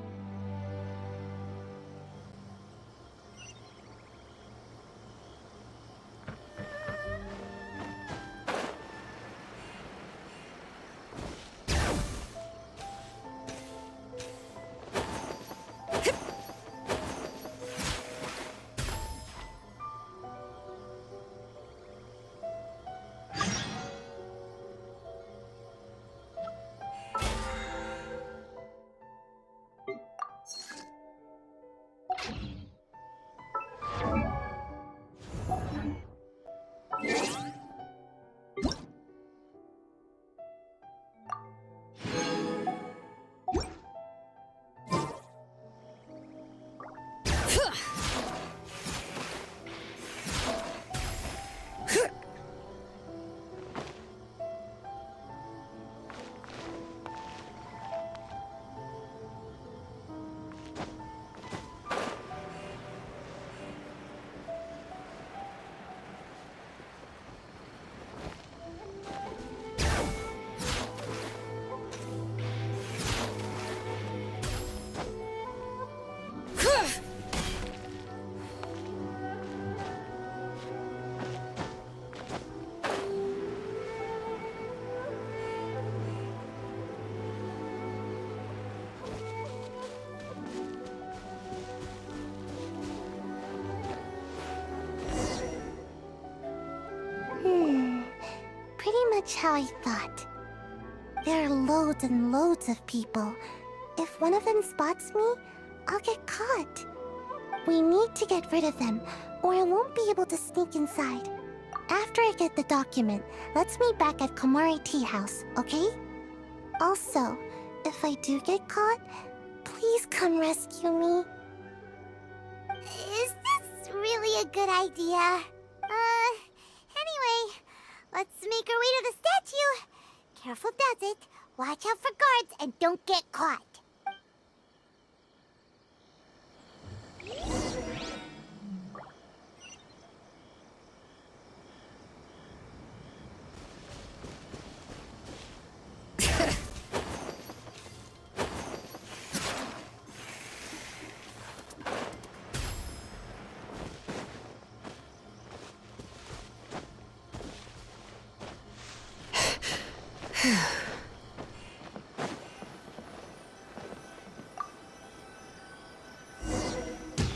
Pretty much how I thought. There are loads and loads of people. If one of them spots me, I'll get caught. We need to get rid of them, or I won't be able to sneak inside. After I get the document, let's meet back at Komari Tea House, okay? Also, if I do get caught, please come rescue me. Is this really a good idea? Anyway, let's make our way to the statue. Careful does it. Watch out for guards and don't get caught.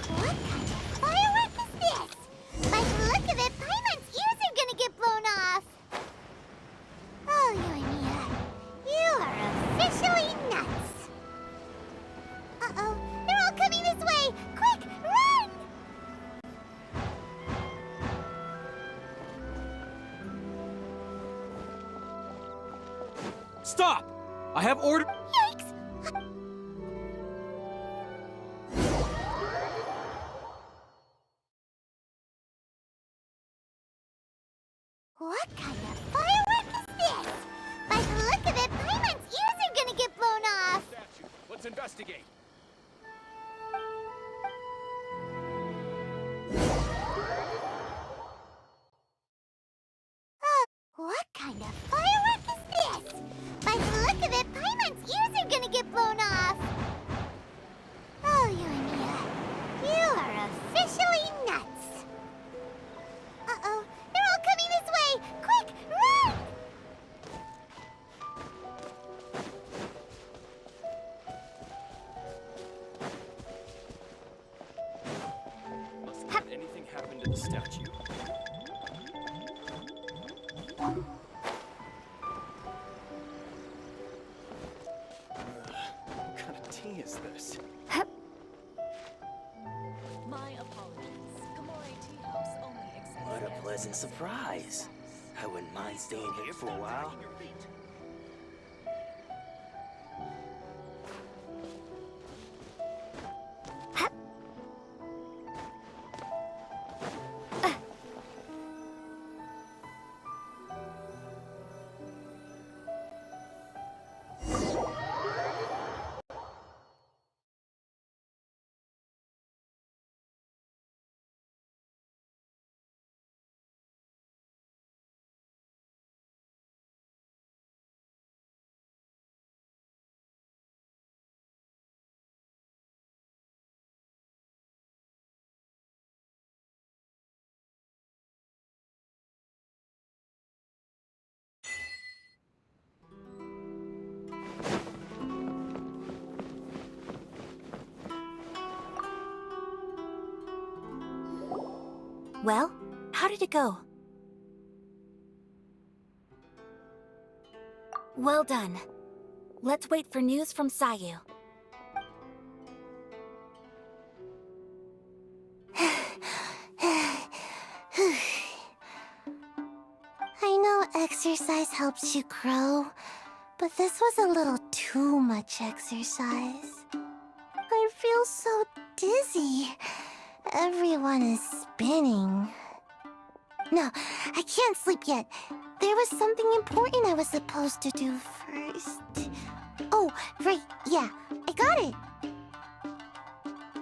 What kind of firework is this? By the look of it, Paimon's ears are gonna get blown off. Oh, Yoimiya. Stop! I have ordered. Yikes! What kind of firework is this? By the look of it, Paimon's ears are gonna get blown off! Let's investigate. What kind of firework is this? By the look of it, Paimon's ears are gonna get blown off! Oh, Yoimiya, you are officially nuts! Uh-oh, they're all coming this way! Quick, run! Must anything happen to the statue? What kind of tea is this? My apologies. Gamore Tea House only accepts What a pleasant surprise. I wouldn't mind staying here for a while. Well, how did it go? Well done. Let's wait for news from Sayu. I know exercise helps you grow, but this was a little too much exercise. I feel so dizzy. Everyone is spinning. No, I can't sleep yet. There was something important I was supposed to do first. Oh, right, yeah, I got it.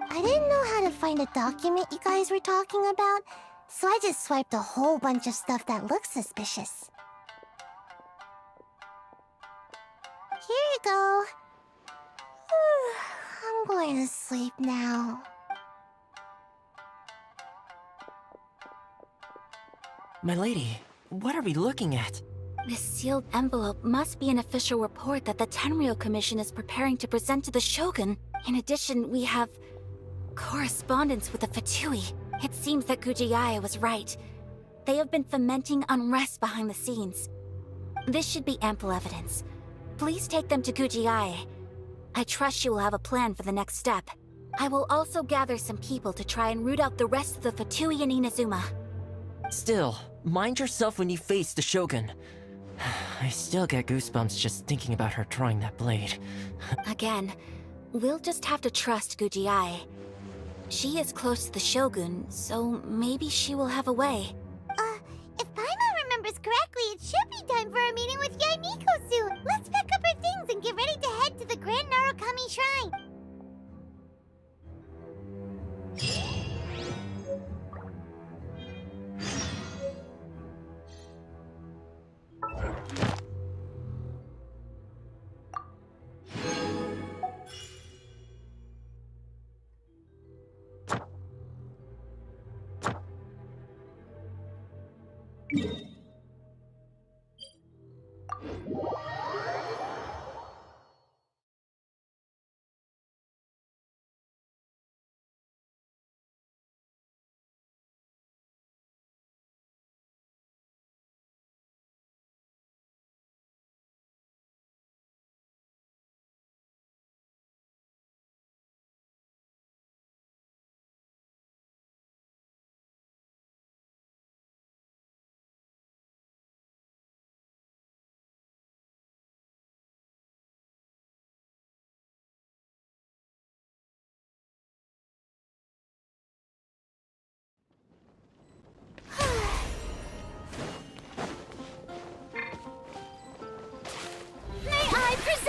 I didn't know how to find a document you guys were talking about, so I just swiped a whole bunch of stuff that looks suspicious. Here you go. I'm going to sleep now. My lady, what are we looking at? This sealed envelope must be an official report that the Tenryou Commission is preparing to present to the Shogun. In addition, we have correspondence with the Fatui. It seems that Kujiai was right. They have been fomenting unrest behind the scenes. This should be ample evidence. Please take them to Kujiai. I trust she will have a plan for the next step. I will also gather some people to try and root out the rest of the Fatui and Inazuma. Still, mind yourself when you face the Shogun. I still get goosebumps just thinking about her drawing that blade. Again, we'll just have to trust Kujiai. She is close to the Shogun, so maybe she will have a way. If Paimon remembers correctly, it should be time for a meeting with Yaimiko soon. Let's pack up our things and get ready to head to the Grand Narukami Shrine.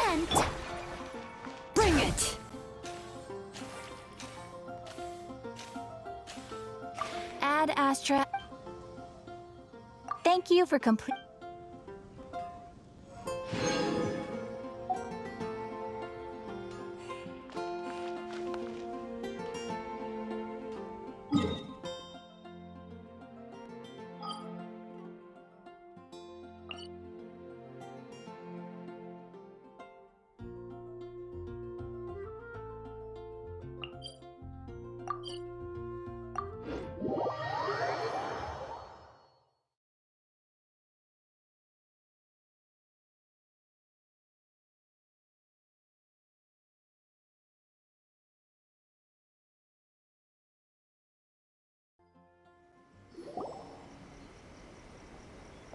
scent! Bring it! Ad Astra. Thank you for complete.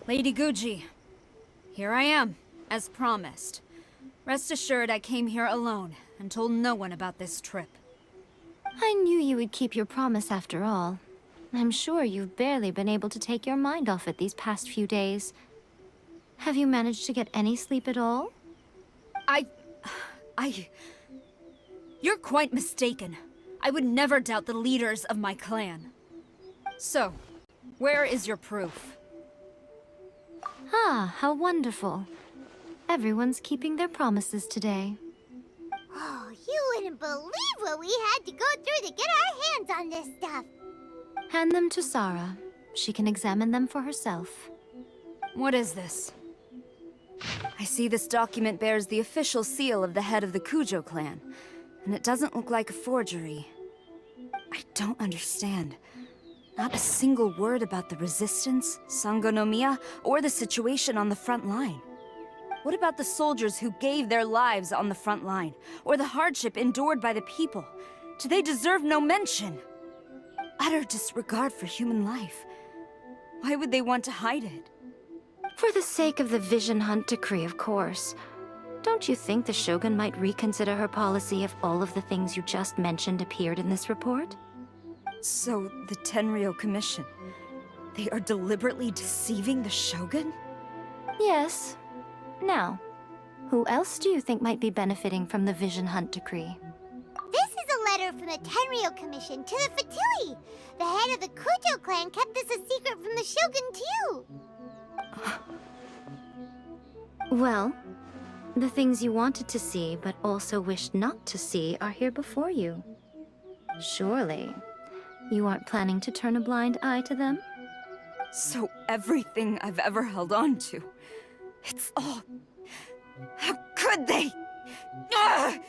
Lady Guji, here I am, as promised. Rest assured I came here alone and told no one about this trip. I knew you would keep your promise after all. I'm sure you've barely been able to take your mind off it these past few days. Have you managed to get any sleep at all? You're quite mistaken. I would never doubt the leaders of my clan. So, where is your proof? Ah, how wonderful. Everyone's keeping their promises today. Oh, you wouldn't believe what we had to go through to get our hands on this stuff. Hand them to Sarah. She can examine them for herself. What is this? I see this document bears the official seal of the head of the Kujo clan, and it doesn't look like a forgery. I don't understand. Not a single word about the resistance, Sangonomiya, or the situation on the front line. What about the soldiers who gave their lives on the front line, or the hardship endured by the people? Do they deserve no mention? Utter disregard for human life. Why would they want to hide it? For the sake of the Vision Hunt decree, of course. Don't you think the Shogun might reconsider her policy if all of the things you just mentioned appeared in this report? So, the Tenryou Commission, they are deliberately deceiving the Shogun? Yes. Now, who else do you think might be benefiting from the Vision Hunt decree? This is a letter from the Tenryou Commission to the Fatui. The head of the Kujo clan kept this a secret from the Shogun, too. Well, the things you wanted to see but also wished not to see are here before you. Surely, you aren't planning to turn a blind eye to them? So everything I've ever held on to, it's all... How could they? Ugh!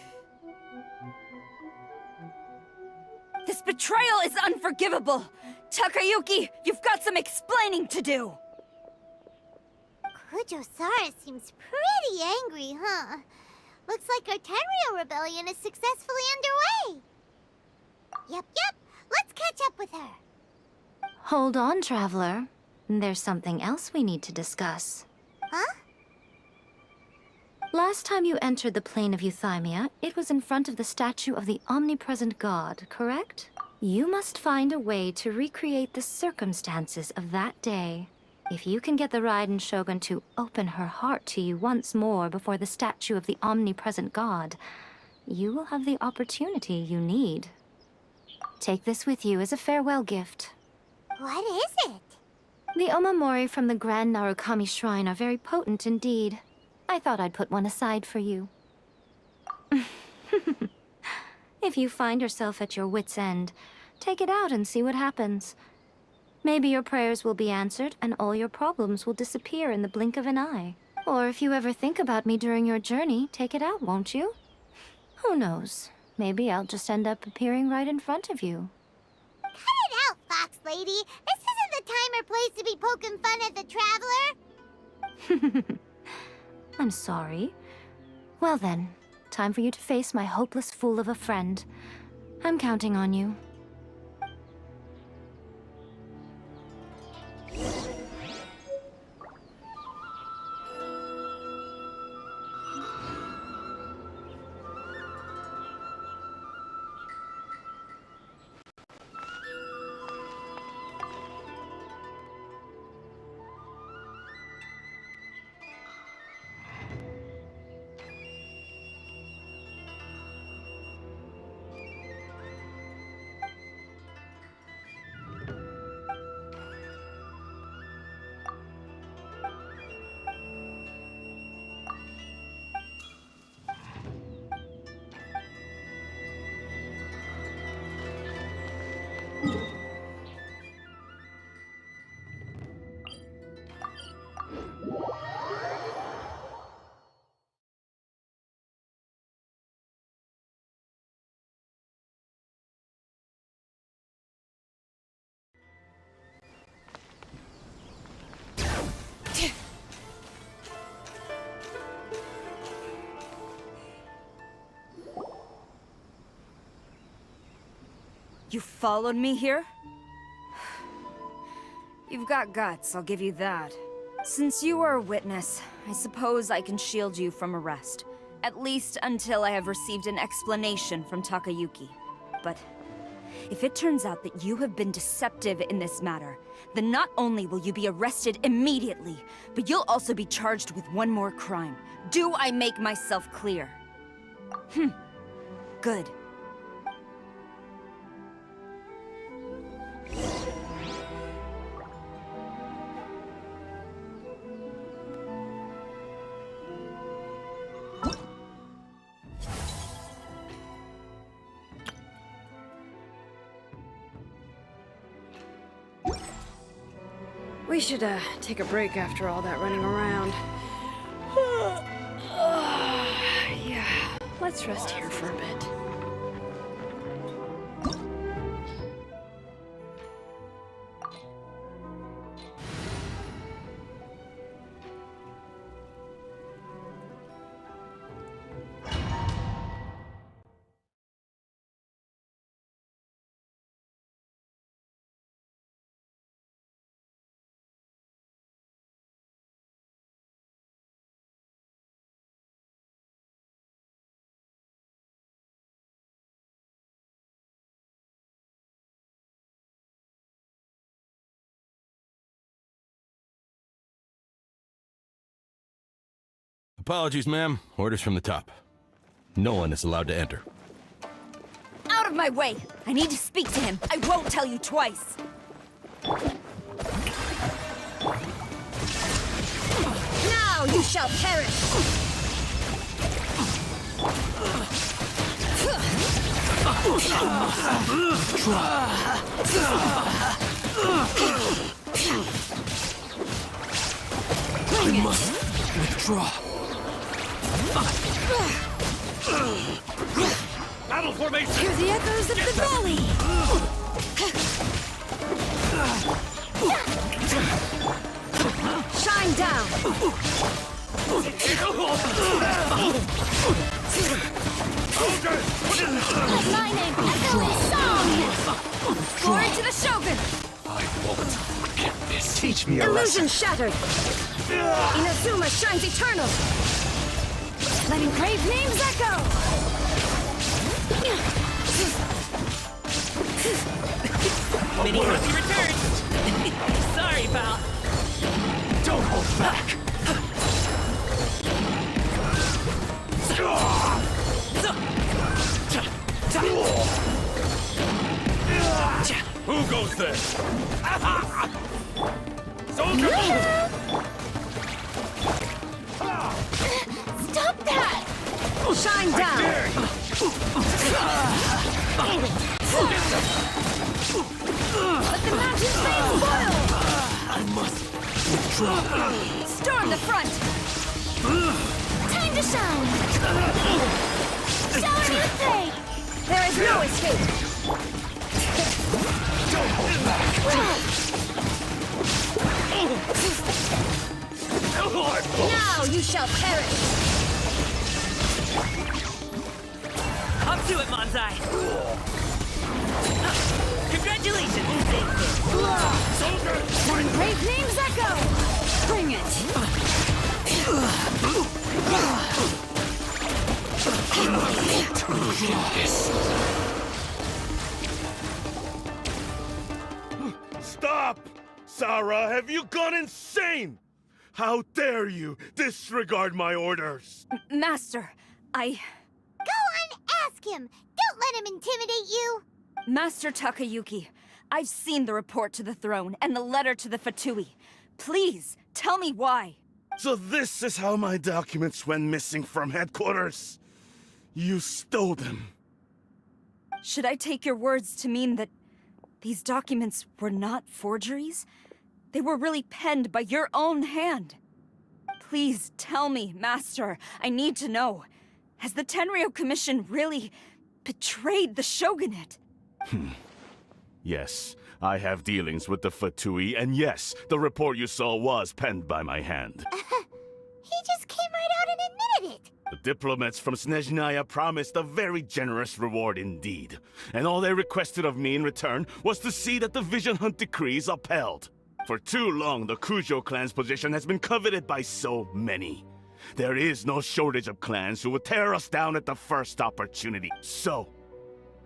This betrayal is unforgivable! Takayuki, you've got some explaining to do! Kujo-Sara seems pretty angry, huh? Looks like our Tenryou rebellion is successfully underway. Yep. Let's catch up with her. Hold on, Traveler. There's something else we need to discuss. Huh? Last time you entered the plane of Euthymia, it was in front of the statue of the omnipresent god, correct? You must find a way to recreate the circumstances of that day. If you can get the Raiden Shogun to open her heart to you once more before the statue of the omnipresent god, you will have the opportunity you need. Take this with you as a farewell gift. What is it? The Omamori from the Grand Narukami Shrine are very potent indeed. I thought I'd put one aside for you. If you find yourself at your wit's end, take it out and see what happens. Maybe your prayers will be answered and all your problems will disappear in the blink of an eye. Or if you ever think about me during your journey, take it out, won't you? Who knows? Maybe I'll just end up appearing right in front of you. Cut it out, Fox Lady. This isn't the time or place to be poking fun at the Traveler. I'm sorry. Well then, time for you to face my hopeless fool of a friend. I'm counting on you. You followed me here? You've got guts, I'll give you that. Since you are a witness, I suppose I can shield you from arrest. At least until I have received an explanation from Takayuki. But if it turns out that you have been deceptive in this matter, then not only will you be arrested immediately, but you'll also be charged with one more crime. Do I make myself clear? Good. We should, take a break after all that running around. Yeah, let's rest here for a bit. Apologies, ma'am. Orders from the top. No one is allowed to enter. Out of my way! I need to speak to him. I won't tell you twice. Now you shall perish! I must withdraw. Battle formation! Hear the echoes of the valley! Shine down! Let my name echo in song! Glory to the Shogun! I won't forget this. Teach me a Illusion lesson. shattered! Inazuma shines eternal! Let engraved names echo! Mini Happy returns! Sorry, pal. Don't hold back. Who goes there? Soldier! Stop that! Shine down! Let the mountain flames boil! I must withdraw. Storm the front! Time to shine! Show a new thing! There is no escape! Don't hold back. Now you shall perish! Up to it, Manzai! Congratulations! Soldier! When brave names echo! Bring it! Stop! Sarah, have you gone insane? How dare you disregard my orders? Master, Go on, ask him! Don't let him intimidate you! Master Takayuki, I've seen the report to the throne and the letter to the Fatui. Please, tell me why. So this is how my documents went missing from headquarters? You stole them. Should I take your words to mean that these documents were not forgeries? They were really penned by your own hand. Please tell me, Master. I need to know. Has the Tenryou Commission really betrayed the Shogunate? Yes, I have dealings with the Fatui, and yes, the report you saw was penned by my hand. He just came right out and admitted it! The diplomats from Snezhnaya promised a very generous reward indeed, and all they requested of me in return was to see that the Vision Hunt decree is upheld. For too long, the Kujo clan's position has been coveted by so many. There is no shortage of clans who would tear us down at the first opportunity. So,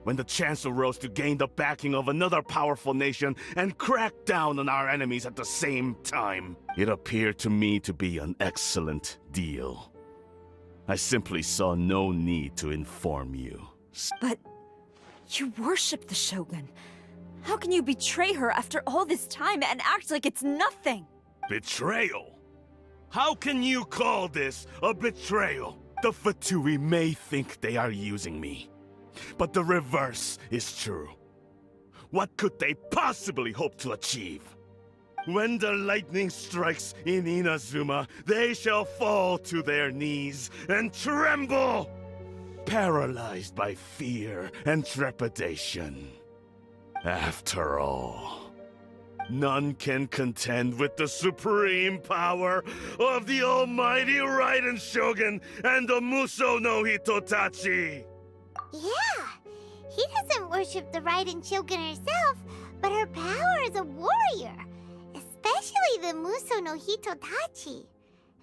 when the chance arose to gain the backing of another powerful nation and crack down on our enemies at the same time, it appeared to me to be an excellent deal. I simply saw no need to inform you. But you worship the Shogun. How can you betray her after all this time and act like it's nothing? Betrayal? How can you call this a betrayal? The Fatui may think they are using me, but the reverse is true. What could they possibly hope to achieve? When the lightning strikes in Inazuma, they shall fall to their knees and tremble, paralyzed by fear and trepidation. After all, none can contend with the supreme power of the almighty Raiden Shogun and the Muso no Hitotachi! Yeah, he doesn't worship the Raiden Shogun herself, but her power as a warrior, especially the Muso no Hitotachi.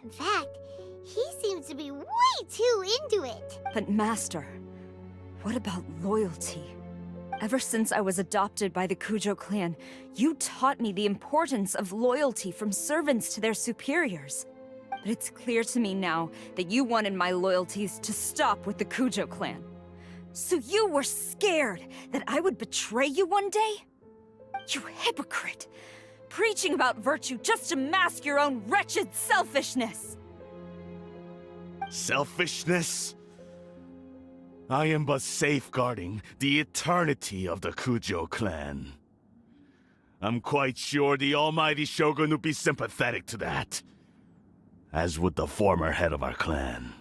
In fact, he seems to be way too into it. But Master, what about loyalty? Ever since I was adopted by the Kujo clan, you taught me the importance of loyalty from servants to their superiors. But it's clear to me now that you wanted my loyalties to stop with the Kujo clan. So you were scared that I would betray you one day? You hypocrite! Preaching about virtue just to mask your own wretched selfishness! Selfishness? I am but safeguarding the eternity of the Kujo clan. I'm quite sure the almighty Shogun would be sympathetic to that, as would the former head of our clan.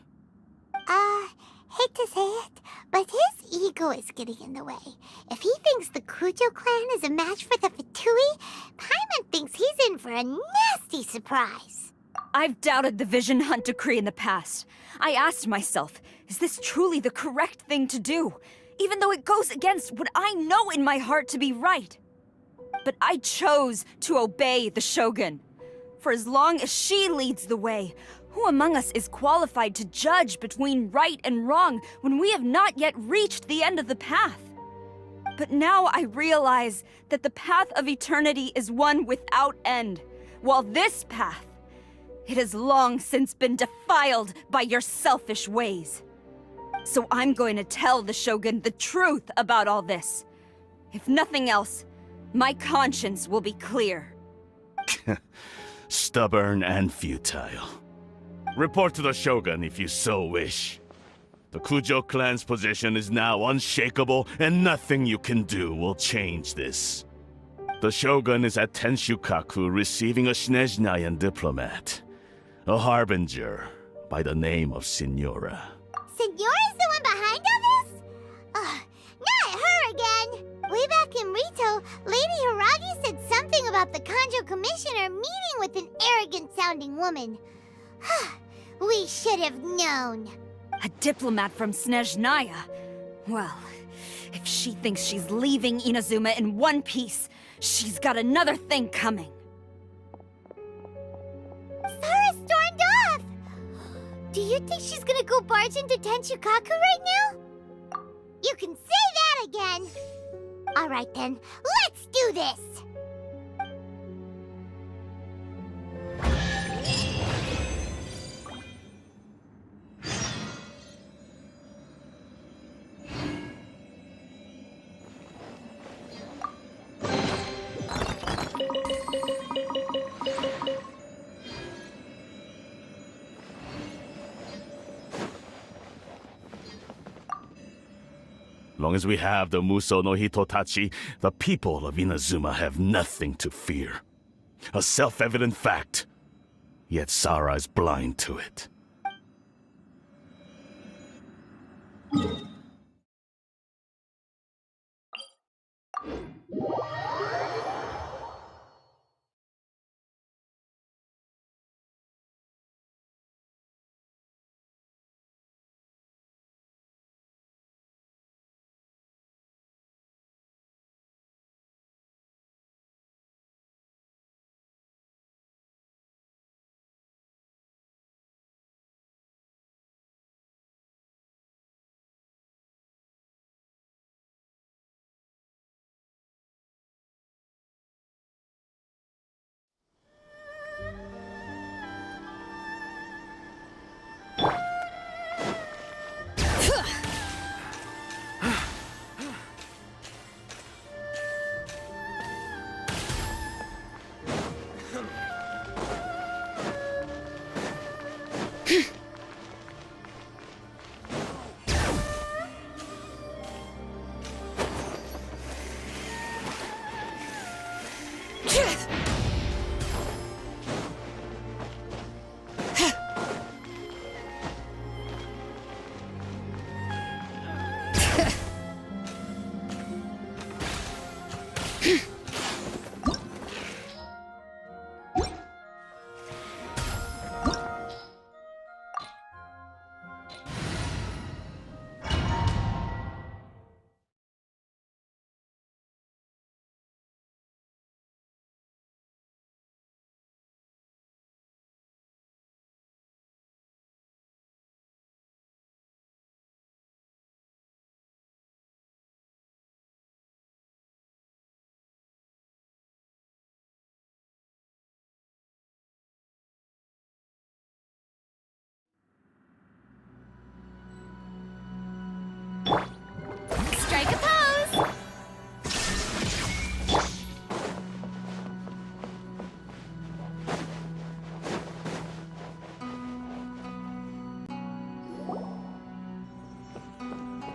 Hate to say it, but his ego is getting in the way. If he thinks the Kujo clan is a match for the Fatui, Paimon thinks he's in for a nasty surprise. I've doubted the Vision Hunt decree in the past. I asked myself, is this truly the correct thing to do? Even though it goes against what I know in my heart to be right. But I chose to obey the Shogun. For as long as she leads the way, who among us is qualified to judge between right and wrong when we have not yet reached the end of the path? But now I realize that the path of eternity is one without end, while this path, it has long since been defiled by your selfish ways. So I'm going to tell the Shogun the truth about all this. If nothing else, my conscience will be clear. Stubborn and futile. Report to the Shogun if you so wish. The Kujo clan's position is now unshakable, and nothing you can do will change this. The Shogun is at Tenshukaku receiving a Snezhnayan diplomat. A harbinger by the name of Signora. Signora's the one behind all this? Not her again! Way back in Rito, Lady Hiragi said something about the Kanjo Commissioner meeting with an arrogant-sounding woman. We should have known. A diplomat from Snezhnaya? Well, if she thinks she's leaving Inazuma in one piece, she's got another thing coming. Sara stormed off! Do you think she's gonna go barge into Tenshukaku right now? You can say that again! Alright then, let's do this! Long as we have the Muso no Hitotachi, the people of Inazuma have nothing to fear. A self-evident fact. Yet Sara is blind to it.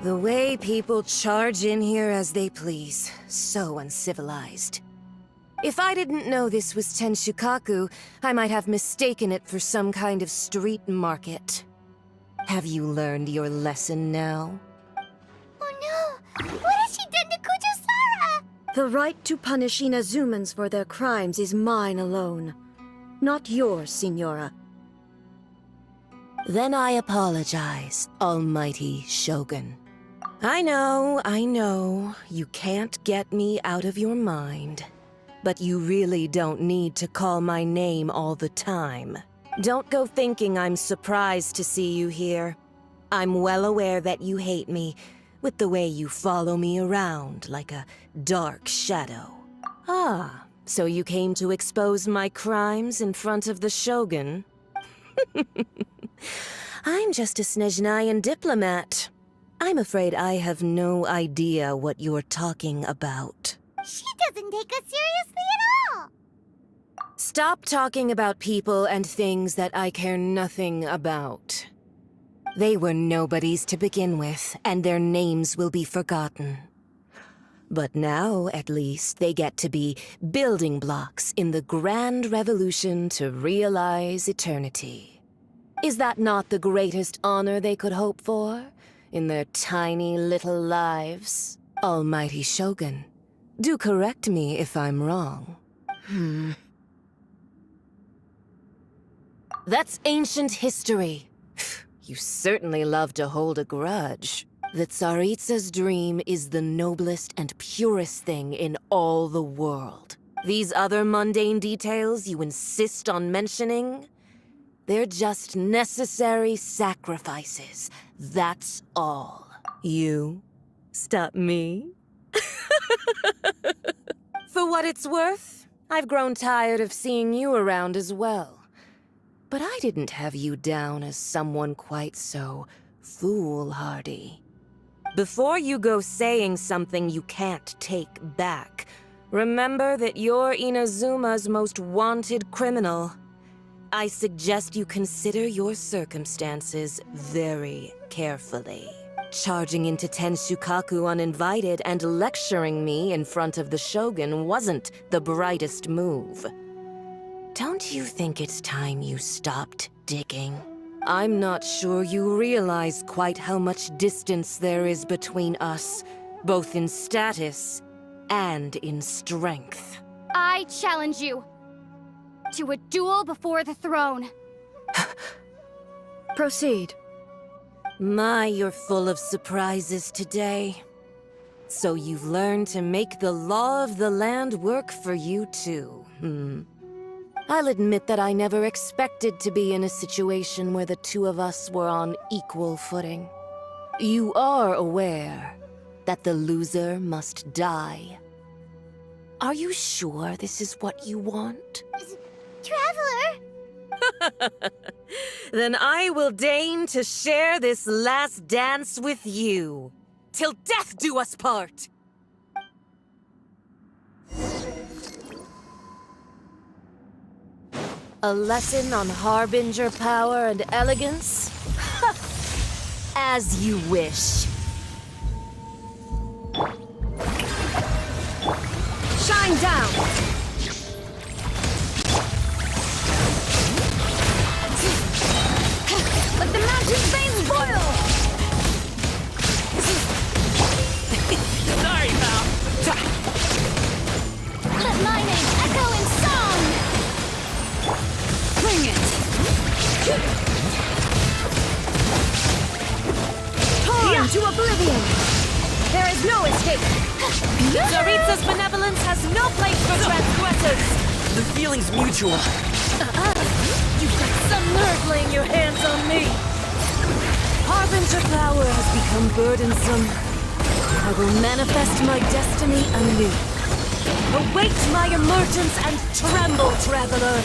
The way people charge in here as they please. So uncivilized. If I didn't know this was Tenshukaku, I might have mistaken it for some kind of street market. Have you learned your lesson now? Oh no! What has she done to Kujusara? The right to punish Inazumans for their crimes is mine alone. Not yours, Signora. Then I apologize, Almighty Shogun. I know, you can't get me out of your mind. But you really don't need to call my name all the time. Don't go thinking I'm surprised to see you here. I'm well aware that you hate me, with the way you follow me around like a dark shadow. Ah, so you came to expose my crimes in front of the Shogun? I'm just a Snezhnayan diplomat. I'm afraid I have no idea what you're talking about. She doesn't take us seriously at all! Stop talking about people and things that I care nothing about. They were nobodies to begin with, and their names will be forgotten. But now, at least, they get to be building blocks in the grand revolution to realize eternity. Is that not the greatest honor they could hope for in their tiny little lives? Almighty Shogun, do correct me if I'm wrong. That's ancient history. You certainly love to hold a grudge. The Tsaritsa's dream is the noblest and purest thing in all the world. These other mundane details you insist on mentioning, they're just necessary sacrifices. That's all. You stop me? For what it's worth, I've grown tired of seeing you around as well. But I didn't have you down as someone quite so foolhardy. Before you go saying something you can't take back, remember that you're Inazuma's most wanted criminal. I suggest you consider your circumstances very carefully. Charging into Tenshukaku uninvited and lecturing me in front of the Shogun wasn't the brightest move. Don't you think it's time you stopped digging? I'm not sure you realize quite how much distance there is between us, both in status and in strength. I challenge you to a duel before the throne. Proceed. My, you're full of surprises today. So you've learned to make the law of the land work for you too, I'll admit that I never expected to be in a situation where the two of us were on equal footing. You are aware that the loser must die. Are you sure this is what you want? Traveler! Then I will deign to share this last dance with you. Till death do us part! A lesson on Harbinger power and elegance? As you wish. Shine down! Let the mountain's veins boil! Sorry, pal. Let my name echo in song! Bring it! Torn to oblivion! There is no escape! Tsaritsa's benevolence has no place for transgressors! The feeling's mutual. You've got some nerve laying your hands on me! Harbinger power has become burdensome. I will manifest my destiny anew. Await my emergence and tremble, traveler!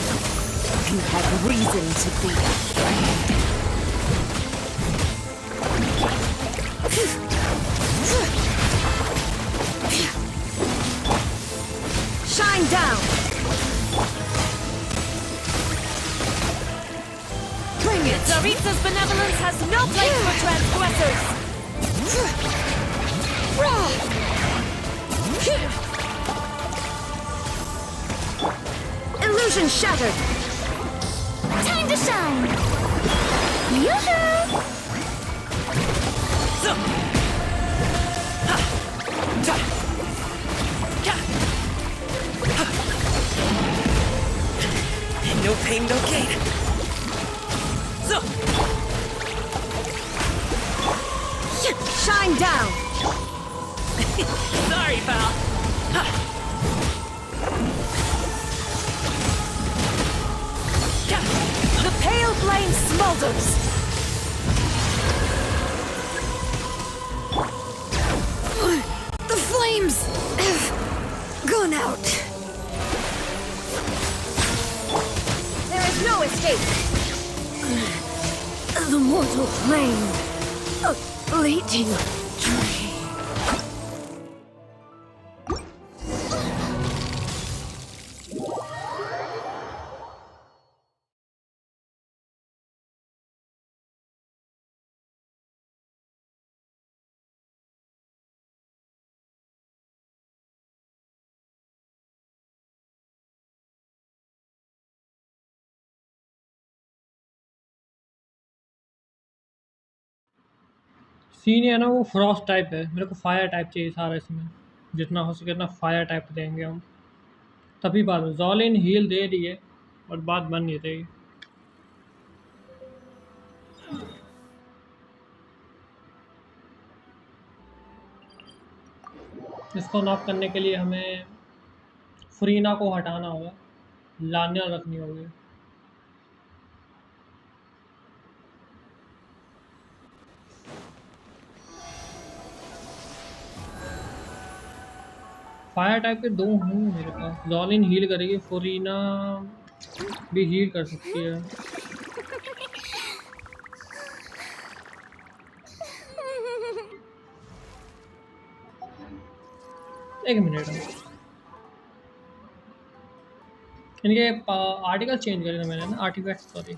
You have reason to be afraid. Shine down! Bring it! Tsaritsa's benevolence has no place for transgressors! Illusion shattered! Time to shine! Yoo-hoo! No pain, no gain. Shine down! Sorry, pal. The pale flame smolders! The flames have gone out. There is no escape. The mortal flame. A fleeting dream. Scene है ना वो Frost type है, मेरे को fire type चाहिए सारा इसमें, जितना हो सके उतना फायर टाइप देंगे हम, तभी बात है। जॉलिन हील दे रही है और बात बन नहीं रही। इसको नॉक करने के लिए हमें फ्रीना को हटाना होगा, लानिया रखनी होगी। फायर टाइप के दो हैं मेरे पास। जॉलिन हील करेगी, फ्रीना भी हील कर सकती है। एक मिनट, इनके आर्टिकल चेंज करे थे मैंने ना, आर्टिफैक्ट सॉरी।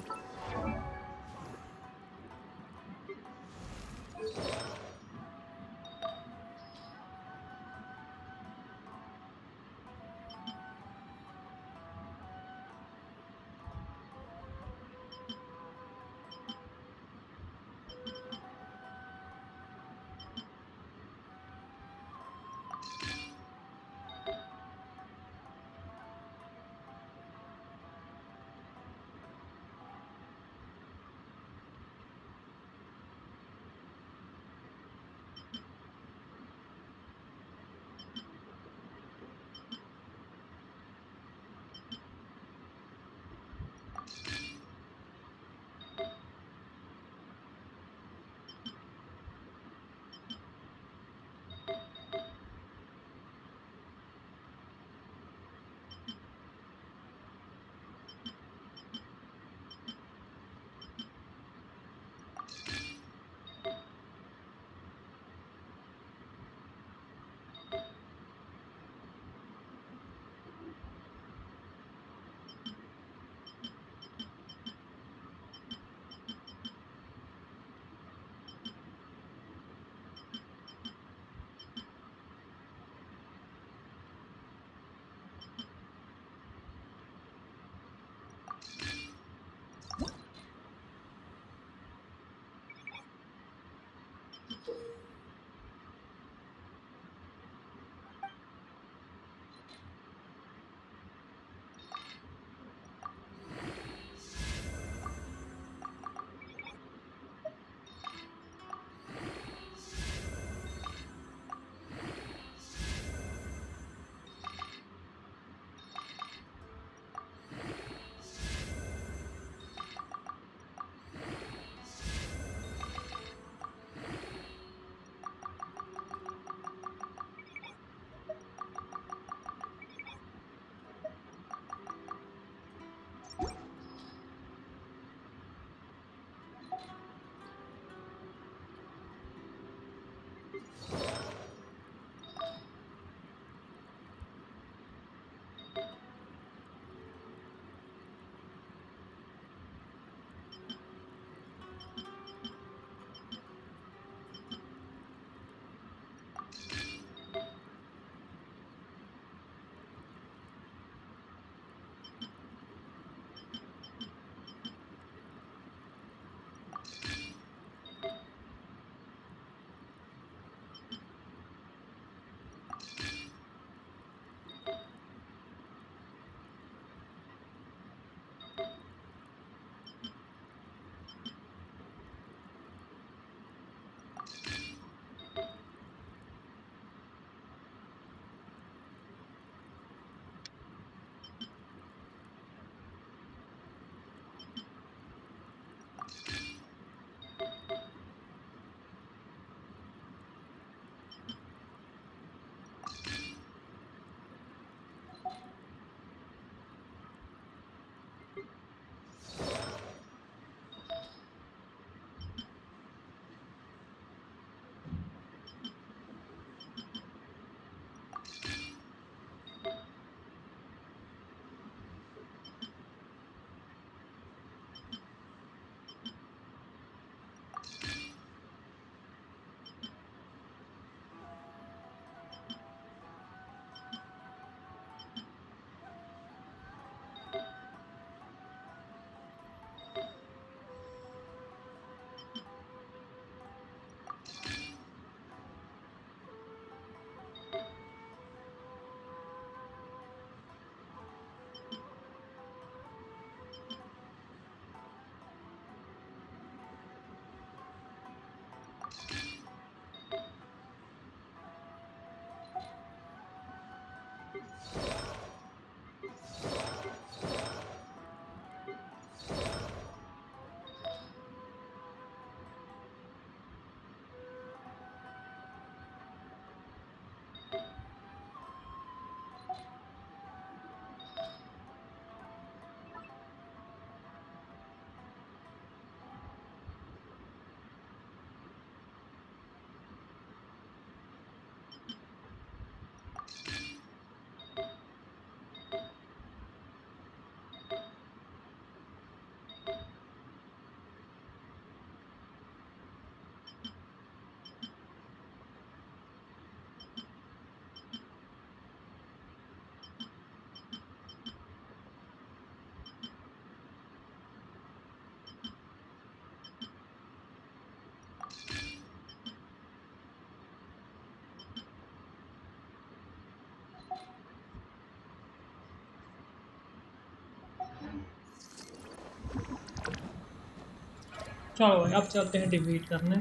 चलो भाई अब चलते हैं डिफीट करने।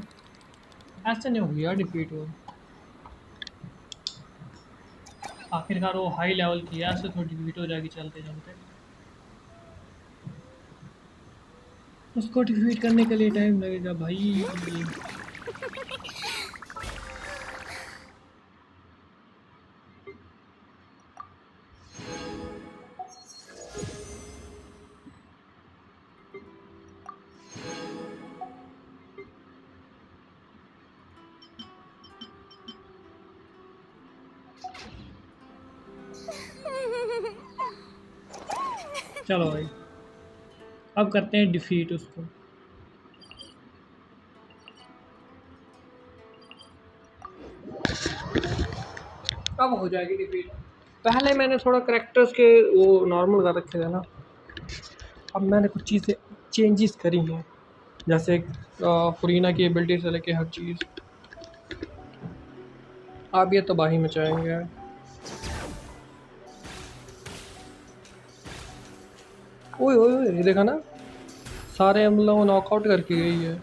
ऐसे नहीं हो गया डिफीट वो, आखिरकार वो हाई लेवल की है, ऐसे थोड़ी डिफीट हो जाएगी चलते चलते। उसको डिफीट करने के लिए टाइम लगेगा भाई। चलो भाई अब करते हैं डिफीट उसको। अब हो जाएगी डिफीट। पहले मैंने थोड़ा करैक्टर्स के वो नॉर्मल कर रखे थे ना, अब मैंने कुछ चीज़ें चेंजेस करी हैं, जैसे फुरीना की एबिलिटी से लेके हर चीज़। अब ये तबाही मचाएंगे। ओए ओए ओए, ये देखा ना, सारे हमला वो नॉकआउट करके गई है।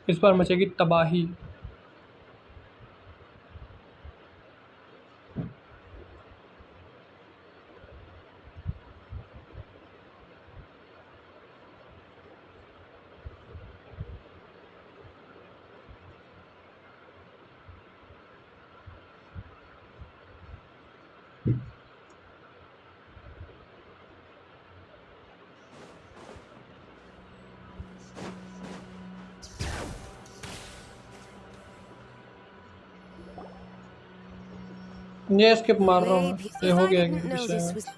इस बार मचेगी तबाही। ये स्किप मार रहा हूँ, ये हो गया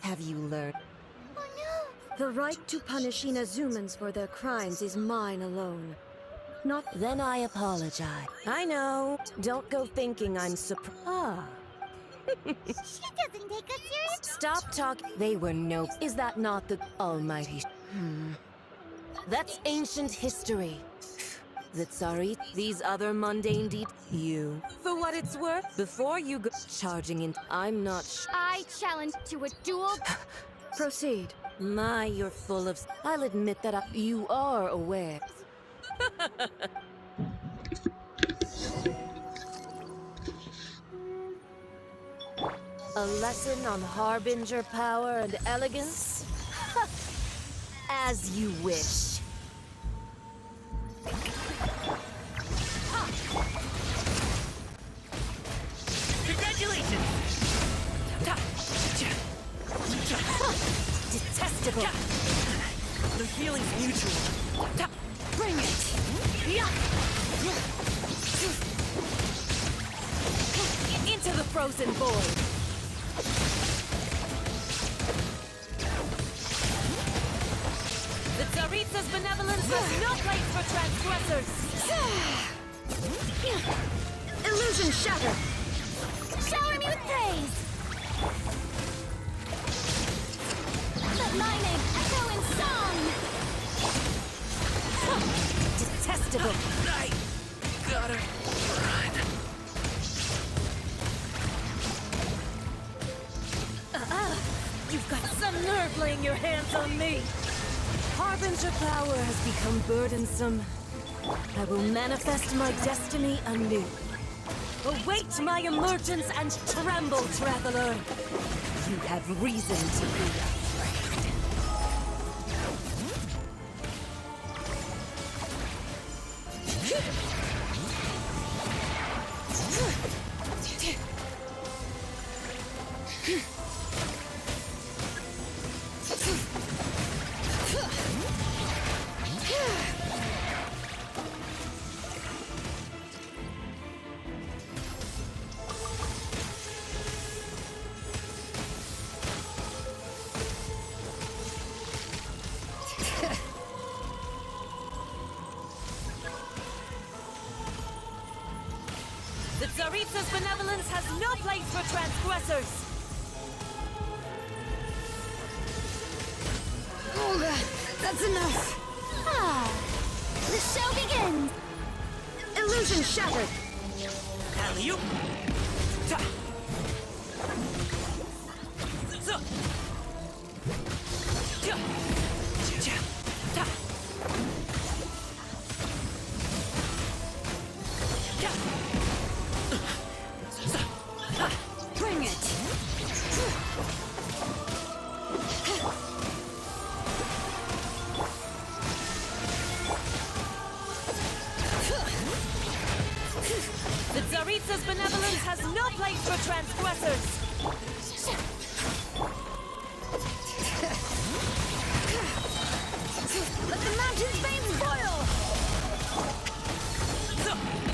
Have you learned? The right to punish Inazumans for their crimes is mine alone. Not then I apologize. I know. Don't go thinking I'm surprised. She doesn't take us serious. Stop talking. They were no. Is that not the almighty? That's ancient history. That sorry, these other mundane deeds. You. For what it's worth, before you go charging in, I'm not I challenge to a duel. Proceed. My, you're full of. I'll admit that you are aware. A lesson on harbinger power and elegance? As you wish. Congratulations! Detestable. The feeling's mutual. Bring it. Into the frozen void. benevolence has no place for transgressors! Illusion shattered! Shower me with praise! Let my name echo in song! Detestable! I gotta run. You've got some nerve laying your hands on me! Harbinger power has become burdensome. I will manifest my destiny anew. Await my emergence and tremble, traveler! You have reason to be afraid. The Tsaritsa's benevolence has no place for transgressors! Oh, that's enough! Ah, the show begins! Illusion shattered! Alley-oop! Ta! Zo! Ja! Ja! Ta! Ja! Bring it! The Tsaritsa's benevolence has no place for transgressors! Let the mountain's veins boil!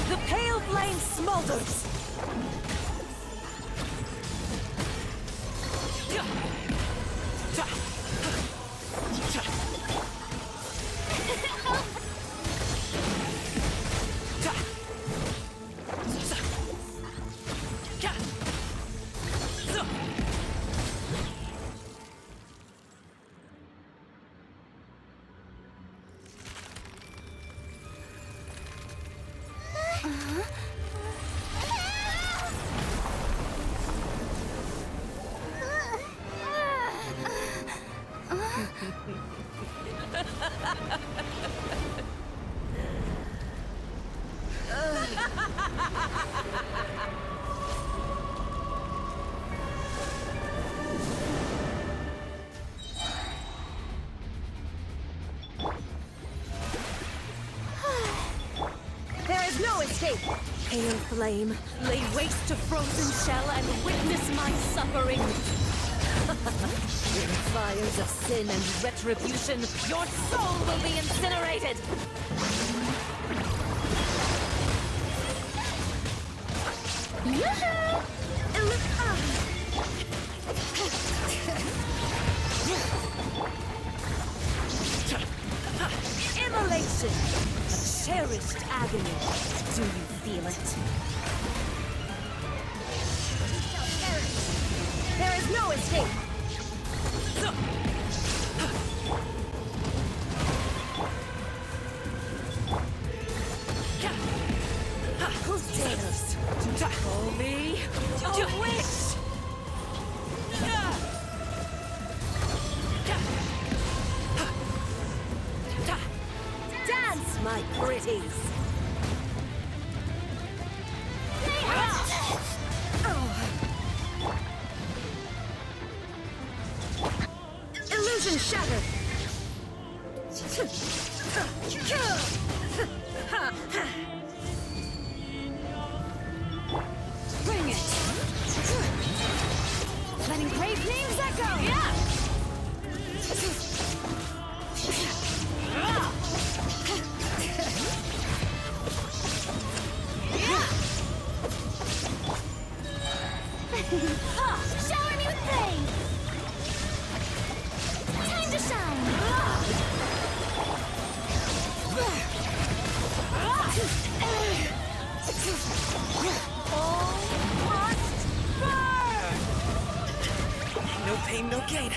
The pale flame smolders! There is no escape! Pale flame, lay waste to frozen shell and witness my suffering! In fires of sin and retribution, your soul will be incinerated! Immolation! A cherished agony. Do you feel it? There is no escape! Who dares to call me a witch? Dance, my pretties! Illusion shattered! Bring it! Letting brave names echo! Yeah! Shower me with praise! Time to shine! No pain, no gain.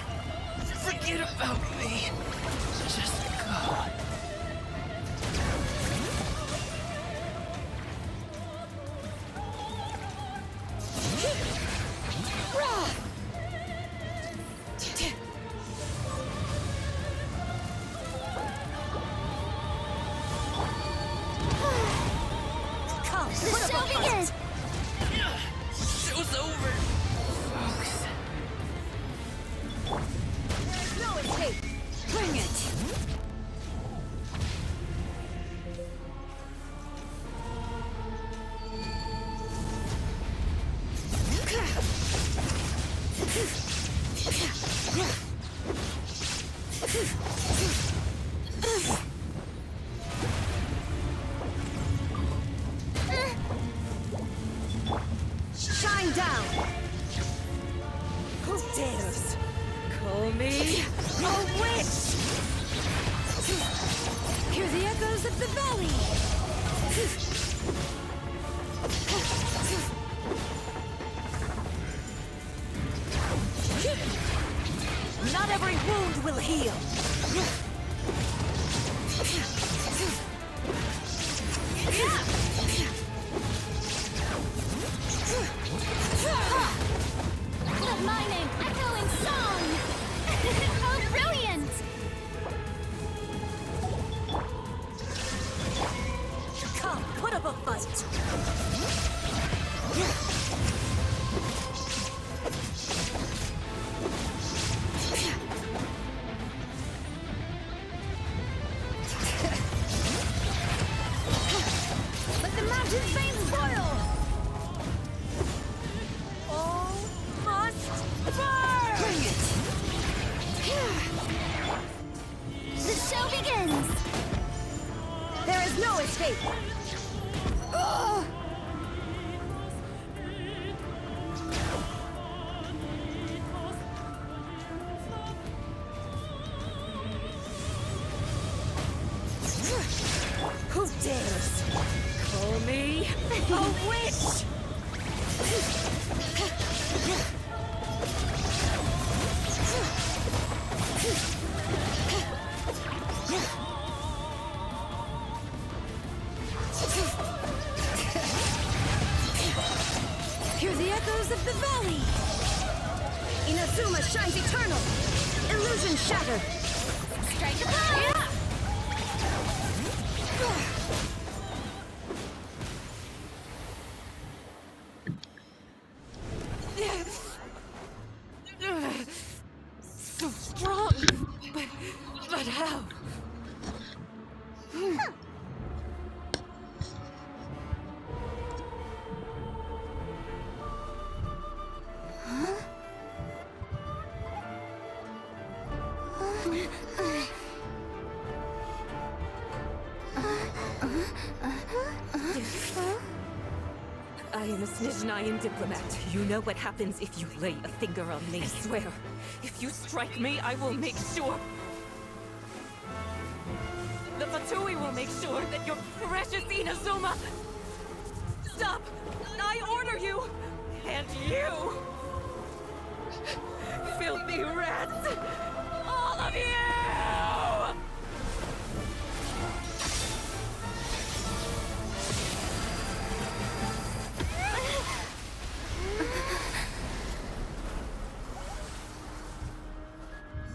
Forget about me. Just go. The show begins! Show's over. Folks. No escape! Bring it! Shine down! Who dares call me a witch? Hear the echoes of the valley! Not every wound will heal! Let my name echo in song! Oh, brilliant! Come, put up a fight! Let the mountain's veins boil! All must burn! Bring it! The show begins! There is no escape! Ugh! Who dares call me a witch? Hear the echoes of the valley! Inazuma shines eternal! Illusion shattered! Strike a pose! So strong! But how? I am a Snizhnayan diplomat. You know what happens if you lay a finger on me. I swear, if you strike me, I will make sure... The Fatui will make sure that your precious Inazuma... Stop! I order you! And you! Filthy rats! All of you!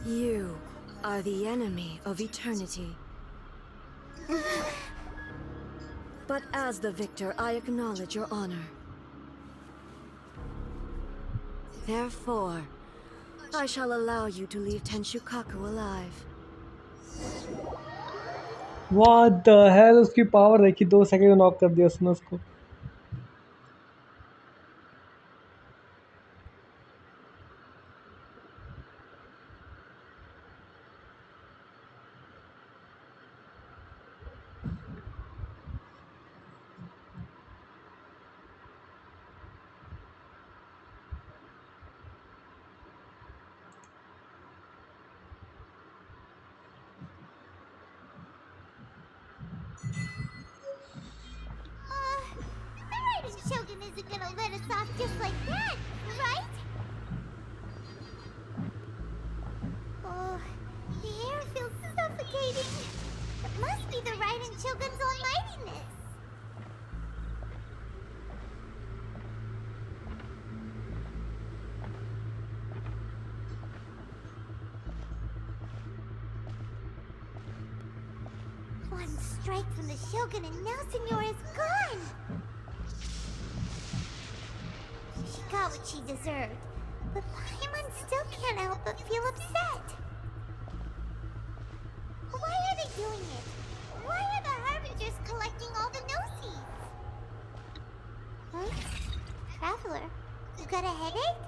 You are the enemy of eternity. But as the victor, I acknowledge your honor. Therefore, I shall allow you to leave Tenshukaku alive. What the hell, उसकी power देखी, 2 second में knock कर दिया उसने उसको. isn't gonna let us off just like that, right? Oh, the air feels suffocating. It must be the Raiden Shogun's almightiness. One strike from the Shogun and now Senora is gone! She got what she deserved, but Paimon still can't help but feel upset. Why are they doing it? Why are the Harbingers collecting all the no-seeds? Huh? Traveler, you got a headache?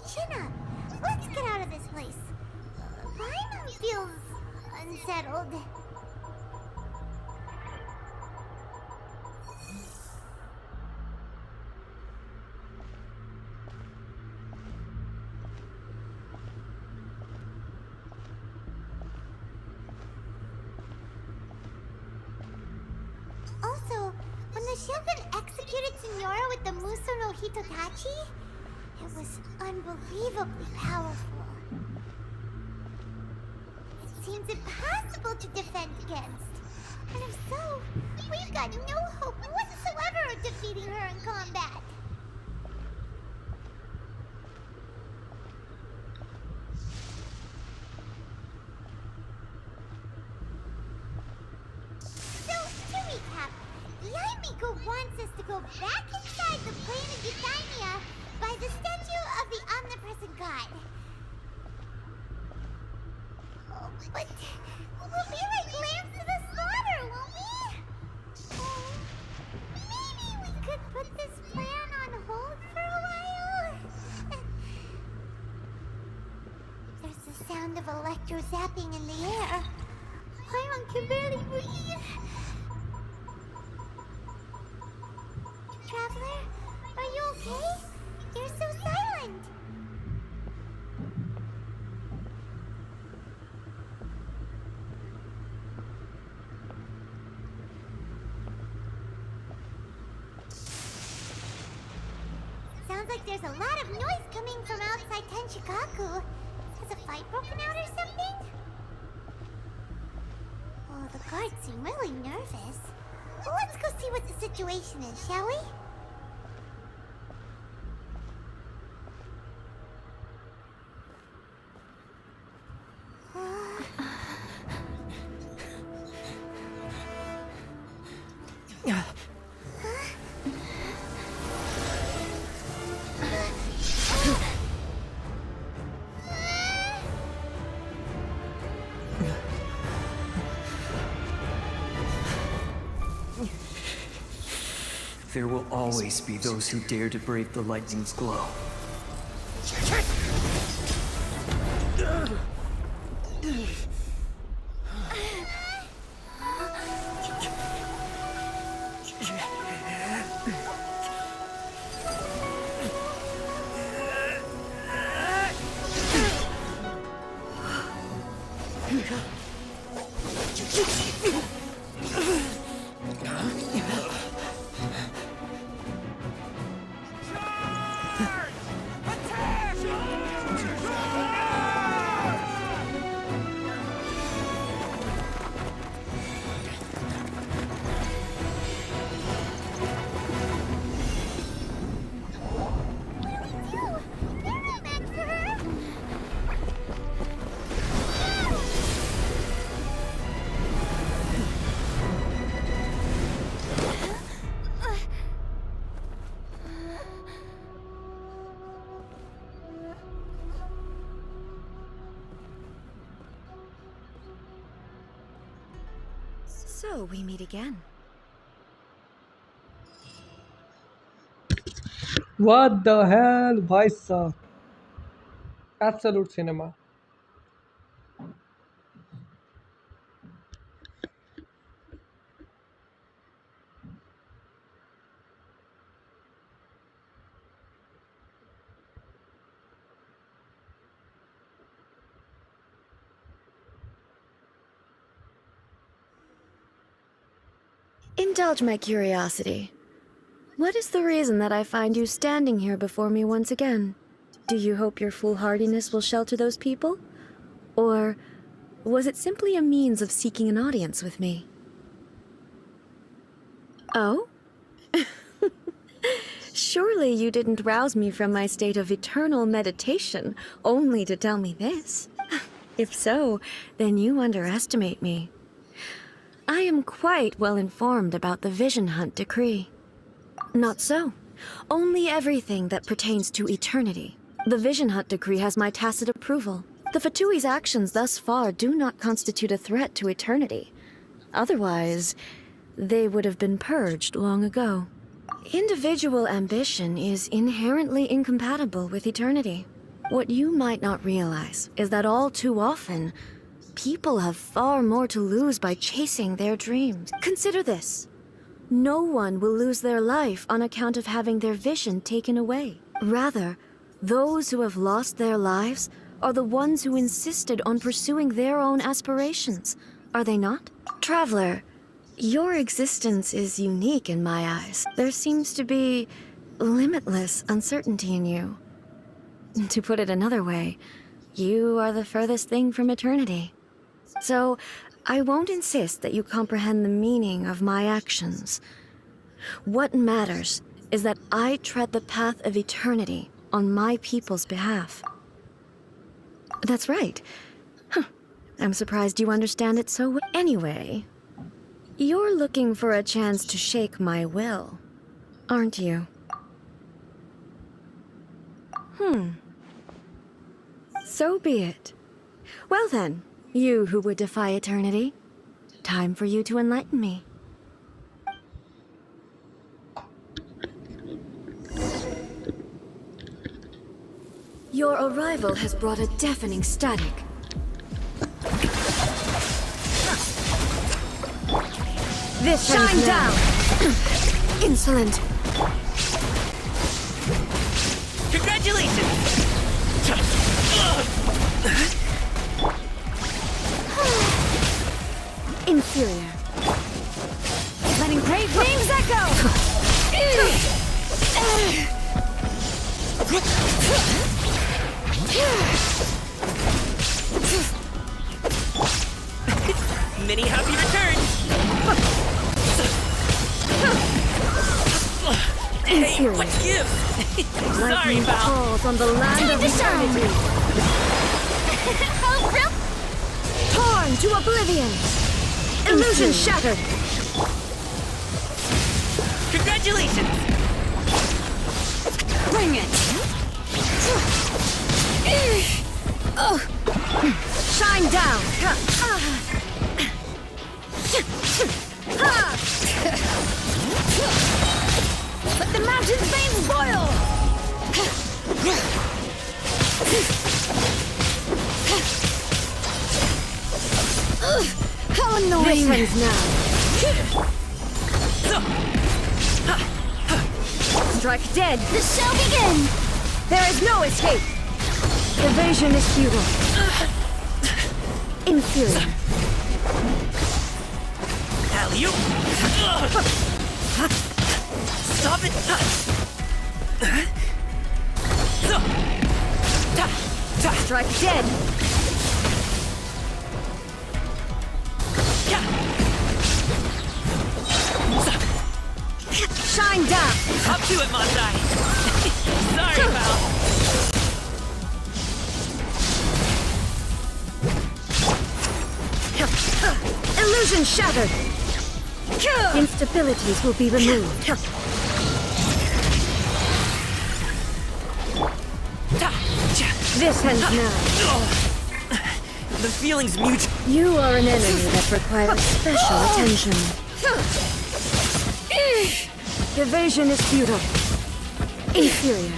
Chin up! Let's get out of this place. Paimon feels unsettled. Also, when the Shogun executed Senora with the Muso no Hitotachi, it was unbelievably powerful. It seems impossible to defend against. And if so, we've got no hope whatsoever of defeating her in combat. So, to recap, Yaimiko wants us to go back inside the plane of Euthymia by the statue of the omnipresent god. Oh, but we'll be like lambs to the slaughter, won't we? Oh, maybe we could put this plan on hold for a while? There's the sound of electro zapping in the air. Paimon can barely breathe. Traveler, are you okay? You're so silent. Sounds like there's a lot of noise coming from outside Tenshikaku. Has a fight broken out or something? Oh, the guards seem really nervous. Well, let's go see what the situation is, shall we? There will always be those who dare to brave the lightning's glow. So we meet again. What the hell, bhai sahab? Absolute cinema. Indulge my curiosity. What is the reason that I find you standing here before me once again? Do you hope your foolhardiness will shelter those people? Or was it simply a means of seeking an audience with me? Oh? Surely you didn't rouse me from my state of eternal meditation only to tell me this. If so, then you underestimate me. I am quite well informed about the Vision Hunt decree. Not so. Only everything that pertains to eternity. The Vision Hunt decree has my tacit approval. The Fatui's actions thus far do not constitute a threat to eternity. Otherwise, they would have been purged long ago. Individual ambition is inherently incompatible with eternity. What you might not realize is that all too often, people have far more to lose by chasing their dreams. Consider this. No one will lose their life on account of having their vision taken away. Rather, those who have lost their lives are the ones who insisted on pursuing their own aspirations, are they not? Traveler, your existence is unique in my eyes. There seems to be limitless uncertainty in you. To put it another way, you are the furthest thing from eternity. So, I won't insist that you comprehend the meaning of my actions. What matters is that I tread the path of eternity on my people's behalf. That's right. Huh. I'm surprised you understand it so well. Anyway, you're looking for a chance to shake my will, aren't you? So be it. Well then, you who would defy eternity, time for you to enlighten me. Your arrival has brought a deafening static. This shine down! Insolent! Congratulations! Inferior. Letting great wings echo! Many happy returns! Hey, what gives? Sorry, Lightning pal. falls on the land of eternity. Oh, real Torn to oblivion. Illusion shattered. Congratulations! Bring it! Shine down. Let the mountain's veins boil! How annoying! This ends now. Strike dead. The show begins! There is no escape. Evasion is futile. Inferior. Alley-oop! Stop it! Strike dead. Shine down. Up to it, Mondai! Sorry, pal! Illusion shattered. Instabilities will be removed. This ends now. The feeling's mutual. You are an enemy that requires special attention. Evasion is futile. Inferior.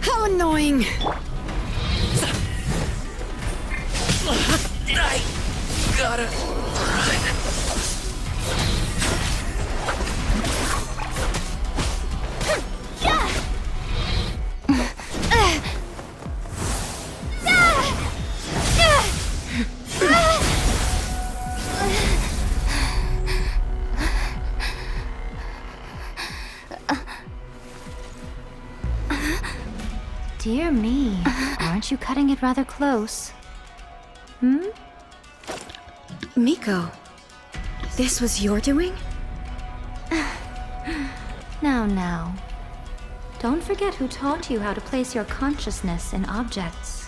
How annoying! I gotta run. Dear me, aren't you cutting it rather close? Miko, this was your doing? Now. Don't forget who taught you how to place your consciousness in objects.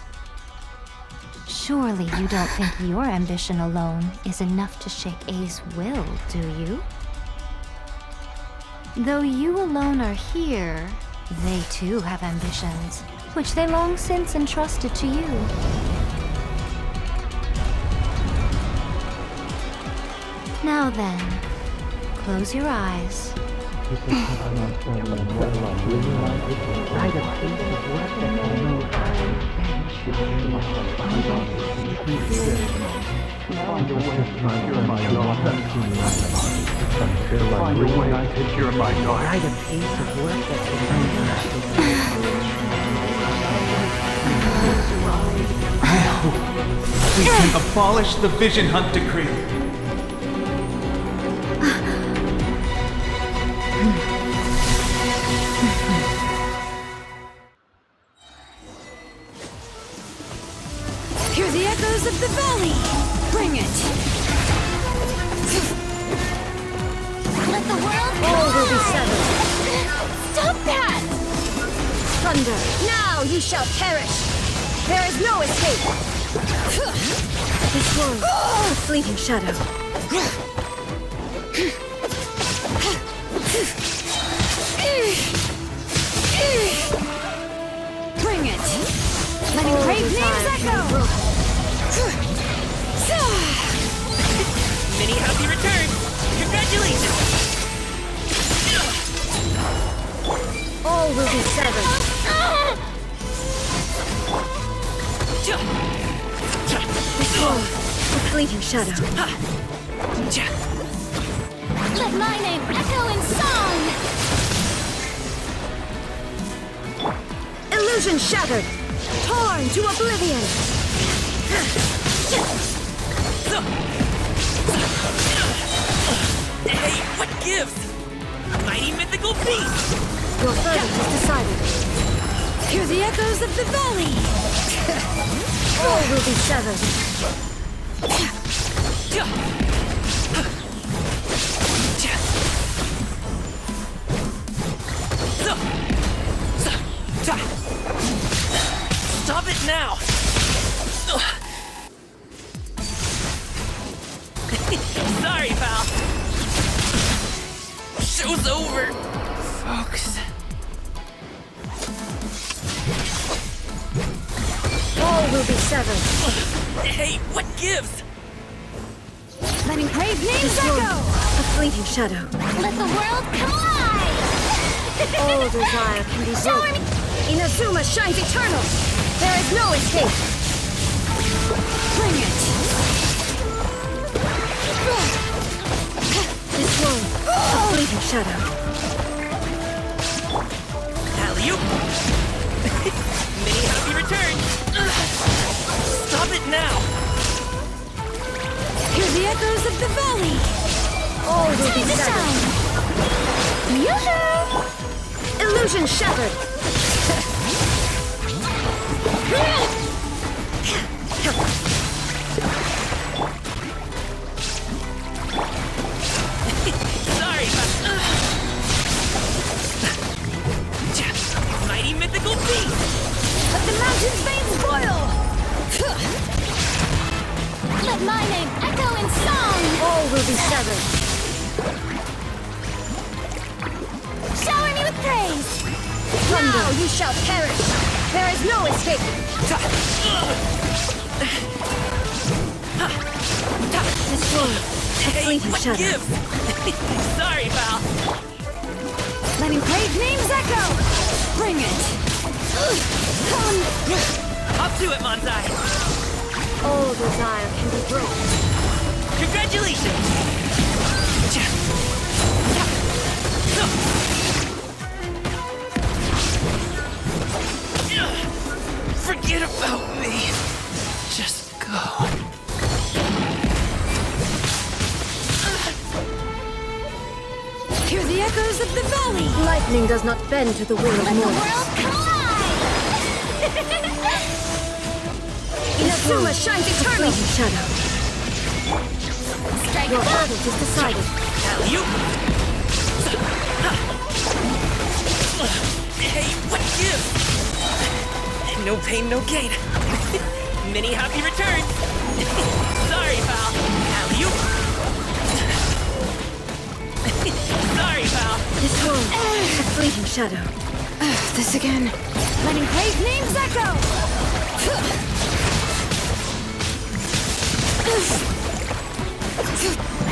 Surely you don't think your ambition alone is enough to shake A's will, do you? Though you alone are here, they too have ambitions, which they long since entrusted to you. Now then, close your eyes. We can abolish the Vision Hunt Decree. Hear the echoes of the valley! Bring it! Let the world All will be settled. Stop that! Thunder, now you shall perish! There is no escape! This world, a fleeting shadow. Bring it! Letting brave names echo! Many happy returns! Congratulations! All will be severed. This world, a fleeting shadow. Let my name echo in song! Illusion shattered! Torn to oblivion! Hey, what gives? Mighty mythical beast! Your verdict is decided. Hear the echoes of the valley! All will be severed. Stop it now! Sorry, pal. Show's over, folks. All will be severed. Hey, what gives? Letting brave names This world, echo! a fleeting shadow. Let the world collide! All desire can be broken. Inazuma shines eternal. There is no escape. Bring it! This world, a fleeting shadow. Alley-oop! Many happy returns! Stop it now! Hear the echoes of the valley! All will be Time to severed. shine! Yoo-hoo! Illusion shattered. Sorry, mighty mythical beast! Let the mountain's veins boil! Let my name echo in song! All will be severed. Shower me with praise! Now you shall perish. There is no escape. This world, a fleeting shadow. Give! Sorry, pal. Letting brave names echo! Bring it! Up to it, Manzai! All desire can be broken. Congratulations! Forget about me. Just go. Hear the echoes of the valley! Lightning does not bend to the will of Let the mortals. world collide! Inazuma shines eternal! Shadow. Your verdict is decided. You! Hey, what gives? No pain, no gain. Many happy returns. Sorry, pal. Alley-oop. Sorry, pal. This one, a fleeting shadow. This again. Letting Kay's names echo!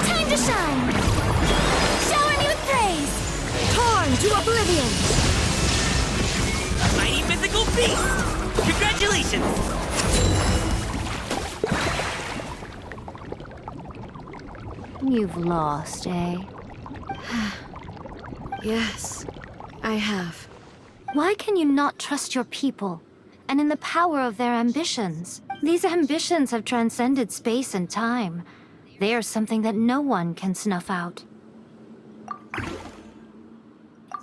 Time to shine! Shower me with praise! Torn to oblivion! A mighty mythical beast! Congratulations! You've lost, eh? Yes, I have. Why can you not trust your people, and in the power of their ambitions? These ambitions have transcended space and time. They are something that no one can snuff out.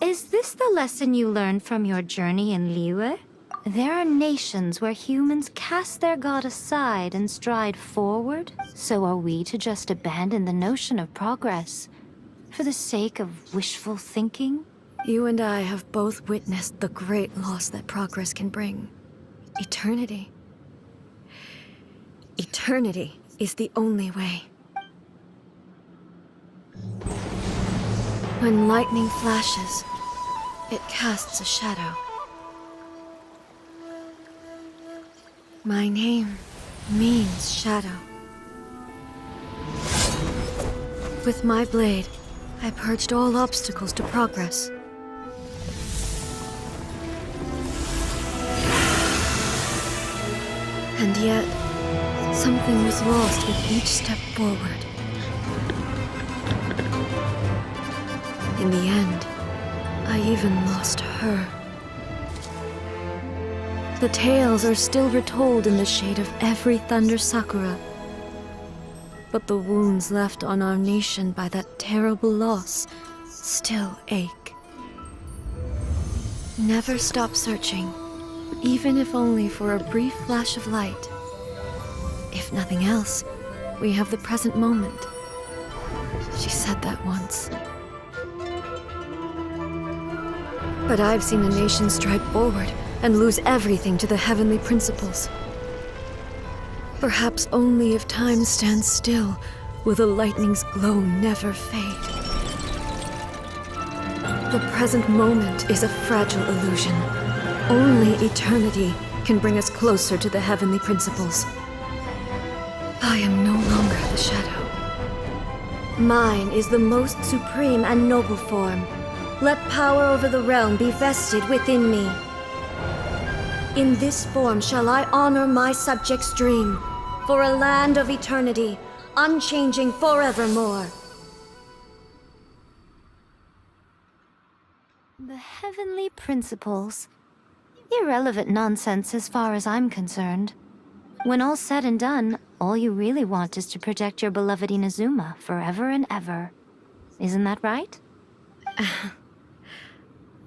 Is this the lesson you learned from your journey in Liyue? There are nations where humans cast their god aside and stride forward. So are we to just abandon the notion of progress for the sake of wishful thinking? You and I have both witnessed the great loss that progress can bring. Eternity. Eternity is the only way. When lightning flashes, it casts a shadow. My name means shadow. With my blade, I purged all obstacles to progress. And yet, something was lost with each step forward. In the end, I even lost her. The tales are still retold in the shade of every Thunder Sakura. But the wounds left on our nation by that terrible loss still ache. Never stop searching, even if only for a brief flash of light. If nothing else, we have the present moment. She said that once. But I've seen a nation stride forward and lose everything to the heavenly principles. Perhaps only if time stands still will the lightning's glow never fade. The present moment is a fragile illusion. Only eternity can bring us closer to the heavenly principles. I am no longer the shadow. Mine is the most supreme and noble form. Let power over the realm be vested within me. In this form shall I honor my subjects' dream, for a land of eternity, unchanging forevermore. The heavenly principles. Irrelevant nonsense as far as I'm concerned. When all's said and done, all you really want is to protect your beloved Inazuma forever and ever. Isn't that right?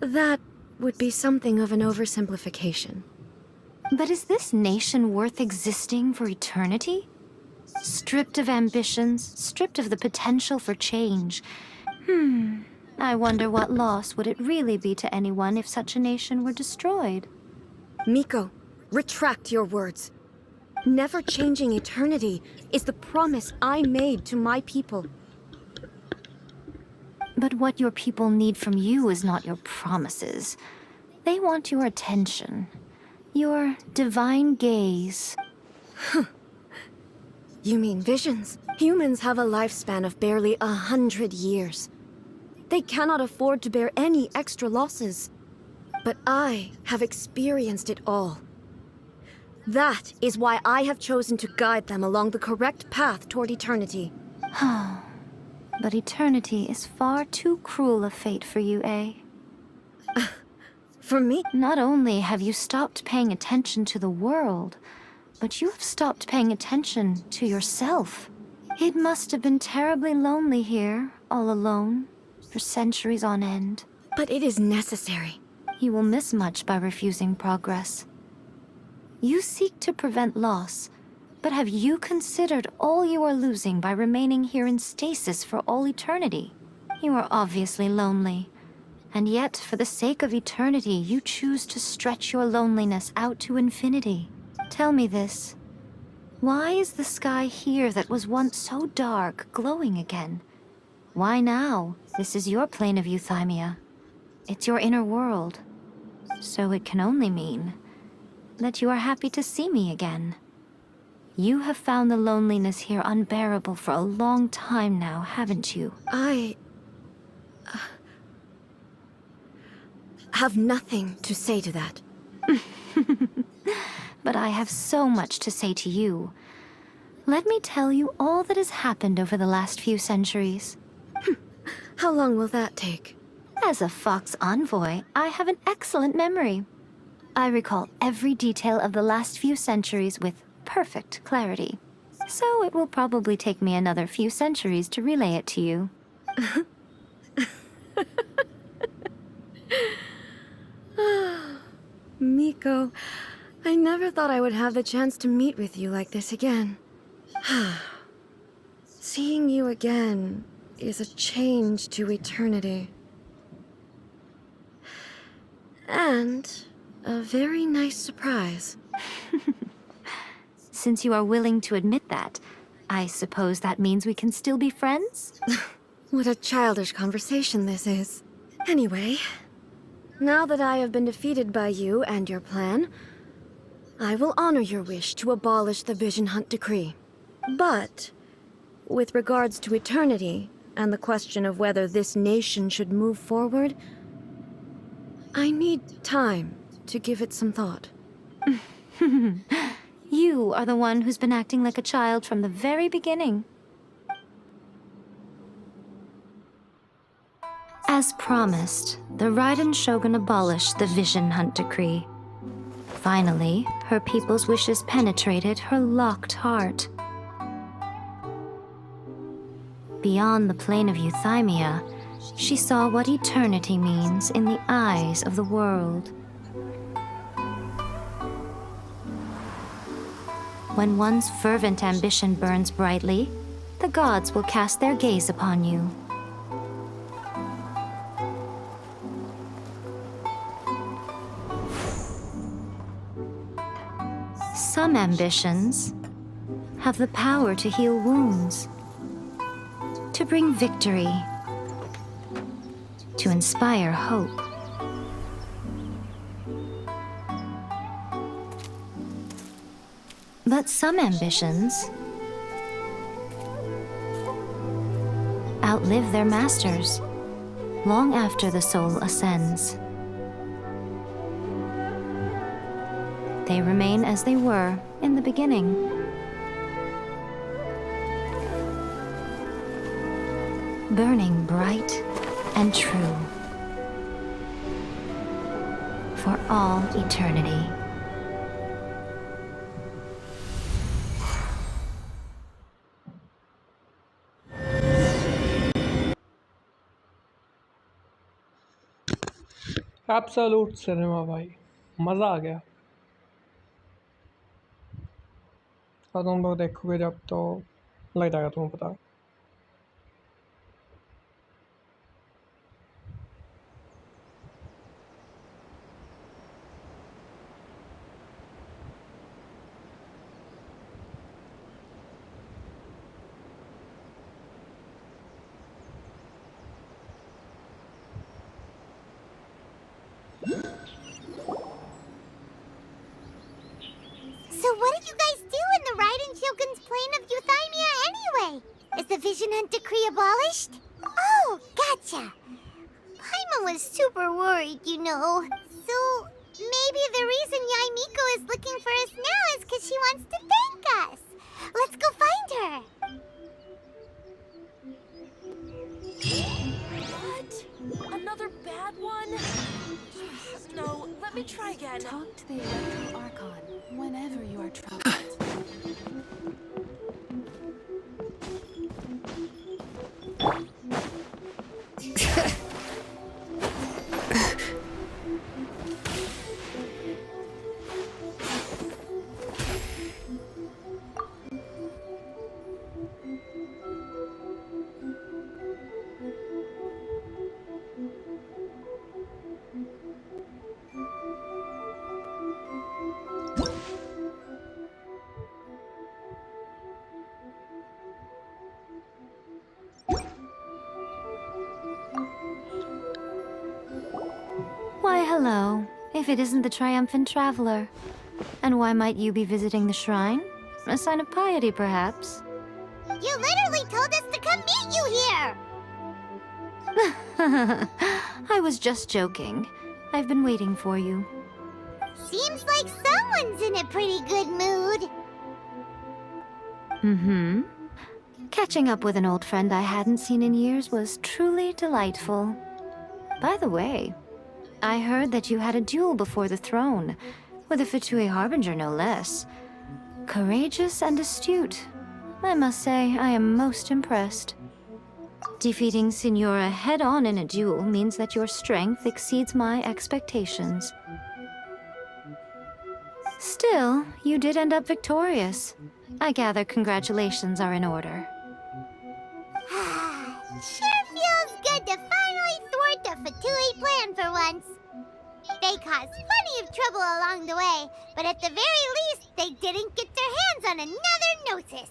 That would be something of an oversimplification. But is this nation worth existing for eternity? Stripped of ambitions, stripped of the potential for change. I wonder what loss would it really be to anyone if such a nation were destroyed? Miko, retract your words. Never changing eternity is the promise I made to my people. But what your people need from you is not your promises. They want your attention. Your divine gaze. You mean visions? Humans have a lifespan of barely 100 years. They cannot afford to bear any extra losses. But I have experienced it all. That is why I have chosen to guide them along the correct path toward eternity. But eternity is far too cruel a fate for you, eh? For me? Not only have you stopped paying attention to the world, but you have stopped paying attention to yourself. It must have been terribly lonely here, all alone, for centuries on end. But it is necessary. You will miss much by refusing progress. You seek to prevent loss, But have you considered all you are losing by remaining here in stasis for all eternity? You are obviously lonely. And yet, for the sake of eternity, you choose to stretch your loneliness out to infinity. Tell me this. Why is the sky here that was once so dark glowing again? Why now? This is your plane of euthymia. It's your inner world. So it can only mean that you are happy to see me again. You have found the loneliness here unbearable for a long time now, haven't you? I have nothing to say to that. But I have so much to say to you. Let me tell you all that has happened over the last few centuries. How long will that take? As a Fox envoy, I have an excellent memory. I recall every detail of the last few centuries with perfect clarity. So it will probably take me another few centuries to relay it to you. Miko, I never thought I would have the chance to meet with you like this again. Seeing you again is a change to eternity. And a very nice surprise. Since you are willing to admit that, I suppose that means we can still be friends? What a childish conversation this is. Anyway, now that I have been defeated by you and your plan, I will honor your wish to abolish the Vision Hunt Decree. But, with regards to eternity and the question of whether this nation should move forward, I need time to give it some thought. You are the one who's been acting like a child from the very beginning. As promised, the Raiden Shogun abolished the Vision Hunt Decree. Finally, her people's wishes penetrated her locked heart. Beyond the plane of euthymia, she saw what eternity means in the eyes of the world. When one's fervent ambition burns brightly, the gods will cast their gaze upon you. Some ambitions have the power to heal wounds, to bring victory, to inspire hope. But some ambitions outlive their masters long after the soul ascends. They remain as they were in the beginning. Burning bright and true for all eternity. Absolute cinema भाई, मज़ा आ गया। और तुम लोग देखोगे जब तो लग जाएगा तुम्हें पता। So what did you guys do in the Raiden Shogun's plane of euthymia anyway? Is the Vision Hunt Decree abolished? Oh, gotcha. Paimon was super worried, you know. So maybe the reason Yae Miko is looking for us now is because she wants to thank us. Let's go find her. What? Another bad one? No, let me try again. Talk to the Electro Archon whenever you are troubled. hello. If it isn't the triumphant traveler. And why might you be visiting the shrine? A sign of piety, perhaps? You literally told us to come meet you here! I was just joking. I've been waiting for you. Seems like someone's in a pretty good mood. Mm-hmm. Catching up with an old friend I hadn't seen in years was truly delightful. By the way, I heard that you had a duel before the throne, with a Fatui Harbinger no less. Courageous and astute. I must say, I am most impressed. Defeating Signora head-on in a duel means that your strength exceeds my expectations. Still, you did end up victorious. I gather congratulations are in order. Sure feels good to finally thwart the Fatui plan for once. They caused plenty of trouble along the way, but at the very least, they didn't get their hands on another Gnosis.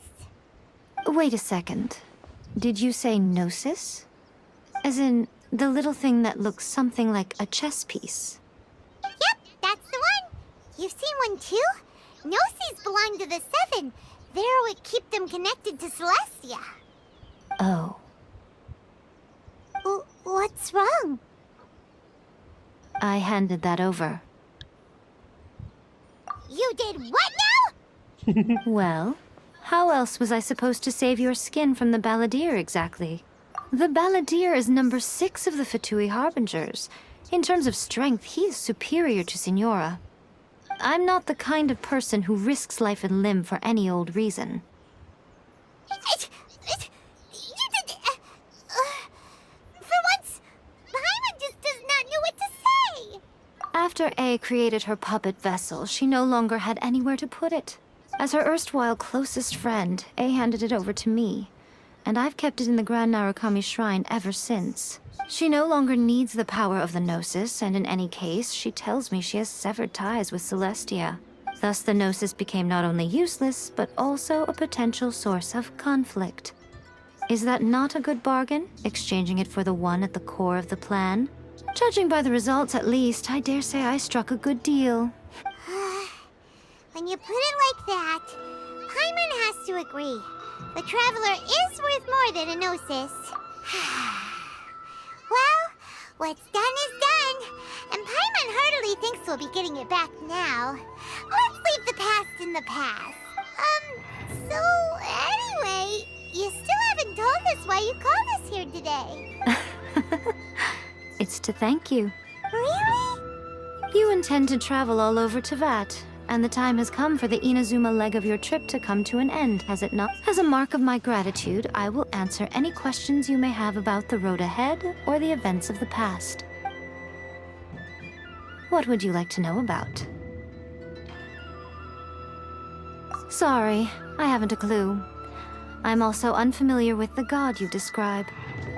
Wait a second. Did you say Gnosis? As in, the little thing that looks something like a chess piece? Yep, that's the one. You've seen one too? Gnosis belong to the Seven. They're what keep them connected to Celestia. Oh. What's wrong? I handed that over. You did what now? Well, how else was I supposed to save your skin from the Balladeer exactly? The Balladeer is number 6 of the Fatui Harbingers. In terms of strength, he is superior to Signora. I'm not the kind of person who risks life and limb for any old reason. For once, Paimon just does not know what to say. After A created her puppet vessel, she no longer had anywhere to put it. As her erstwhile closest friend, A handed it over to me, and I've kept it in the Grand Narukami Shrine ever since. She no longer needs the power of the Gnosis, and in any case, she tells me she has severed ties with Celestia. Thus the Gnosis became not only useless, but also a potential source of conflict. Is that not a good bargain, exchanging it for the one at the core of the plan? Judging by the results, at least, I dare say I struck a good deal. When you put it like that, Paimon has to agree. The Traveler is worth more than a Gnosis. Well, what's done is done, and Paimon heartily thinks we'll be getting it back now. Let's leave the past in the past. So anyway, you still haven't told us why you called us here today. It's to thank you. Really? You intend to travel all over Teyvat, and the time has come for the Inazuma leg of your trip to come to an end, has it not? As a mark of my gratitude, I will answer any questions you may have about the road ahead or the events of the past. What would you like to know about? Sorry, I haven't a clue. I'm also unfamiliar with the god you describe.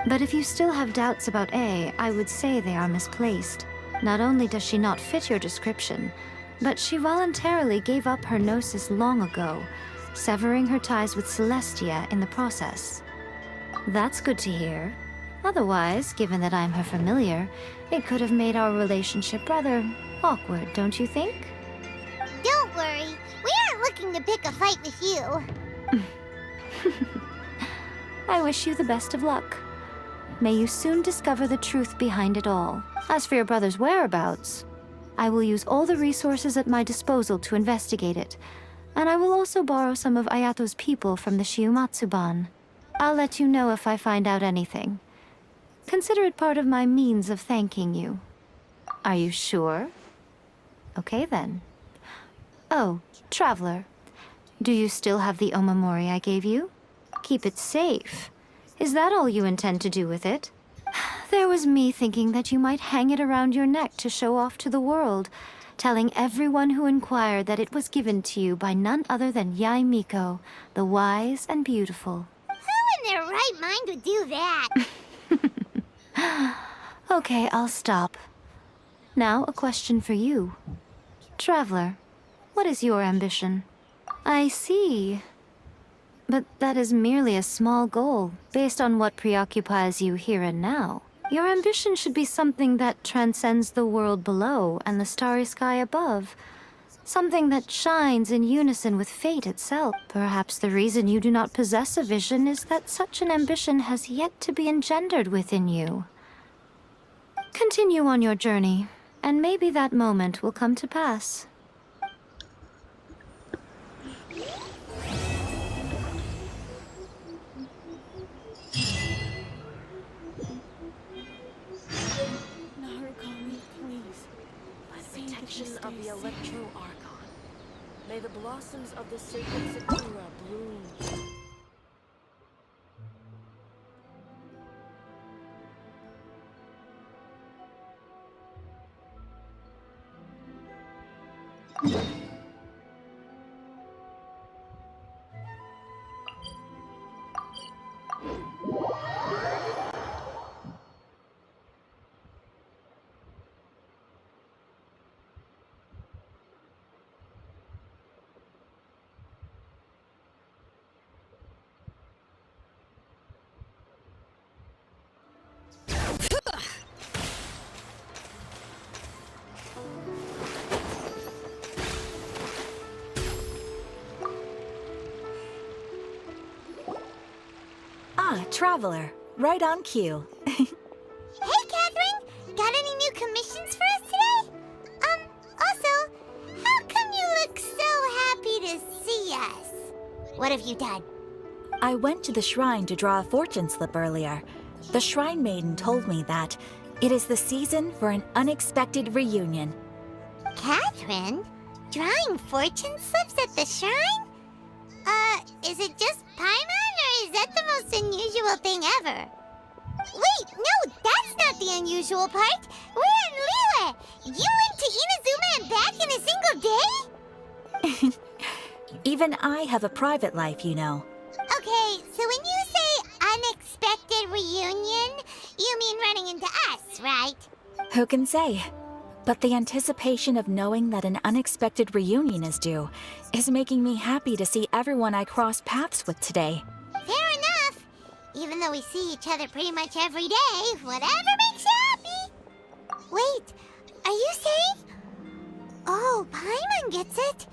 But if you still have doubts about A, I would say they are misplaced. Not only does she not fit your description, but she voluntarily gave up her Gnosis long ago, severing her ties with Celestia in the process. That's good to hear. Otherwise, given that I'm her familiar, it could have made our relationship rather awkward, don't you think? Don't worry, we aren't looking to pick a fight with you. I wish you the best of luck. May you soon discover the truth behind it all. As for your brother's whereabouts, I will use all the resources at my disposal to investigate it, and I will also borrow some of Ayato's people from the Shiumatsuban. I'll let you know if I find out anything. Consider it part of my means of thanking you. Are you sure? Okay then. Oh, Traveler, do you still have the omamori I gave you? Keep it safe. Is that all you intend to do with it? There was me thinking that you might hang it around your neck to show off to the world, telling everyone who inquired that it was given to you by none other than Yae Miko, the wise and beautiful. Who in their right mind would do that? Okay, I'll stop. Now, a question for you. Traveler, what is your ambition? I see. But that is merely a small goal, based on what preoccupies you here and now. Your ambition should be something that transcends the world below and the starry sky above. Something that shines in unison with fate itself. Perhaps the reason you do not possess a vision is that such an ambition has yet to be engendered within you. Continue on your journey, and maybe that moment will come to pass. Narukami, please. By the protection of the Electro Archon, may the blossoms of the sacred Sakura bloom. Ah, Traveler. Right on cue. Hey, Catherine! Got any new commissions for us today? Also, how come you look so happy to see us? What have you done? I went to the shrine to draw a fortune slip earlier. The shrine maiden told me that it is the season for an unexpected reunion. Catherine? Drawing fortune slips at the shrine? Is it just Paimon, or is that the most unusual thing ever? Wait, no, that's not the unusual part. We're in Liyue. You went to Inazuma and back in a single day? Even I have a private life, you know. Okay, so when you say unexpected reunion, you mean running into us, right? Who can say? But the anticipation of knowing that an unexpected reunion is due is making me happy to see everyone I cross paths with today. Fair enough. Even though we see each other pretty much every day, whatever makes you happy. Wait, are you saying? Oh, Paimon gets it.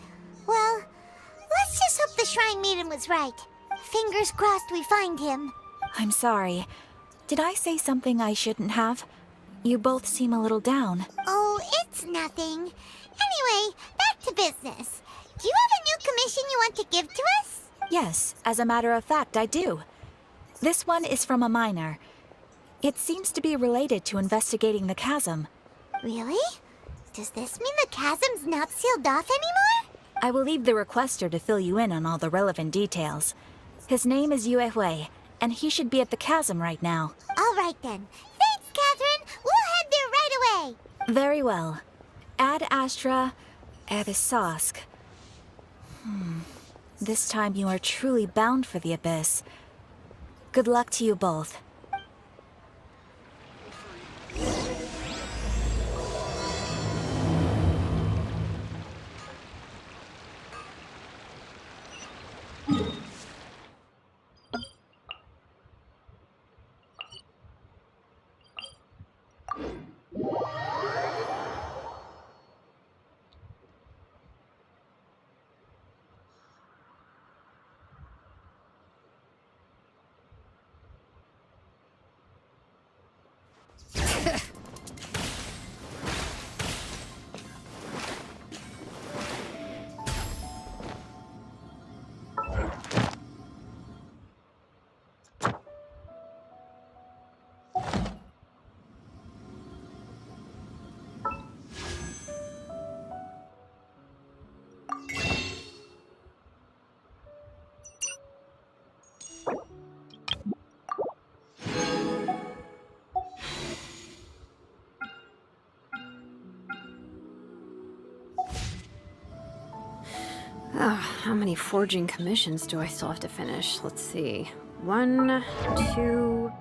Well, let's just hope the Shrine Maiden was right. Fingers crossed we find him. I'm sorry. Did I say something I shouldn't have? You both seem a little down. Oh, it's nothing. Anyway, back to business. Do you have a new commission you want to give to us? Yes, as a matter of fact, I do. This one is from a miner. It seems to be related to investigating the chasm. Really? Does this mean the chasm's not sealed off anymore? I will leave the requester to fill you in on all the relevant details. His name is Yue Hui, and he should be at the chasm right now. All right then. Thanks, Catherine. We'll head there right away. Very well. Ad Astra, Ad Isosk. This time you are truly bound for the abyss. Good luck to you both. How many forging commissions do I still have to finish? Let's see. 1, 2...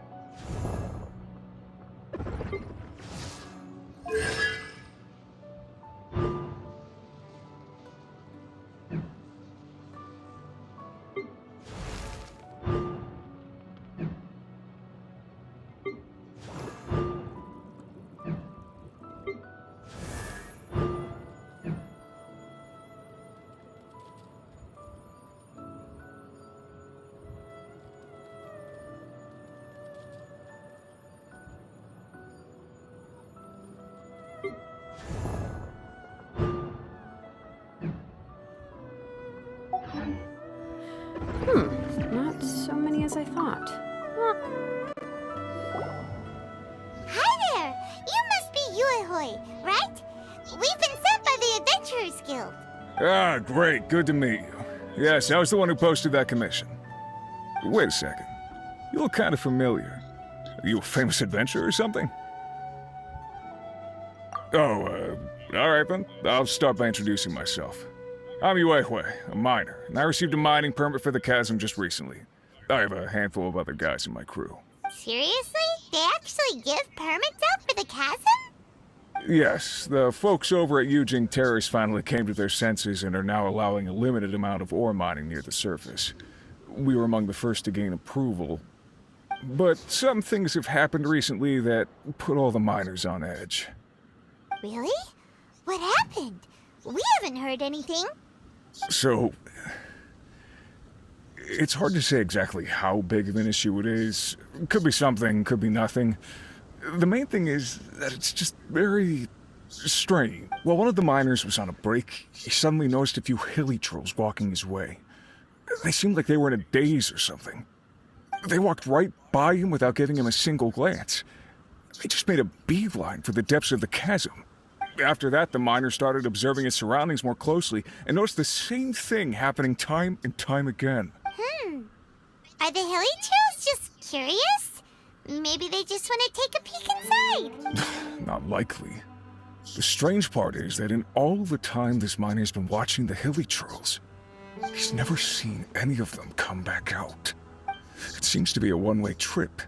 Hi there! You must be Yuehoi, right? We've been sent by the Adventurers Guild. Ah, great. Good to meet you. Yes, I was the one who posted that commission. Wait a second. You look kind of familiar. Are you a famous adventurer or something? Oh, alright then. I'll start by introducing myself. I'm Yuehoi, a miner, and I received a mining permit for the chasm just recently. I have a handful of other guys in my crew. Seriously? They actually give permits out for the chasm? Yes, the folks over at Yujing Terrace finally came to their senses and are now allowing a limited amount of ore mining near the surface. We were among the first to gain approval. But some things have happened recently that put all the miners on edge. Really? What happened? We haven't heard anything. So, it's hard to say exactly how big of an issue it is. Could be something, could be nothing. The main thing is that it's just very strange. While one of the miners was on a break, he suddenly noticed a few hilly trolls walking his way. They seemed like they were in a daze or something. They walked right by him without giving him a single glance. They just made a beeline for the depths of the chasm. After that, the miner started observing his surroundings more closely and noticed the same thing happening time and time again. Are the hilly trolls just curious? Maybe they just want to take a peek inside. Not likely. The strange part is that in all the time this miner's been watching the hilly trolls, he's never seen any of them come back out. It seems to be a one-way trip.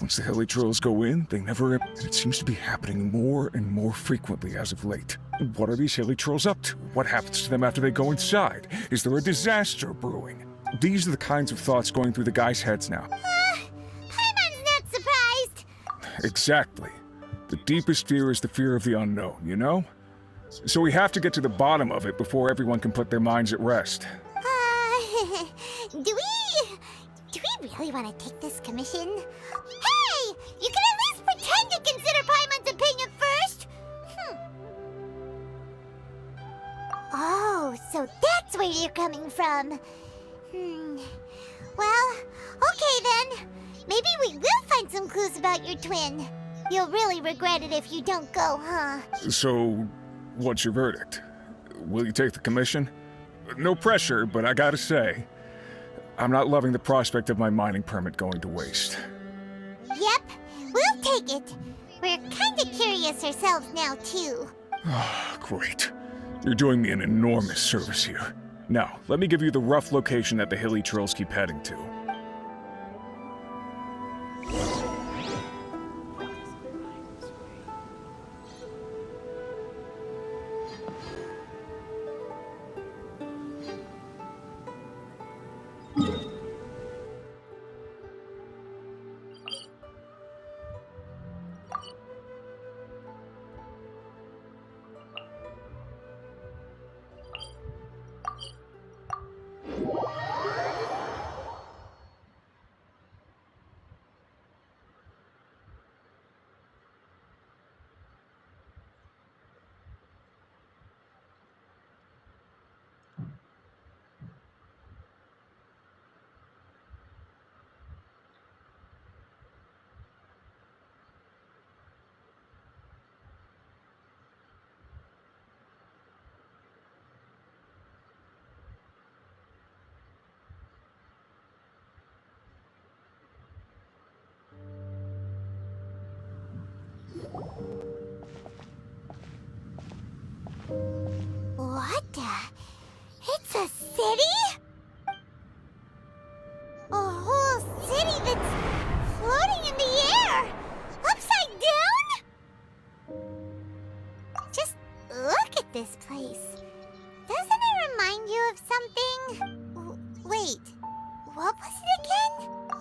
Once the hilly trolls go in, they never... And it seems to be happening more and more frequently as of late. What are these hilly trolls up to? What happens to them after they go inside? Is there a disaster brewing? These are the kinds of thoughts going through the guys' heads now. Paimon's not surprised. Exactly. The deepest fear is the fear of the unknown, you know? So we have to get to the bottom of it before everyone can put their minds at rest. Do we really want to take this commission? Hey! You can at least pretend to consider Paimon's opinion first! Oh, so that's where you're coming from. Well, okay then. Maybe we will find some clues about your twin. You'll really regret it if you don't go, huh? So, what's your verdict? Will you take the commission? No pressure, but I gotta say, I'm not loving the prospect of my mining permit going to waste. Yep, we'll take it. We're kinda curious ourselves now, too. Great. You're doing me an enormous service here. Now, let me give you the rough location that the hilly trolls keep heading to. What the? It's a city? A whole city that's floating in the air! Upside down? Just look at this place. Doesn't it remind you of something? Wait, what was it again?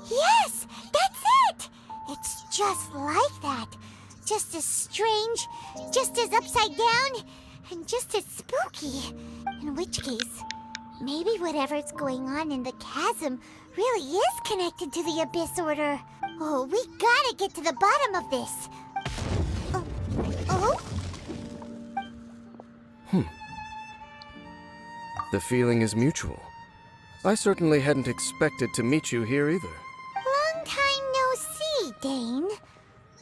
Yes, that's it! It's just like that. Just as strange, just as upside down, and just as spooky. In which case, maybe whatever's going on in the chasm really is connected to the Abyss Order. Oh, we gotta get to the bottom of this. Oh? The feeling is mutual. I certainly hadn't expected to meet you here either. Long time no Dane.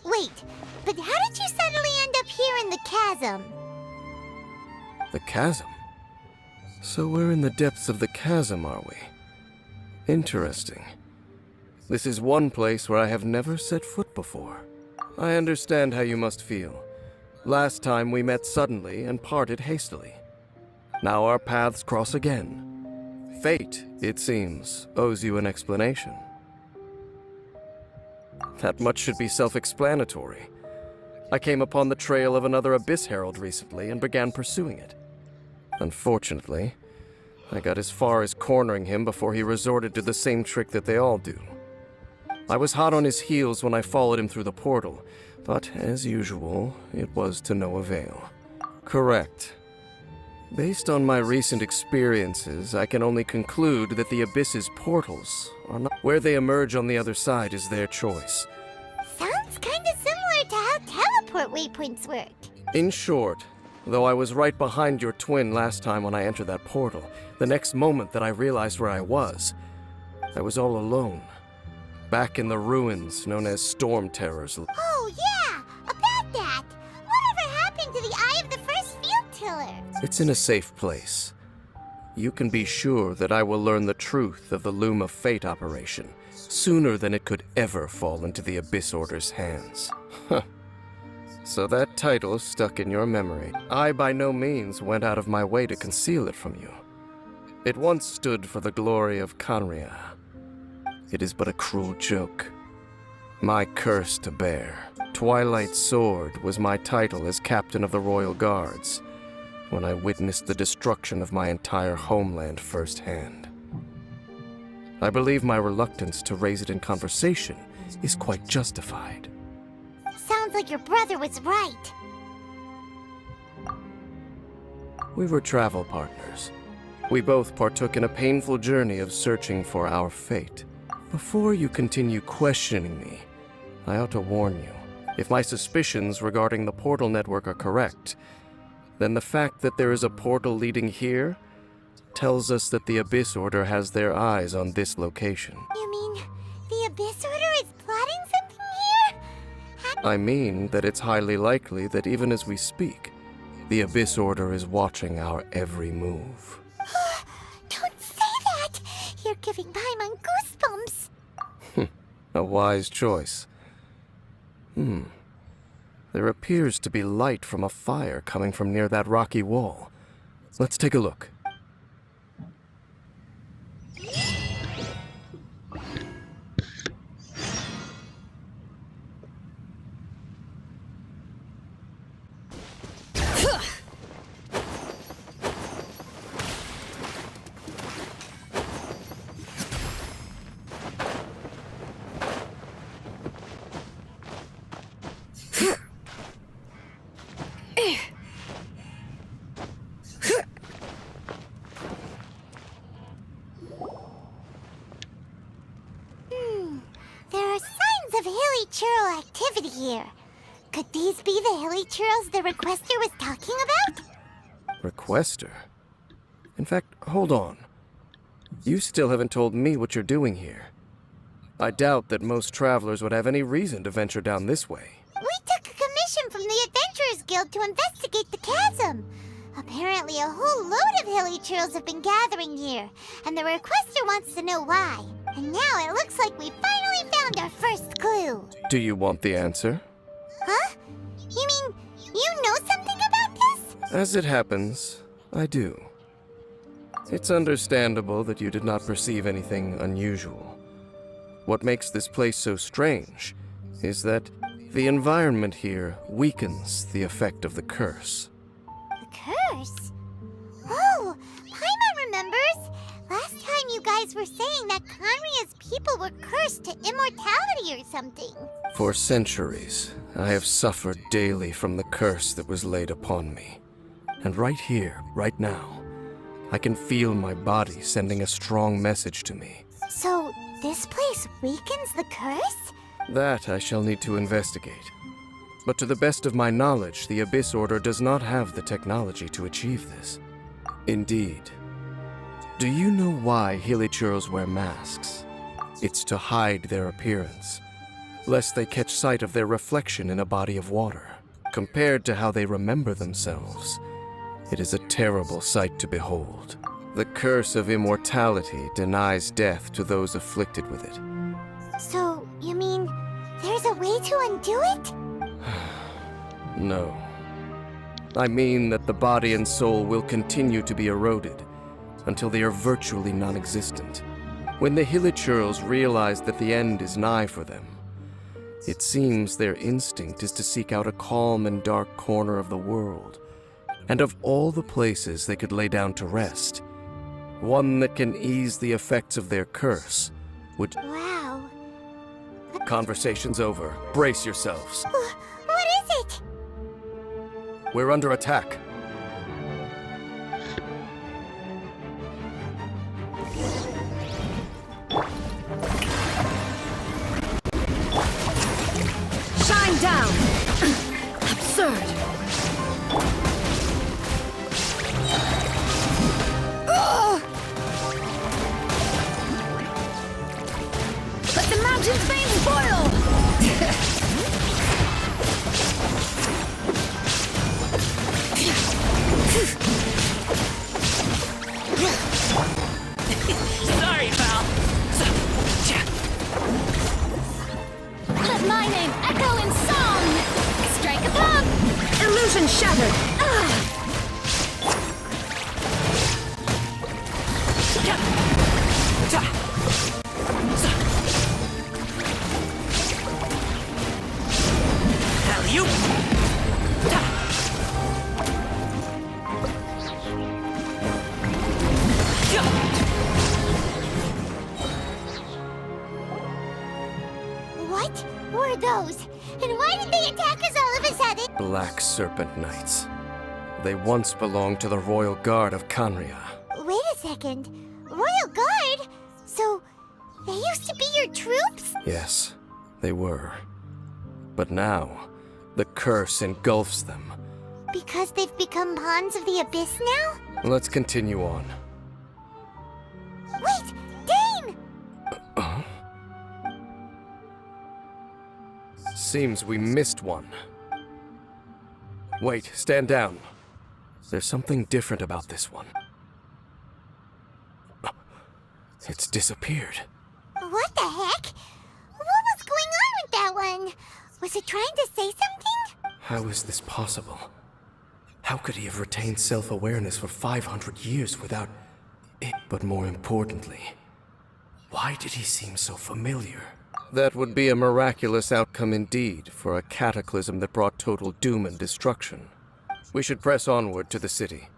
Wait, but how did you suddenly end up here in the chasm? The chasm? So we're in the depths of the chasm, are we? Interesting. This is one place where I have never set foot before. I understand how you must feel. Last time we met suddenly and parted hastily. Now our paths cross again. Fate, it seems, owes you an explanation. That much should be self-explanatory. I came upon the trail of another Abyss Herald recently and began pursuing it. Unfortunately, I got as far as cornering him before he resorted to the same trick that they all do. I was hot on his heels when I followed him through the portal, but as usual, it was to no avail. Correct. Based on my recent experiences, I can only conclude that the Abyss's portals are not... Where they emerge on the other side is their choice. Sounds kinda similar to how teleport waypoints work. In short, though I was right behind your twin last time when I entered that portal, the next moment that I realized where I was all alone. Back in the ruins known as Storm Terrors. Oh yeah, about that. Whatever happened to the Eye of the First Field Tiller? It's in a safe place. You can be sure that I will learn the truth of the Loom of Fate operation sooner than it could ever fall into the Abyss Order's hands. So that title stuck in your memory. I by no means went out of my way to conceal it from you. It once stood for the glory of Kanria. It is but a cruel joke. My curse to bear. Twilight Sword was my title as captain of the Royal Guards when I witnessed the destruction of my entire homeland firsthand. I believe my reluctance to raise it in conversation is quite justified. Sounds like your brother was right. We were travel partners. We both partook in a painful journey of searching for our fate. Before you continue questioning me, I ought to warn you. If my suspicions regarding the portal network are correct, then the fact that there is a portal leading here tells us that the Abyss Order has their eyes on this location. You mean the Abyss Order is plotting something here? I mean that it's highly likely that even as we speak, the Abyss Order is watching our every move. Don't say that! You're giving Paimon goosebumps! A wise choice. There appears to be light from a fire coming from near that rocky wall. Let's take a look. There are signs of hilly churl activity here. Could these be the hilly churls the requester was talking about? Requester? In fact, hold on. You still haven't told me what you're doing here. I doubt that most travelers would have any reason to venture down this way. We took a commission from the Adventurers Guild to investigate the chasm. Apparently a whole load of hilly churls have been gathering here, and the requester wants to know why. And now it looks like we finally found our first clue. Do you want the answer? Huh? You mean you know something about this? As it happens, I do. It's understandable that you did not perceive anything unusual. What makes this place so strange is that the environment here weakens the effect of the curse. The curse? Oh, Paimon remembers! Last time you guys were saying that Kanria's people were cursed to immortality or something. For centuries, I have suffered daily from the curse that was laid upon me. And right here, right now, I can feel my body sending a strong message to me. So, this place weakens the curse? That I shall need to investigate. But to the best of my knowledge, the Abyss Order does not have the technology to achieve this. Indeed. Do you know why Hilichurls wear masks? It's to hide their appearance. lest they catch sight of their reflection in a body of water. Compared to how they remember themselves, it is a terrible sight to behold. The curse of immortality denies death to those afflicted with it. So, you mean there's a way to undo it? No. I mean that the body and soul will continue to be eroded until they are virtually non-existent. When the Hilichurls realize that the end is nigh for them, it seems their instinct is to seek out a calm and dark corner of the world, and of all the places they could lay down to rest, one that can ease the effects of their curse would... Wow. Conversation's over. Brace yourselves. What is it? We're under attack. Shine down! Absurd! Let the mountain's veins boil! Sorry, pal. Let my name echo in song! Strike above! Illusion shattered! Alley-oop! What were those? And why did they attack us all of a sudden? Black Serpent Knights. They once belonged to the Royal Guard of Kanria. Wait a second. Royal Guard? So, they used to be your troops? Yes, they were. But now, the curse engulfs them. Because they've become pawns of the Abyss now? Let's continue on. Wait! Dane! Seems we missed one. Wait, stand down. There's something different about this one. It's disappeared. What the heck? What was going on with that one? Was it trying to say something? How is this possible? How could he have retained self-awareness for 500 years without it? But more importantly, why did he seem so familiar? That would be a miraculous outcome indeed for a cataclysm that brought total doom and destruction. We should press onward to the city.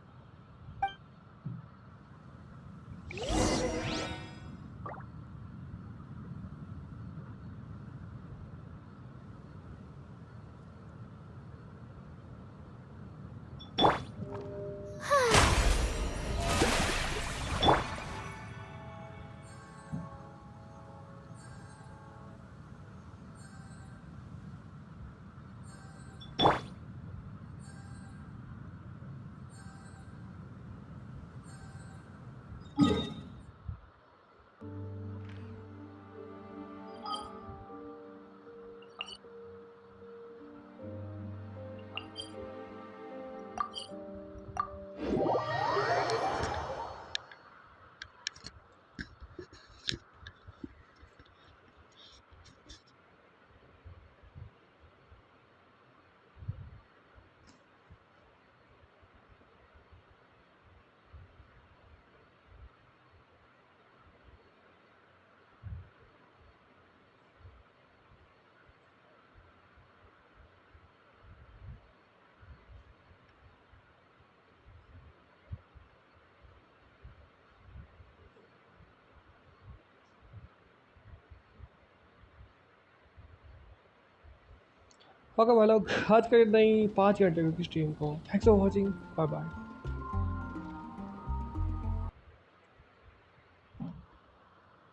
Okay भाई लोग आज का इतना ही 5 घंटे की stream को thanks for watching bye bye